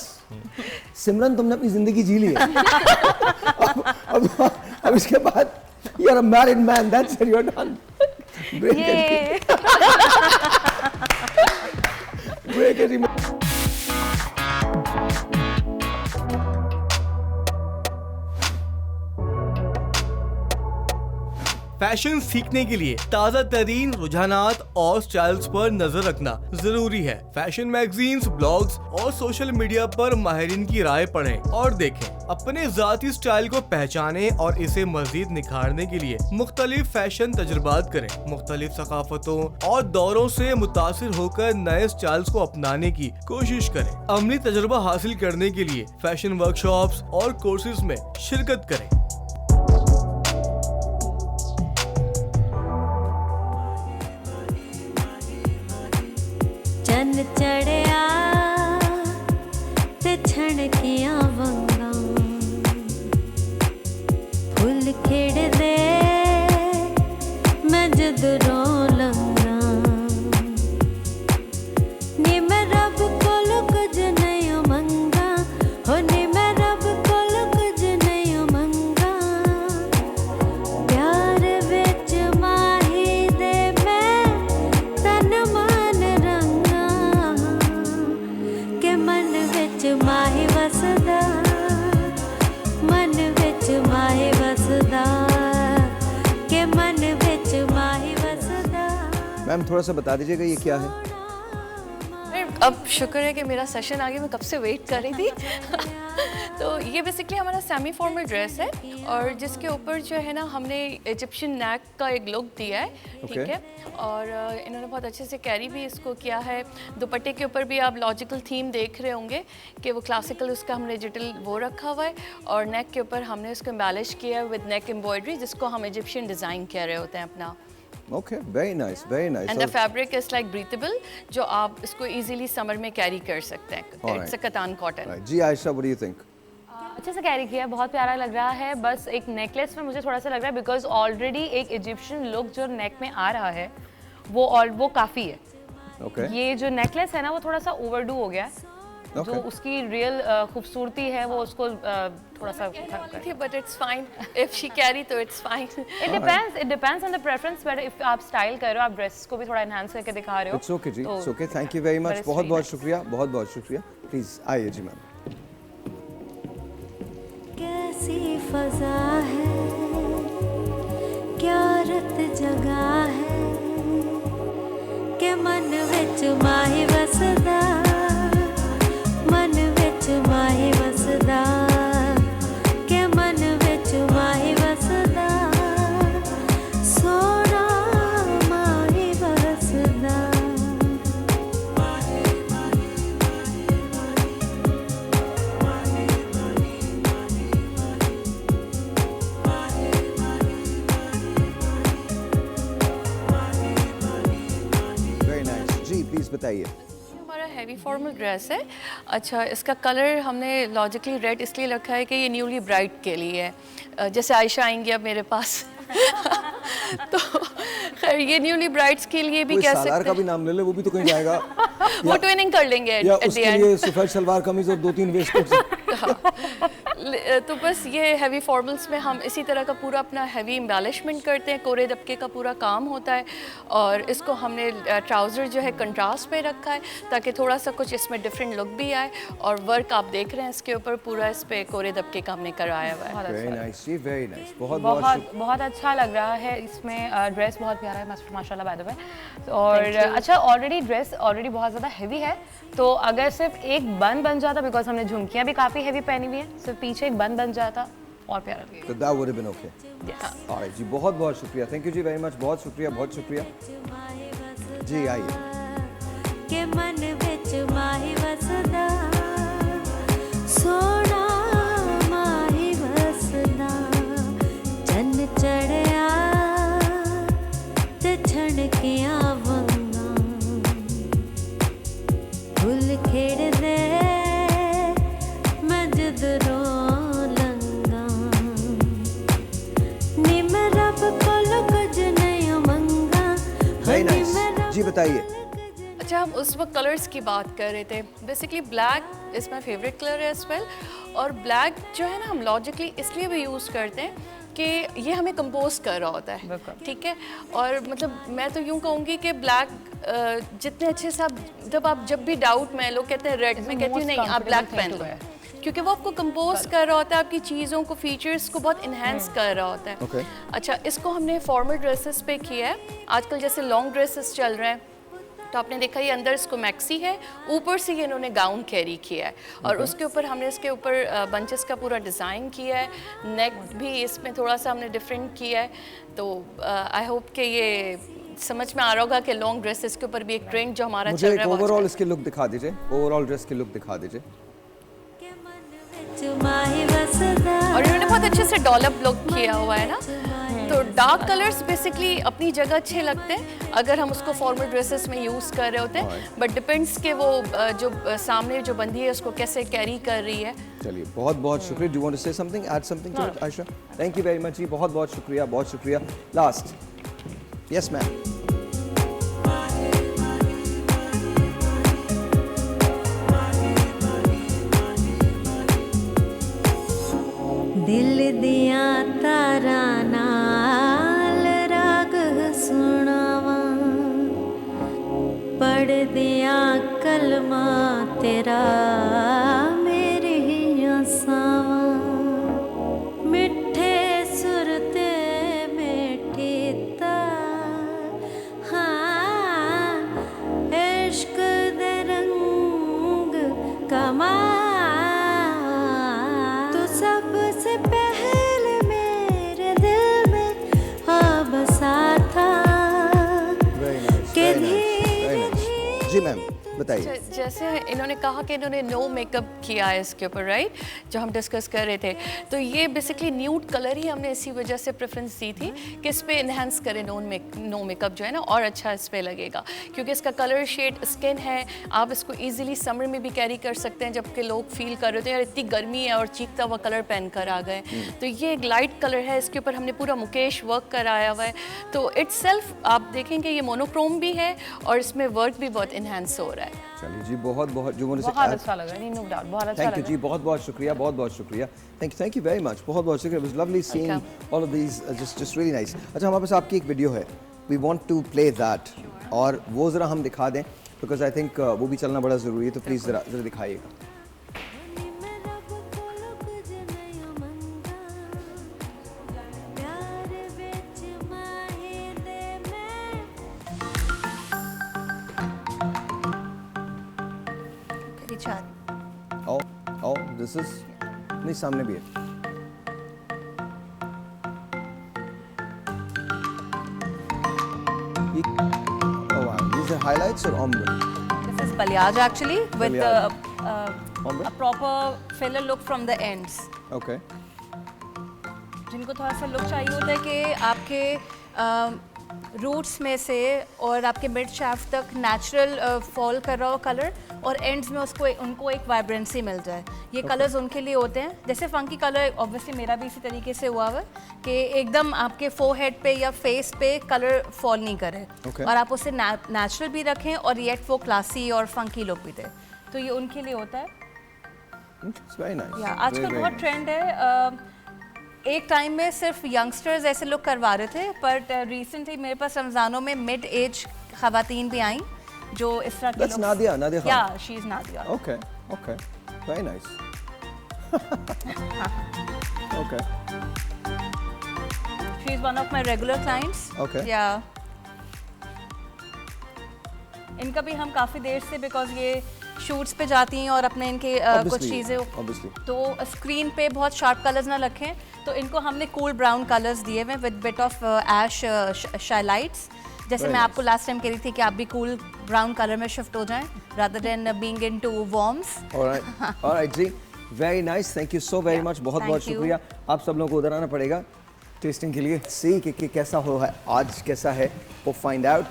सिमरन, तुमने अपनी जिंदगी जी ली है। अब इसके बाद you are a married man, that's it, you are done. Break it. Fashion सीखने के लिए ताज़ा तरीन रुझानात और स्टाइल्स पर नजर रखना जरूरी है। फैशन मैगजीन्स, ब्लॉग्स और सोशल मीडिया पर माहिरीन की राय पढ़ें और देखें। अपने जाती स्टाइल को पहचानें और इसे मजीद निखारने के लिए मुख्तलिफ फैशन तजुर्बात करें। मुख्तलिफ सकाफतों और दौरों से मुतासिर होकर नए स्टाइल्स को अपनाने की कोशिश करें। अमली तजुर्बा हासिल करने के लिए फैशन वर्कशॉप्स और कोर्सेज में शिरकत करें। चन चढ़िया ते छणकियां वंगा फुल खिड़दे मैं जदरों लंगा नी मैं रब कोल कुछ नहीं मंगा हो नी मैं रब कोल कुछ नहीं मंगा प्यार विच माही दे मैं तन मन रंगा के मन विच माही वसदा मन विच माही वसदा के मन विच माही वसदा। मैम थोड़ा सा बता दीजिएगा ये क्या है? अब शुक्र है कि मेरा सेशन आ गया, मैं कब से वेट कर रही थी। तो ये बेसिकली हमारा सेमी फॉर्मल ड्रेस है और जिसके ऊपर जो है ना हमने इजिप्शियन नेक का एक लुक दिया है, ठीक है। और इन्होंने बहुत अच्छे से कैरी भी इसको किया है। दुपट्टे के ऊपर भी आप लॉजिकल थीम देख रहे होंगे कि वो क्लासिकल उसका हमने डिजिटल वो रखा हुआ है और नेक के ऊपर हमने उसको एम्बेलिश किया है विद नेक एम्ब्रॉयडरी, जिसको हम इजिप्शियन डिज़ाइन कह रहे होते हैं अपना। Okay, very nice, very nice. And the fabric is like breathable, जो आप इसको easily समर में कैरी कर सकते हैं। It's a katan cotton. जी Ayesha, what do you think? अच्छे से कैरी किया है, बहुत प्यारा लग रहा है। बस एक नेकलेस में मुझे थोड़ा सा लग रहा है बिकॉज ऑलरेडी एक इजिप्शियन लुक जो नेक में आ रहा है वो काफ़ी है। Okay. ये जो नेकलेस है ना वो थोड़ा सा ओवरडू हो गया है। जो उसकी रियल खूबसूरती है वो उसको थोड़ा सा but it's fine if she carry तो it's fine. It depends on the preference, but if आप स्टाइल कर रहे हो, आप ड्रेस को भी थोड़ा एनहांस करके दिखा रहे हो। इट्स ओके जी, it's okay. Thank you very much, बहुत बहुत शुक्रिया, बहुत बहुत शुक्रिया। प्लीज आइए जी मैम। कैसी फजा है, क्या रत जगा है के मन विच माही वसदा, मन विच माही वसदा के मन विच माही वसदा, सोना माही वसदा। वेरी नाइस जी, प्लीज बताइए। हैवी फॉर्मल ड्रेस है। अच्छा, इसका कलर हमने लॉजिकली रेड इसलिए रखा है कि ये न्यूली ब्राइड के लिए है। जैसे आयशा आएंगी अब मेरे पास तो खैर ये न्यूली ब्राइड्स के लिए भी कह सकते हैं। का भी नाम ले ले, वो भी तो कहीं जाएगा। वो ट्विनिंग कर लेंगे या उसके लिए सफेद सलवार कमीज और 2-3 वेस्टकोट। तो बस ये हैवी फॉर्मल्स में हम इसी तरह का पूरा अपना हैवी एम्बेलिशमेंट करते हैं, कोरे दबके का पूरा काम होता है और इसको हमने ट्राउज़र जो है कंट्रास्ट पे रखा है ताकि थोड़ा सा कुछ इसमें डिफरेंट लुक भी आए। और वर्क आप देख रहे हैं इसके ऊपर पूरा इस पे कोरे दबके का हमने कराया हुआ है। वेरी नाइस जी, वेरी नाइस, बहुत बहुत अच्छा लग रहा है। इसमें ड्रेस बहुत प्यारा है माशाल्लाह बाय द वे। और अच्छा, ऑलरेडी ड्रेस ऑलरेडी बहुत ज़्यादा हैवी है, तो अगर सिर्फ एक बन बन जाता, बिकॉज हमने झुमकियाँ भी काफ़ी हैवी पहनी हुई हैं, सिर्फ पीछे एक बन बन जाता और प्यारा लगेगा। तो that would have been okay. Alright जी, बहुत बहुत शुक्रिया, थैंक यू जी वेरी मच, बहुत शुक्रिया, बहुत शुक्रिया जी। आइए। के मन विच माही वसदा, सोना माही वसदा, चन चढ़िया ते छणकियां वंगा फुल खेड़दे मैं जदरों लंगा नी मैं रब कोल कुछ नहीं मंगा। वेरी नाइस जी, बताइए। अच्छा, हम उस वक्त कलर्स की बात कर रहे थे। Basically black is my favourite colour as well. और ब्लैक जो है ना हम लॉजिकली इसलिए भी यूज़ करते हैं कि ये हमें कंपोज कर रहा होता है, ठीक है। और मतलब मैं तो यूँ कहूँगी कि ब्लैक जितने अच्छे से आप जब भी डाउट में लोग कहते हैं रेड, मैं कहती हूँ नहीं आप ब्लैक पहन लो, क्योंकि वो आपको कंपोज कर रहा होता है, आपकी चीज़ों को, फीचर्स को बहुत इन्हेंस कर रहा होता है। Okay. अच्छा, इसको हमने फॉर्मल ड्रेसेस पे किया है। आजकल जैसे लॉन्ग ड्रेसेस चल रहे हैं, तो आपने देखा ये अंदर इसको मैक्सी है, ऊपर से ये इन्होंने गाउन कैरी किया है और उसके ऊपर हमने इसके ऊपर बंचेस का पूरा डिज़ाइन किया है, नेक भी इसमें थोड़ा सा हमने डिफरेंट किया है। तो आई होप कि ये समझ में आ रहा होगा कि लॉन्ग ड्रेसेस के ऊपर भी एक ट्रेंड जो हमारा चल रहा है। मुझे ओवरऑल इसकी लुक दिखा दीजिए, ओवरऑल ड्रेस की लुक दिखा दीजिए। और इन्होंने बहुत अच्छे से डॉलप लुक किया हुआ है ना, तो डार्क कलर्स बेसिकली अपनी जगह अच्छे लगते हैं अगर हम उसको फॉर्मल ड्रेसेस में यूज़ कर रहे होते हैं, बट डिपेंड्स कि वो जो सामने जो बंदी है उसको कैसे कैरी कर रही है। चलिए बहुत बहुत शुक्रिया। Do want to say something, add something to it Ayesha? Thank you very much जी, बहुत बहुत शुक्रिया, बहुत शुक्रिया। Last, yes ma'am. दिल दिया तारा नाल राग सुनावा, पढ़ दिया कलमा तेरा मेरी आसावा, मिठे सुरते मिठी तार, हाँ इश्क दे रंग कमा, सबसे पहले मेरे दिल में आ बसा था। जी मैम बताइए। जैसे इन्होंने कहा कि इन्होंने नो मेकअप किया है इसके ऊपर, राइट, जो हम डिस्कस कर रहे थे, तो ये बेसिकली न्यूड कलर ही हमने इसी वजह से प्रेफरेंस दी थी कि इस पे इन्हेंस करें नो मेकअप जो है ना, और अच्छा इस पे लगेगा क्योंकि इसका कलर शेड स्किन है, आप इसको इजीली समर में भी कैरी कर सकते हैं जबकि लोग फील कर रहे होते हैं यार इतनी गर्मी है और चीखता हुआ कलर पहन कर आ गए, तो ये एक लाइट कलर है, इसके ऊपर हमने पूरा मुकेश वर्क कराया हुआ है, तो इट्सेल्फ आप देखेंगे ये मोनोक्रोम भी है और इसमें वर्क भी बहुत इन्हेंस हो रहा है। चलिए जी, बहुत बहुत जो मुझे बहुत अच्छा लगा, नहीं नो डाउट, बहुत अच्छा लगा। थैंक यू जी, बहुत बहुत शुक्रिया, बहुत बहुत शुक्रिया। थैंक यू वेरी मच, बहुत बहुत शुक्रिया। It was lovely seeing all of these, just really nice. अच्छा, हमारे पास आपकी एक वीडियो है, we want to play that, और वो ज़रा हम दिखा दें बिकॉज आई थिंक वो भी चलना बड़ा ज़रूरी है, तो प्लीज़ ज़रा दिखाइएगा। दिस इज नहीं, सामने भी है। Oh wow, these are highlights or ombre? This is balayage actually with a proper filler look from the ends. Okay. जिनको थोड़ा सा लुक चाहिए होता है कि आपके रूट्स में से और आपके मिड शाफ्ट तक नेचुरल फॉल कर रहा हो कलर और एंड्स में उनको एक वाइब्रेंसी मिल जाए, ये कलर्स उनके लिए होते हैं। जैसे फंकी कलर ऑब्वियसली मेरा भी इसी तरीके से हुआ हुआ कि एकदम आपके फोरहेड पे या फेस पे कलर फॉल नहीं करे और आप उसे नेचुरल भी रखें और येट वो क्लासी और फंकी लुक भी दे, तो ये उनके लिए होता है। आजकल बहुत ट्रेंड है, एक टाइम में सिर्फ यंगस्टर्स ऐसे लुक करवा रहे थे, बट रिसेंटली मेरे पास रमज़ानों में मिड एज ख़वातीन भी आई जो इस तरह की लुक। नादिया खान। या she is Nadia. Okay, very nice. Okay, she is one of my regular clients. Okay, या इनका भी हम काफ़ी देर से, बिकॉज ये शूट्स पे जाती हैं और अपने इनके कुछ चीज़ें, तो स्क्रीन पे बहुत शार्प कलर्स ना रखें, तो इनको हमने कूल ब्राउन कलर्स दिए हुए विद बिट ऑफ ऐश शाइलाइट्स, जैसे मैं आपको लास्ट टाइम कह रही थी कि आप भी कूल ब्राउन कलर में शिफ्ट हो जाएं rather than being into warms. Alright जी, very nice, thank you so very much, बहुत बहुत शुक्रिया। आप सब लोगों को उधर आना पड़ेगा टेस्टिंग के लिए, सी कि कैसा हो है आज, कैसा है वो फाइंड आउट।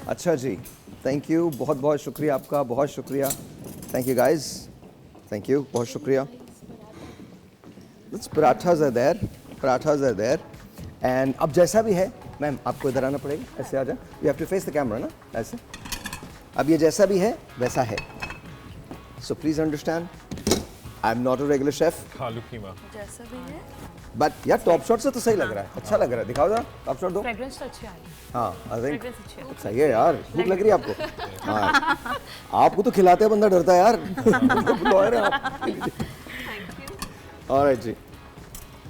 अच्छा जी, थैंक यू, बहुत बहुत शुक्रिया आपका, बहुत शुक्रिया। Thank you guys, thank you, बहुत शुक्रिया। पराठाज आर देयर एंड अब जैसा भी है मैम आपको इधर आना पड़ेगा, ऐसे आ जाए, you have to face the camera ना, ऐसे। अब ये जैसा भी है वैसा है, so please understand. I am not a regular chef, aloo keema. जैसा भी है। बट यार टॉप शॉट से तो सही लग रहा है, अच्छा लग रहा है, दिखाओ जरा टॉप शॉट दो। फ्रेग्रेंस तो अच्छी आ रही है। हाँ आई थिंक Fragrance अच्छी है। सही है यार, भूख लग रही है आपको? हाँ आपको तो खिलाते हैं बंदा डरता है यार। लॉयर है आप। ऑलराइट जी,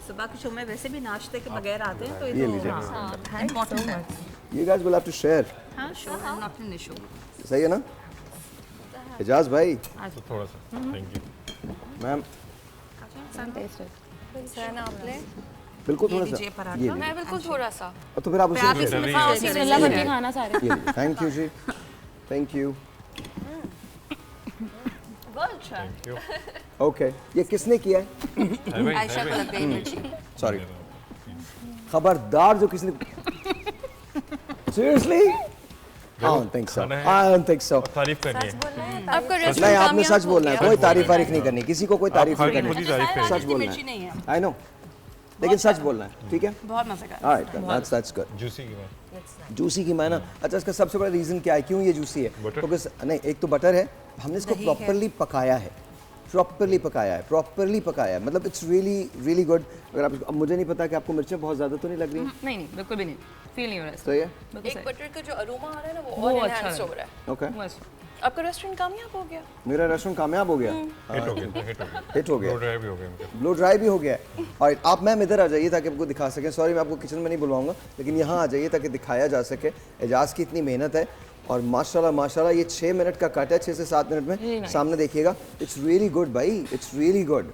सुबह के शो में वैसे भी नाश्ते के बगैर आते हैं तो ये तो लीजिए। इम्पोर्टेंट है। You guys will have to share. हाँ श्योर, नॉट एन इशू। सही है ना एजाज भाई? तो थोड़ा सा थैंक यू मैम। सहना आप ले। बिल्कुल ये थोड़ा लीजिए सा पराठा। ये मैं बिल्कुल थोड़ा सा। तो फिर आप उसे आप इसमें खाओ, बिस्मिल्लाह भर के खाना सारे। थैंक यू जी, थैंक यू। बहुत अच्छा। Thank you. ओके ये किसने किया है? आयशा को लग गई मिर्ची। सॉरी, खबरदार जो किसने seriously? I don't think so. I don't think so. तारीफ करनी है। आपको नहीं आपने सच बोलना है, कोई तारीफ वारीफ नहीं करनी, किसी को कोई तारीफ नहीं खुद ही तारीफ करनी, करें। सच बोलना है। आई नो, लेकिन सच बोलना है, ठीक है? बहुत मजे का। Alright, that's good. Juicy keema. Juicy keema है ना? अच्छा इसका सबसे बड़ा रीज़न क्या है, क्यों ये जूसी है? क्योंकि नहीं, एक तो बटर है, हमने इसको प्रॉपरली पकाया है, प्रॉपरली पकाया है, मतलब इट्स रियली रियली गुड। अगर आप, अब मुझे नहीं पता कि आपको मिर्चें बहुत ज़्यादा तो नहीं लग रही? नहीं नहीं बिल्कुल भी नहीं, फील नहीं हो रहा है। तो ये एक बटर का जो अरोमा आ रहा है ना वो और एनहांस हो रहा है। ओके, आपका रेस्टोरेंट कामयाब हो गया? मेरा रेस्टोरेंट कामयाब हो गया, हिट हो गया, हिट हो गया, ब्लो ड्राई भी हो गया इनका। ब्लो ड्राई भी हो गया है। और आप मैम इधर आ जाइए ताकि आपको दिखा सकें। सॉरी मैं आपको किचन में नहीं बुलवाऊंगा, लेकिन यहाँ आ जाइए ताकि दिखाया जा सके। एजाज की इतनी मेहनत है और माशाल्लाह माशाल्लाह ये 6 मिनट का कट है, 6 से 7 मिनट में सामने देखिएगा। इट्स रियली गुड भाई, it's really good,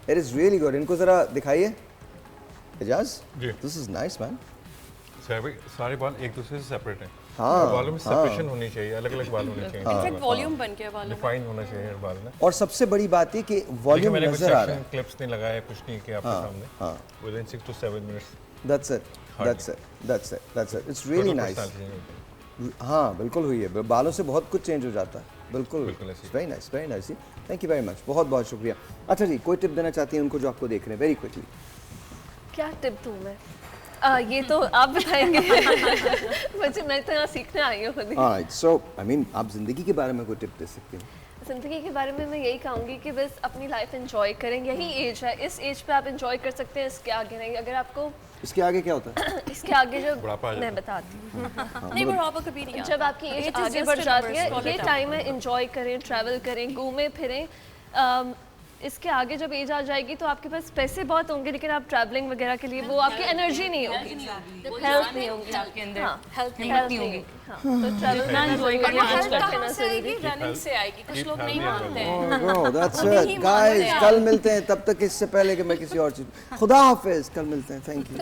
it is really good. इनको ज़रा दिखाइए Ejaz, this is nice man. सारे बाल एक दूसरे से सेपरेट हैं। हाँ, बालों में सेपरेशन होनी चाहिए, अलग अलग बाल होने चाहिए। इनफैक्ट वॉल्यूम बन के बालों में डिफाइन होना चाहिए हर बाल में। और सबसे बड़ी बात है कि वॉल्यूम नजर आ रहा है। क्लिप्स नहीं लगाया, कुछ नहीं किया आपके सामने। हाँ, within 6 to 7 minutes। That's it, that's it, that's it, that's it. It's really nice. हाँ बिल्कुल हुई है, बालों से बहुत कुछ चेंज हो जाता है, बिल्कुल। Very nice, very nice, thank you very much, बहुत बहुत शुक्रिया। अच्छा जी, कोई टिप देना चाहती हैं उनको जो आपको देख रहे हैं, वेरी क्विकली? क्या टिप दूँ मैं? ये तो आप बताएंगे। मुझे, मैं तो यहाँ सीखने आई हूँ खुद ही। ऑलराइट, सो आई मीन आप ज़िंदगी के बारे में कोई टिप दे सकते हैं? ज़िंदगी के बारे में मैं यही कहूँगी कि बस अपनी लाइफ एंजॉय करें, यही एज है, इस एज पे आप एंजॉय कर सकते हैं, इसके आगे नहीं। अगर आपको इसके आगे क्या होता है? इसके आगे जब मैं बताती हूँ, नहीं बुढ़ापा कभी नहीं, जब आपकी एज आगे बढ़ जाती है, ये टाइम है एंजॉय करें, ट्रैवल करें, घूमें फिरें। इसके आगे जब एज आ जाएगी तो आपके पास पैसे बहुत होंगे, लेकिन आप ट्रैवलिंग वगैरह के लिए वो आपकी एनर्जी नहीं होगी, हेल्थ नहीं होगी आपके अंदर, हेल्थ नहीं होगी। तो ट्रैवल ना एंजॉय करिए, आज करना जरूरी है। रनिंग से आएगी, कुछ लोग नहीं मानते हैं। That's it, guys, कल मिलते हैं, तब तक इससे पहले कि मैं किसी और चीज़, खुदा हाफिज, कल मिलते हैं, थैंक यू।